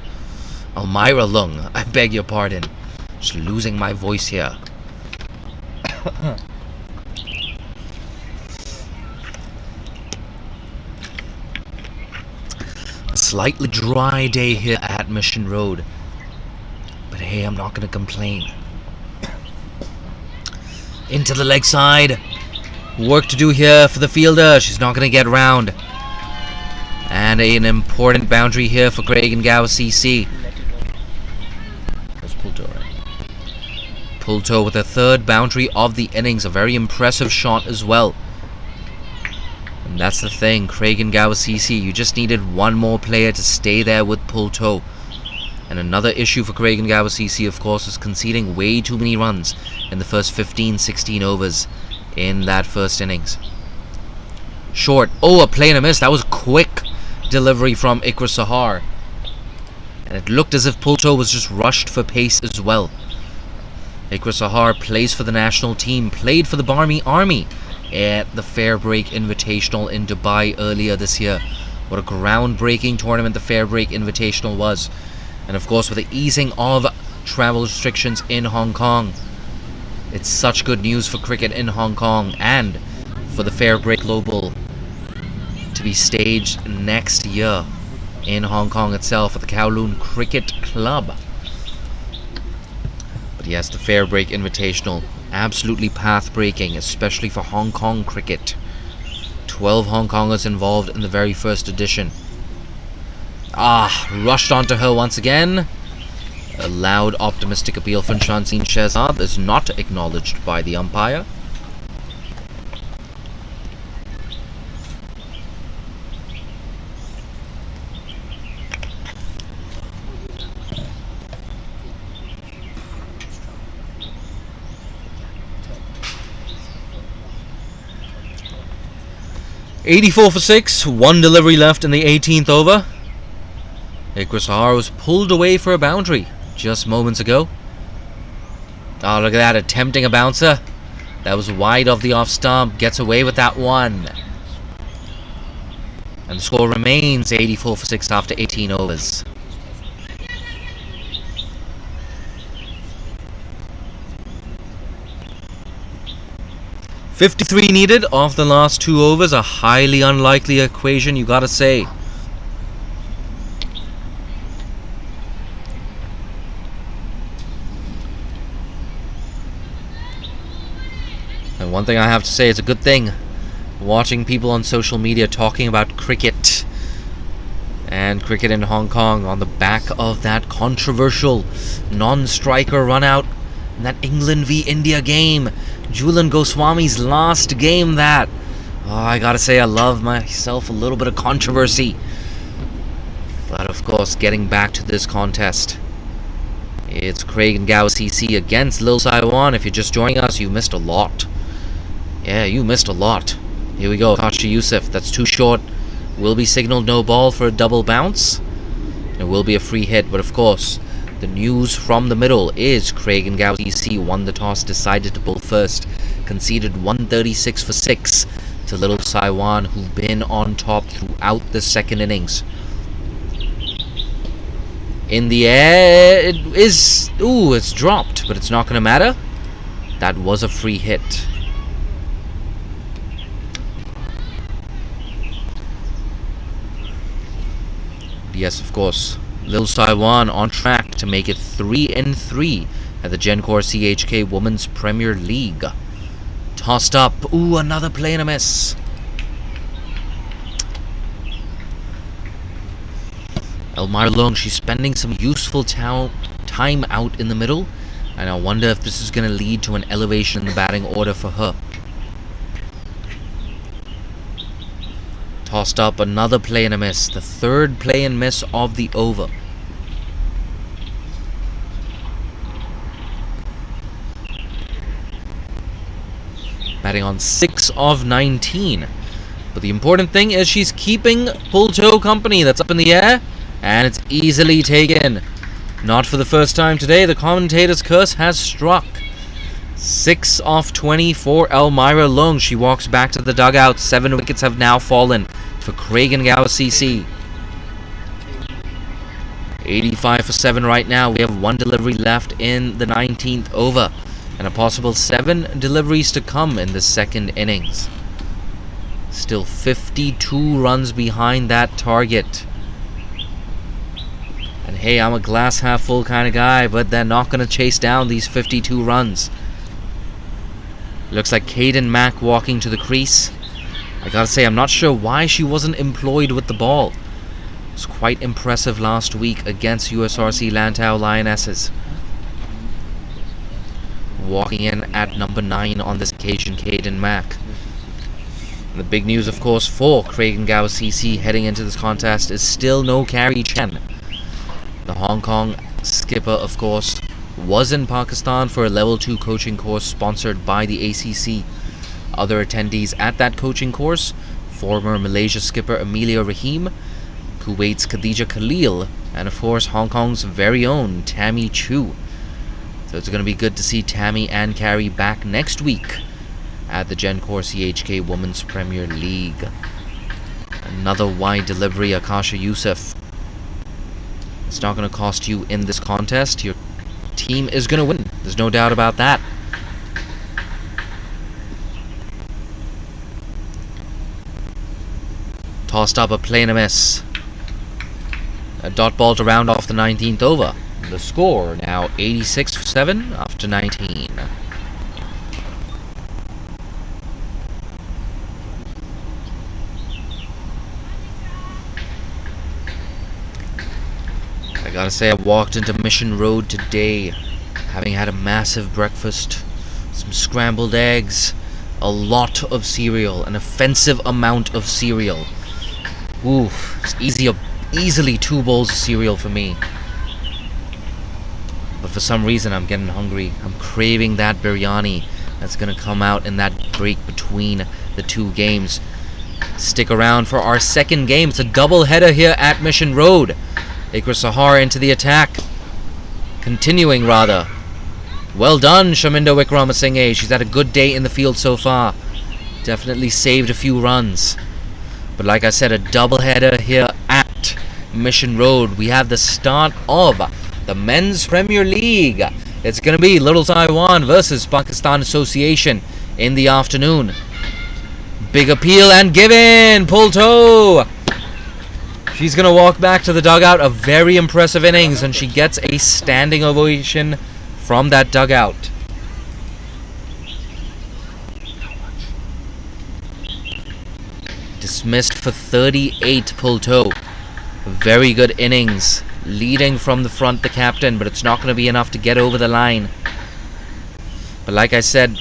Lung. I beg your pardon. Just losing my voice here. A slightly dry day here at Mission Road, but hey, I'm not going to complain. Into the leg side. Work to do here for the fielder. She's not going to get round. And an important boundary here for Craigengow CC. There's Pulto, right? Pulto with a third boundary of the innings. A very impressive shot as well. And that's the thing, Craigengow CC, you just needed one more player to stay there with Pulto. And another issue for Craigengow CC, of course, is conceding way too many runs in the first 15-16 overs in that first innings. Short. Oh, a play and a miss. That was a quick delivery from Ikra Sahar. And it looked as if Pulto was just rushed for pace as well. Ikra Sahar plays for the national team, played for the Barmy Army at the Fair Break Invitational in Dubai earlier this year. What a groundbreaking tournament the Fair Break Invitational was. And of course, with the easing of travel restrictions in Hong Kong, it's such good news for cricket in Hong Kong and for the Fair Break Global to be staged next year. in Hong Kong itself at the Kowloon Cricket Club. But yes, the Fair Break Invitational, absolutely path-breaking, especially for Hong Kong cricket. 12 Hong Kongers involved in the very first edition. Rushed onto her once again. A loud, optimistic appeal from Shanzine Shehzad is not acknowledged by the umpire. .84 for 6, one delivery left in the 18th over. Ikra Sahar was pulled away for a boundary just moments ago. Oh, look at that, attempting a bouncer. That was wide of the off stump, gets away with that one. And the score remains 84 for 6 after 18 overs. .53 needed off the last 2 overs, a highly unlikely equation, you gotta say. And one thing I have to say, it's a good thing watching people on social media talking about cricket and cricket in Hong Kong on the back of that controversial non-striker run out in that England v India game. Julian Goswami's last game, that. Oh, I gotta say, I love myself a little bit of controversy. But of course, getting back to this contest, it's Craig and Gao CC against Lil Saiwan. If you're just joining us, you missed a lot. Yeah, you missed a lot. Here we go, Kashi Youssef, that's too short. Will be signaled no ball for a double bounce. It will be a free hit, but of course, the news from the middle is Craig and Gao CC won the toss, decided to bowl first, conceded 136 for 6 to Little Saiwan, who've been on top throughout the second innings. In the air, it is... Ooh, it's dropped, but it's not going to matter. That was a free hit. Yes, of course, Lil Saiwan on track to make it 3-3 at the Gencor CHK Women's Premier League. Tossed up. Ooh, another play and a miss. Elmira Leung, she's spending some useful time out in the middle, and I wonder if this is going to lead to an elevation in the batting order for her. Tossed up, another play and a miss. The third play and miss of the over. Batting on 6 of 19. But the important thing is she's keeping pull toe company. That's up in the air, and it's easily taken. Not for the first time today, the commentator's curse has struck. 6 off 20 for Elmira Leung. She walks back to the dugout. 7 wickets have now fallen for Craig and Gao CC. 85 for 7 right now. We have 1 delivery left in the 19th over, and a possible 7 deliveries to come in the second innings. Still 52 runs behind that target. And hey, I'm a glass half full kind of guy, but they're not going to chase down these 52 runs. Looks like Caden Mack walking to the crease. I gotta say, I'm not sure why she wasn't employed with the ball. It was quite impressive last week against USRC Lantau Lionesses. Walking in at number 9 on this occasion, Caden Mack. And the big news, of course, for Craig and Gao CC heading into this contest is still no Carrie Chen. The Hong Kong skipper, of course, was in Pakistan for a level 2 coaching course sponsored by the ACC. Other attendees at that coaching course: former Malaysia skipper Amelia Rahim, Kuwait's Khadija Khalil, and of course Hong Kong's very own Tammy Chu. So it's going to be good to see Tammy and Carrie back next week at the Gencor CHK Women's Premier League. Another wide delivery, Akasha Youssef. It's not going to cost you in this contest. Your team is going to win. There's no doubt about that. Tossed up, a play and a miss. A dot ball to round off the 19th over. The score now 86-7 after 19. I gotta say, I walked into Mission Road today having had a massive breakfast, some scrambled eggs, a lot of cereal, an offensive amount of cereal. Ooh, it's easily 2 bowls of cereal for me. But for some reason I'm getting hungry. I'm craving that biryani that's gonna come out in that break between the 2 games. Stick around for our second game. It's a double header here at Mission Road. Iqra Sahar into the attack. Continuing rather. Well done, Shaminder Wickramasinghe. She's had a good day in the field so far. Definitely saved a few runs. But like I said, a doubleheader here at Mission Road. We have the start of the Men's Premier League. It's going to be Little Taiwan versus Pakistan Association in the afternoon. Big appeal and given. Pull toe. She's going to walk back to the dugout. A very impressive innings, and she gets a standing ovation from that dugout. Dismissed for 38, pull toe. Very good innings. Leading from the front, the captain, but it's not going to be enough to get over the line. But like I said,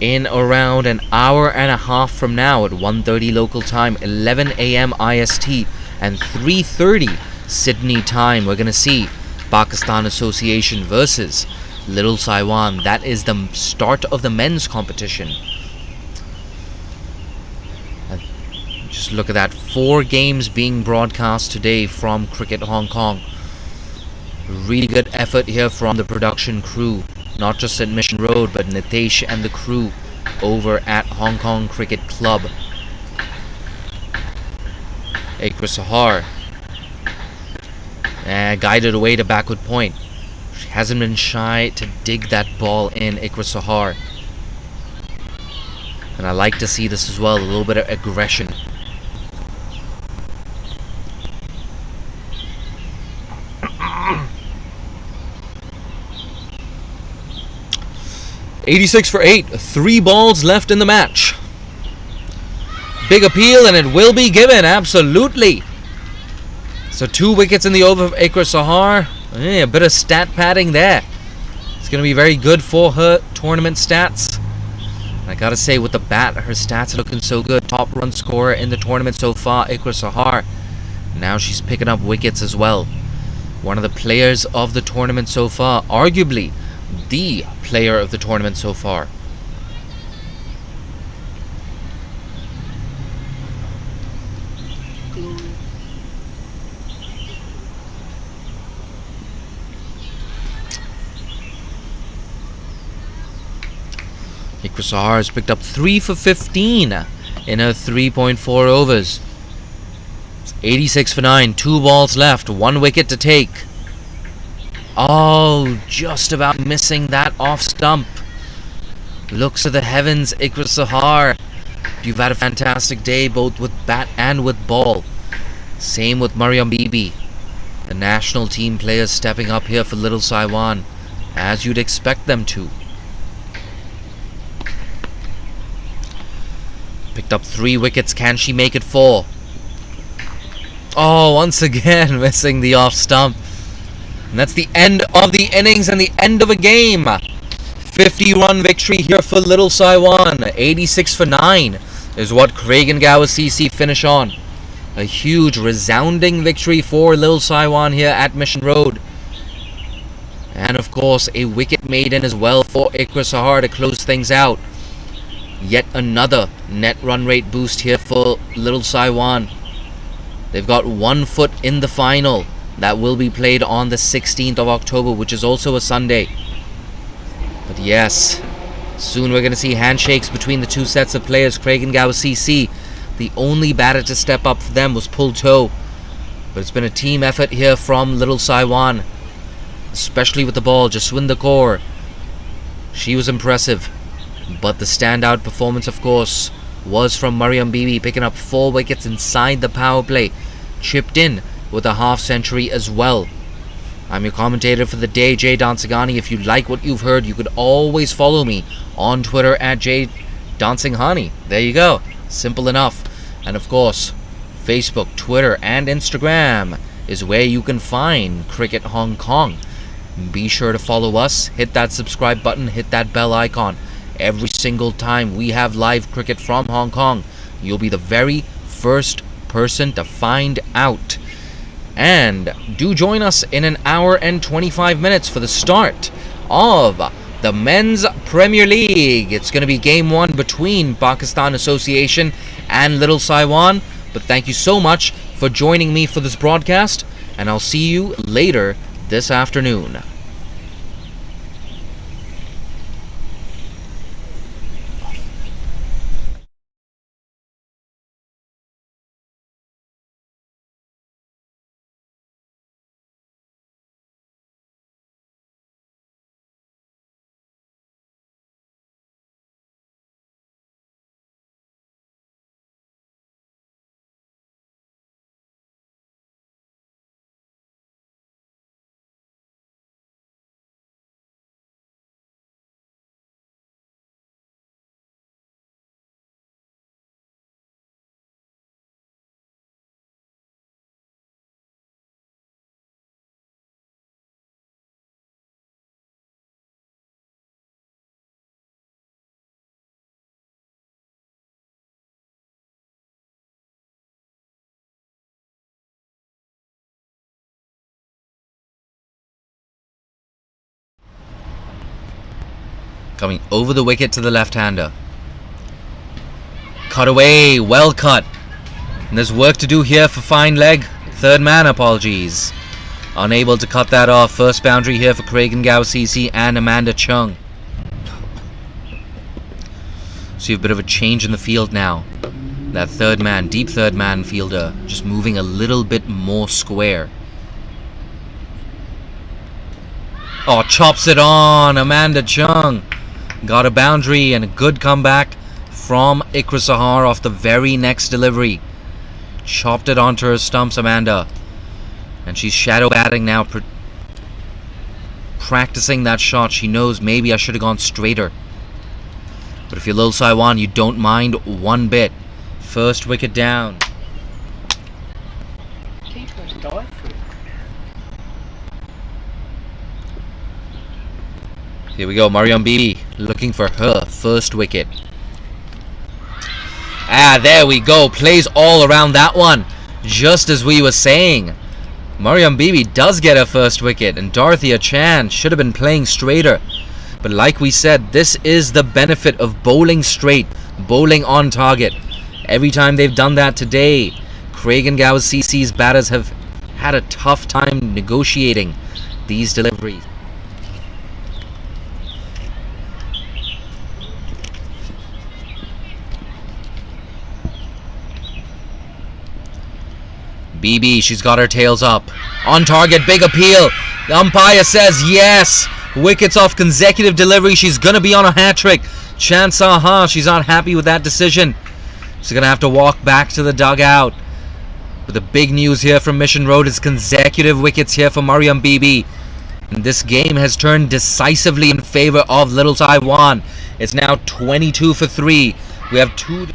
in around an hour and a half from now at 1:30 local time, 11 a.m. IST, and 3:30 Sydney time, we're going to see Pakistan Association versus Little Taiwan. That is the start of the men's competition. Just look at that. 4 games being broadcast today from Cricket Hong Kong. Really good effort here from the production crew. Not just at Mission Road, but Nitesh and the crew over at Hong Kong Cricket Club. Iqra Sahar guided away to backward point. She hasn't been shy to dig that ball in, Iqra Sahar. And I like to see this as well, a little bit of aggression. .86 for 8, 3 balls left in the match. Big appeal, and it will be given, absolutely. So 2 wickets in the over of Iqra Sahar. A bit of stat padding there. It's going to be very good for her tournament stats. I gotta say, with the bat, her stats are looking so good. Top run scorer in the tournament so far, Iqra Sahar. Now she's picking up wickets as well. One of the players of the tournament so far, arguably the player of the tournament so far. Iqra Sahar has picked up 3 for 15 in her 3.4 overs. It's 86 for 9, 2 balls left, 1 wicket to take. Oh, just about missing that off stump. Looks to the heavens, Iqra Sahar. You've had a fantastic day both with bat and with ball. Same with Mariam Bibi. The national team players stepping up here for Little Taiwan, as you'd expect them to. Picked up 3 wickets. Can she make it 4? Oh, once again missing the off stump. And that's the end of the innings and the end of a game. 50-run victory here for Little Taiwan. 86 for 9 is what Craig and Gower CC finish on. A huge resounding victory for Little Taiwan here at Mission Road. And of course a wicket maiden as well for Iqra Sahar to close things out. Yet another net run rate boost here for Little Taiwan. They've got 1 foot in the final. That will be played on the 16th of October, which is also a Sunday. But yes, soon we're going to see handshakes between the 2 sets of players. Craig and Gower CC, the only batter to step up for them was pull toe. But it's been a team effort here from Little Taiwan, especially with the ball. Jaswinder Kaur, she was impressive. But the standout performance, of course, was from Mariam Bibi, picking up 4 wickets inside the power play. Chipped in with a half century as well. I'm your commentator for the day, Jay Dancingani. If you like what you've heard, you could always follow me on Twitter at Jay Dancingani. There you go. Simple enough. And of course, Facebook, Twitter, and Instagram is where you can find Cricket Hong Kong. Be sure to follow us, hit that subscribe button, hit that bell icon. Every single time we have live cricket from Hong Kong, you'll be the very first person to find out. And do join us in an hour and 25 minutes for the start of the Men's Premier League. It's going to be game 1 between Pakistan Association and Little Saiwan. But thank you so much for joining me for this broadcast, and I'll see you later this afternoon. Coming over the wicket to the left-hander. Cut away, well cut. And there's work to do here for fine leg. Third man, apologies. Unable to cut that off. First boundary here for Kwong CC and Amanda Chung. See a bit of a change in the field now. That third man, deep third man fielder, just moving a little bit more square. Oh, chops it on. Amanda Chung got a boundary and a good comeback from Ikra Sahar off the very next delivery. Chopped it onto her stumps, Amanda. And she's shadow batting now, practicing that shot. She knows maybe I should have gone straighter. But if you're Lil Saiwan, you don't mind one bit. First wicket down. Keeper's died for it. Here we go, Mariam Bibi looking for her first wicket. Ah, there we go. Plays all around that one. Just as we were saying. Mariam Bibi does get her first wicket, and Dorothea Chan should have been playing straighter. But like we said, this is the benefit of bowling straight, bowling on target. Every time they've done that today, Kwong CC's batters have had a tough time negotiating these deliveries. BB, she's got her tails up. On target, big appeal. The umpire says yes. Wickets off consecutive delivery. She's going to be on a hat-trick. Chan Saha, she's not happy with that decision. She's going to have to walk back to the dugout. But the big news here from Mission Road is consecutive wickets here for Mariam Bibi. And this game has turned decisively in favor of Little Taiwan. It's now 22 for 3. We have 2...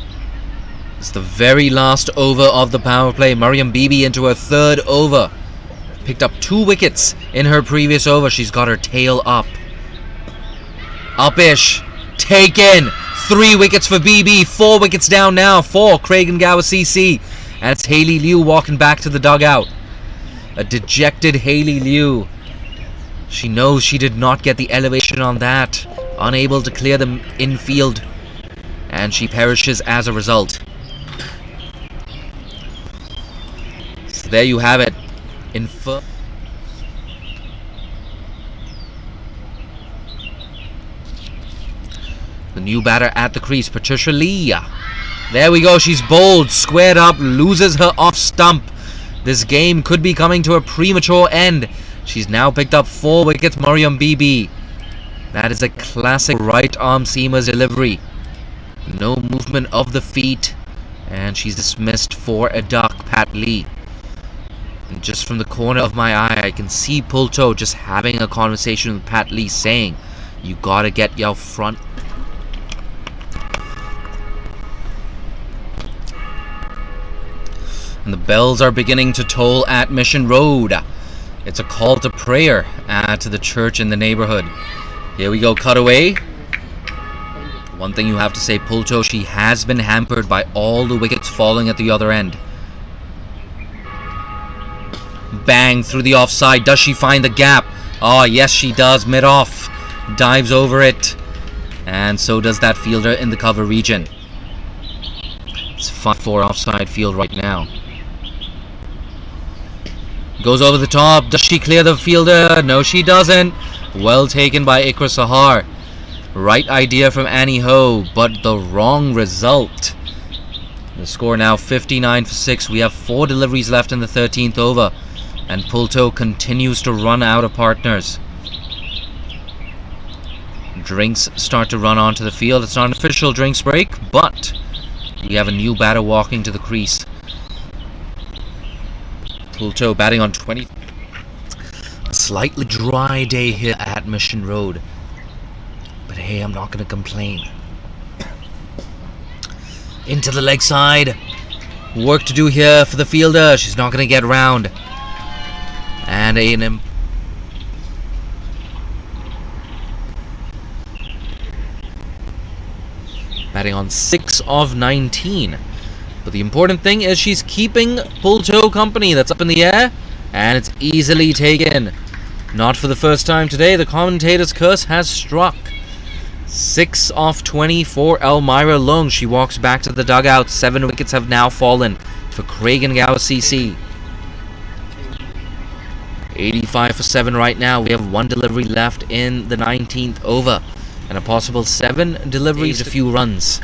It's the very last over of the power play. Mariam Bibi into her third over. Picked up 2 wickets in her previous over. She's got her tail up. Upish. Taken. 3 wickets for BB. 4 wickets down now for Kwong CC. And it's Hayley Liu walking back to the dugout. A dejected Hayley Liu. She knows she did not get the elevation on that. Unable to clear the infield. And she perishes as a result. So there you have it. The new batter at the crease, Patricia Lee. There we go, she's bowled, squared up, loses her off stump. This game could be coming to a premature end. She's now picked up 4 wickets, Mariam Bibi. That is a classic right arm seamer delivery. No movement of the feet. And she's dismissed for a duck, Pat Lee. And just from the corner of my eye, I can see Pulto just having a conversation with Pat Lee saying, you gotta get your front. And the bells are beginning to toll at Mission Road. It's a call to prayer to the church in the neighborhood. Here we go, cutaway. One thing you have to say, Pulto, she has been hampered by all the wickets falling at the other end. Bang, through the offside. Does she find the gap? Oh, yes, she does. Mid-off. Dives over it. And so does that fielder in the cover region. It's 5-4 offside field right now. Goes over the top. Does she clear the fielder? No, she doesn't. Well taken by Ikra Sahar. Right idea from Annie Ho, but the wrong result. The score now 59 for 6. We have 4 deliveries left in the 13th over. And Pulto continues to run out of partners. Drinks start to run onto the field. It's not an official drinks break, but we have a new batter walking to the crease. Pulto batting on 20. A slightly dry day here at Mission Road. But hey, I'm not going to complain. Into the leg side. Work to do here for the fielder. She's not going to get round. And A&M. Batting on 6 of 19. But the important thing is she's keeping Pulto company. That's up in the air. And it's easily taken. Not for the first time today. The commentator's curse has struck. 6 off 20 for Elmira Leung. She walks back to the dugout. 7 wickets have now fallen for Craigengower CC. 85 for 7 right now. We have 1 delivery left in the 19th over. And a possible 7 deliveries, a few runs.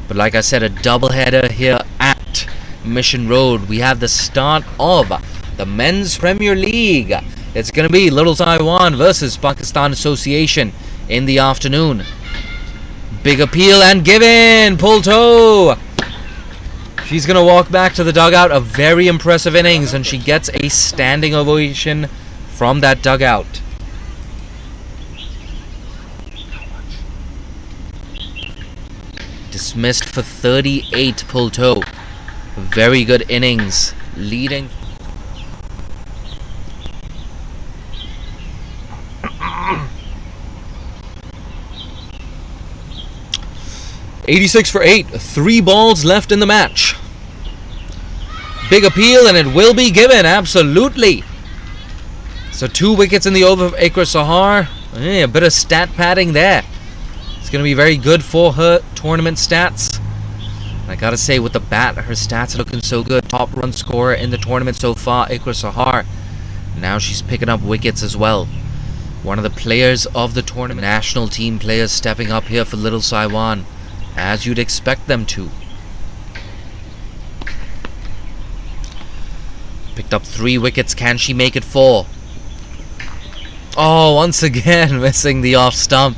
But like I said, a doubleheader here at Mission Road. We have the start of the Men's Premier League. It's going to be Little Taiwan versus Pakistan Association in the afternoon. Big appeal and given. Pulto. She's going to walk back to the dugout. A very impressive innings, and she gets a standing ovation from that dugout. Dismissed for 38, Pulto. Very good innings. Leading. $86 for 8. 3 balls left in the match. Big appeal, and it will be given. Absolutely. So 2 wickets in the over of Ikra Sahar. A bit of stat padding there. It's going to be very good for her tournament stats. I gotta say, with the bat, her stats are looking so good. Top run scorer in the tournament so far, Ikra Sahar. Now she's picking up wickets as well. One of the players of the tournament. National team players stepping up here for Little Taiwan, as you'd expect them to. Picked up 3 wickets. Can she make it 4? Oh, once again missing the off stump.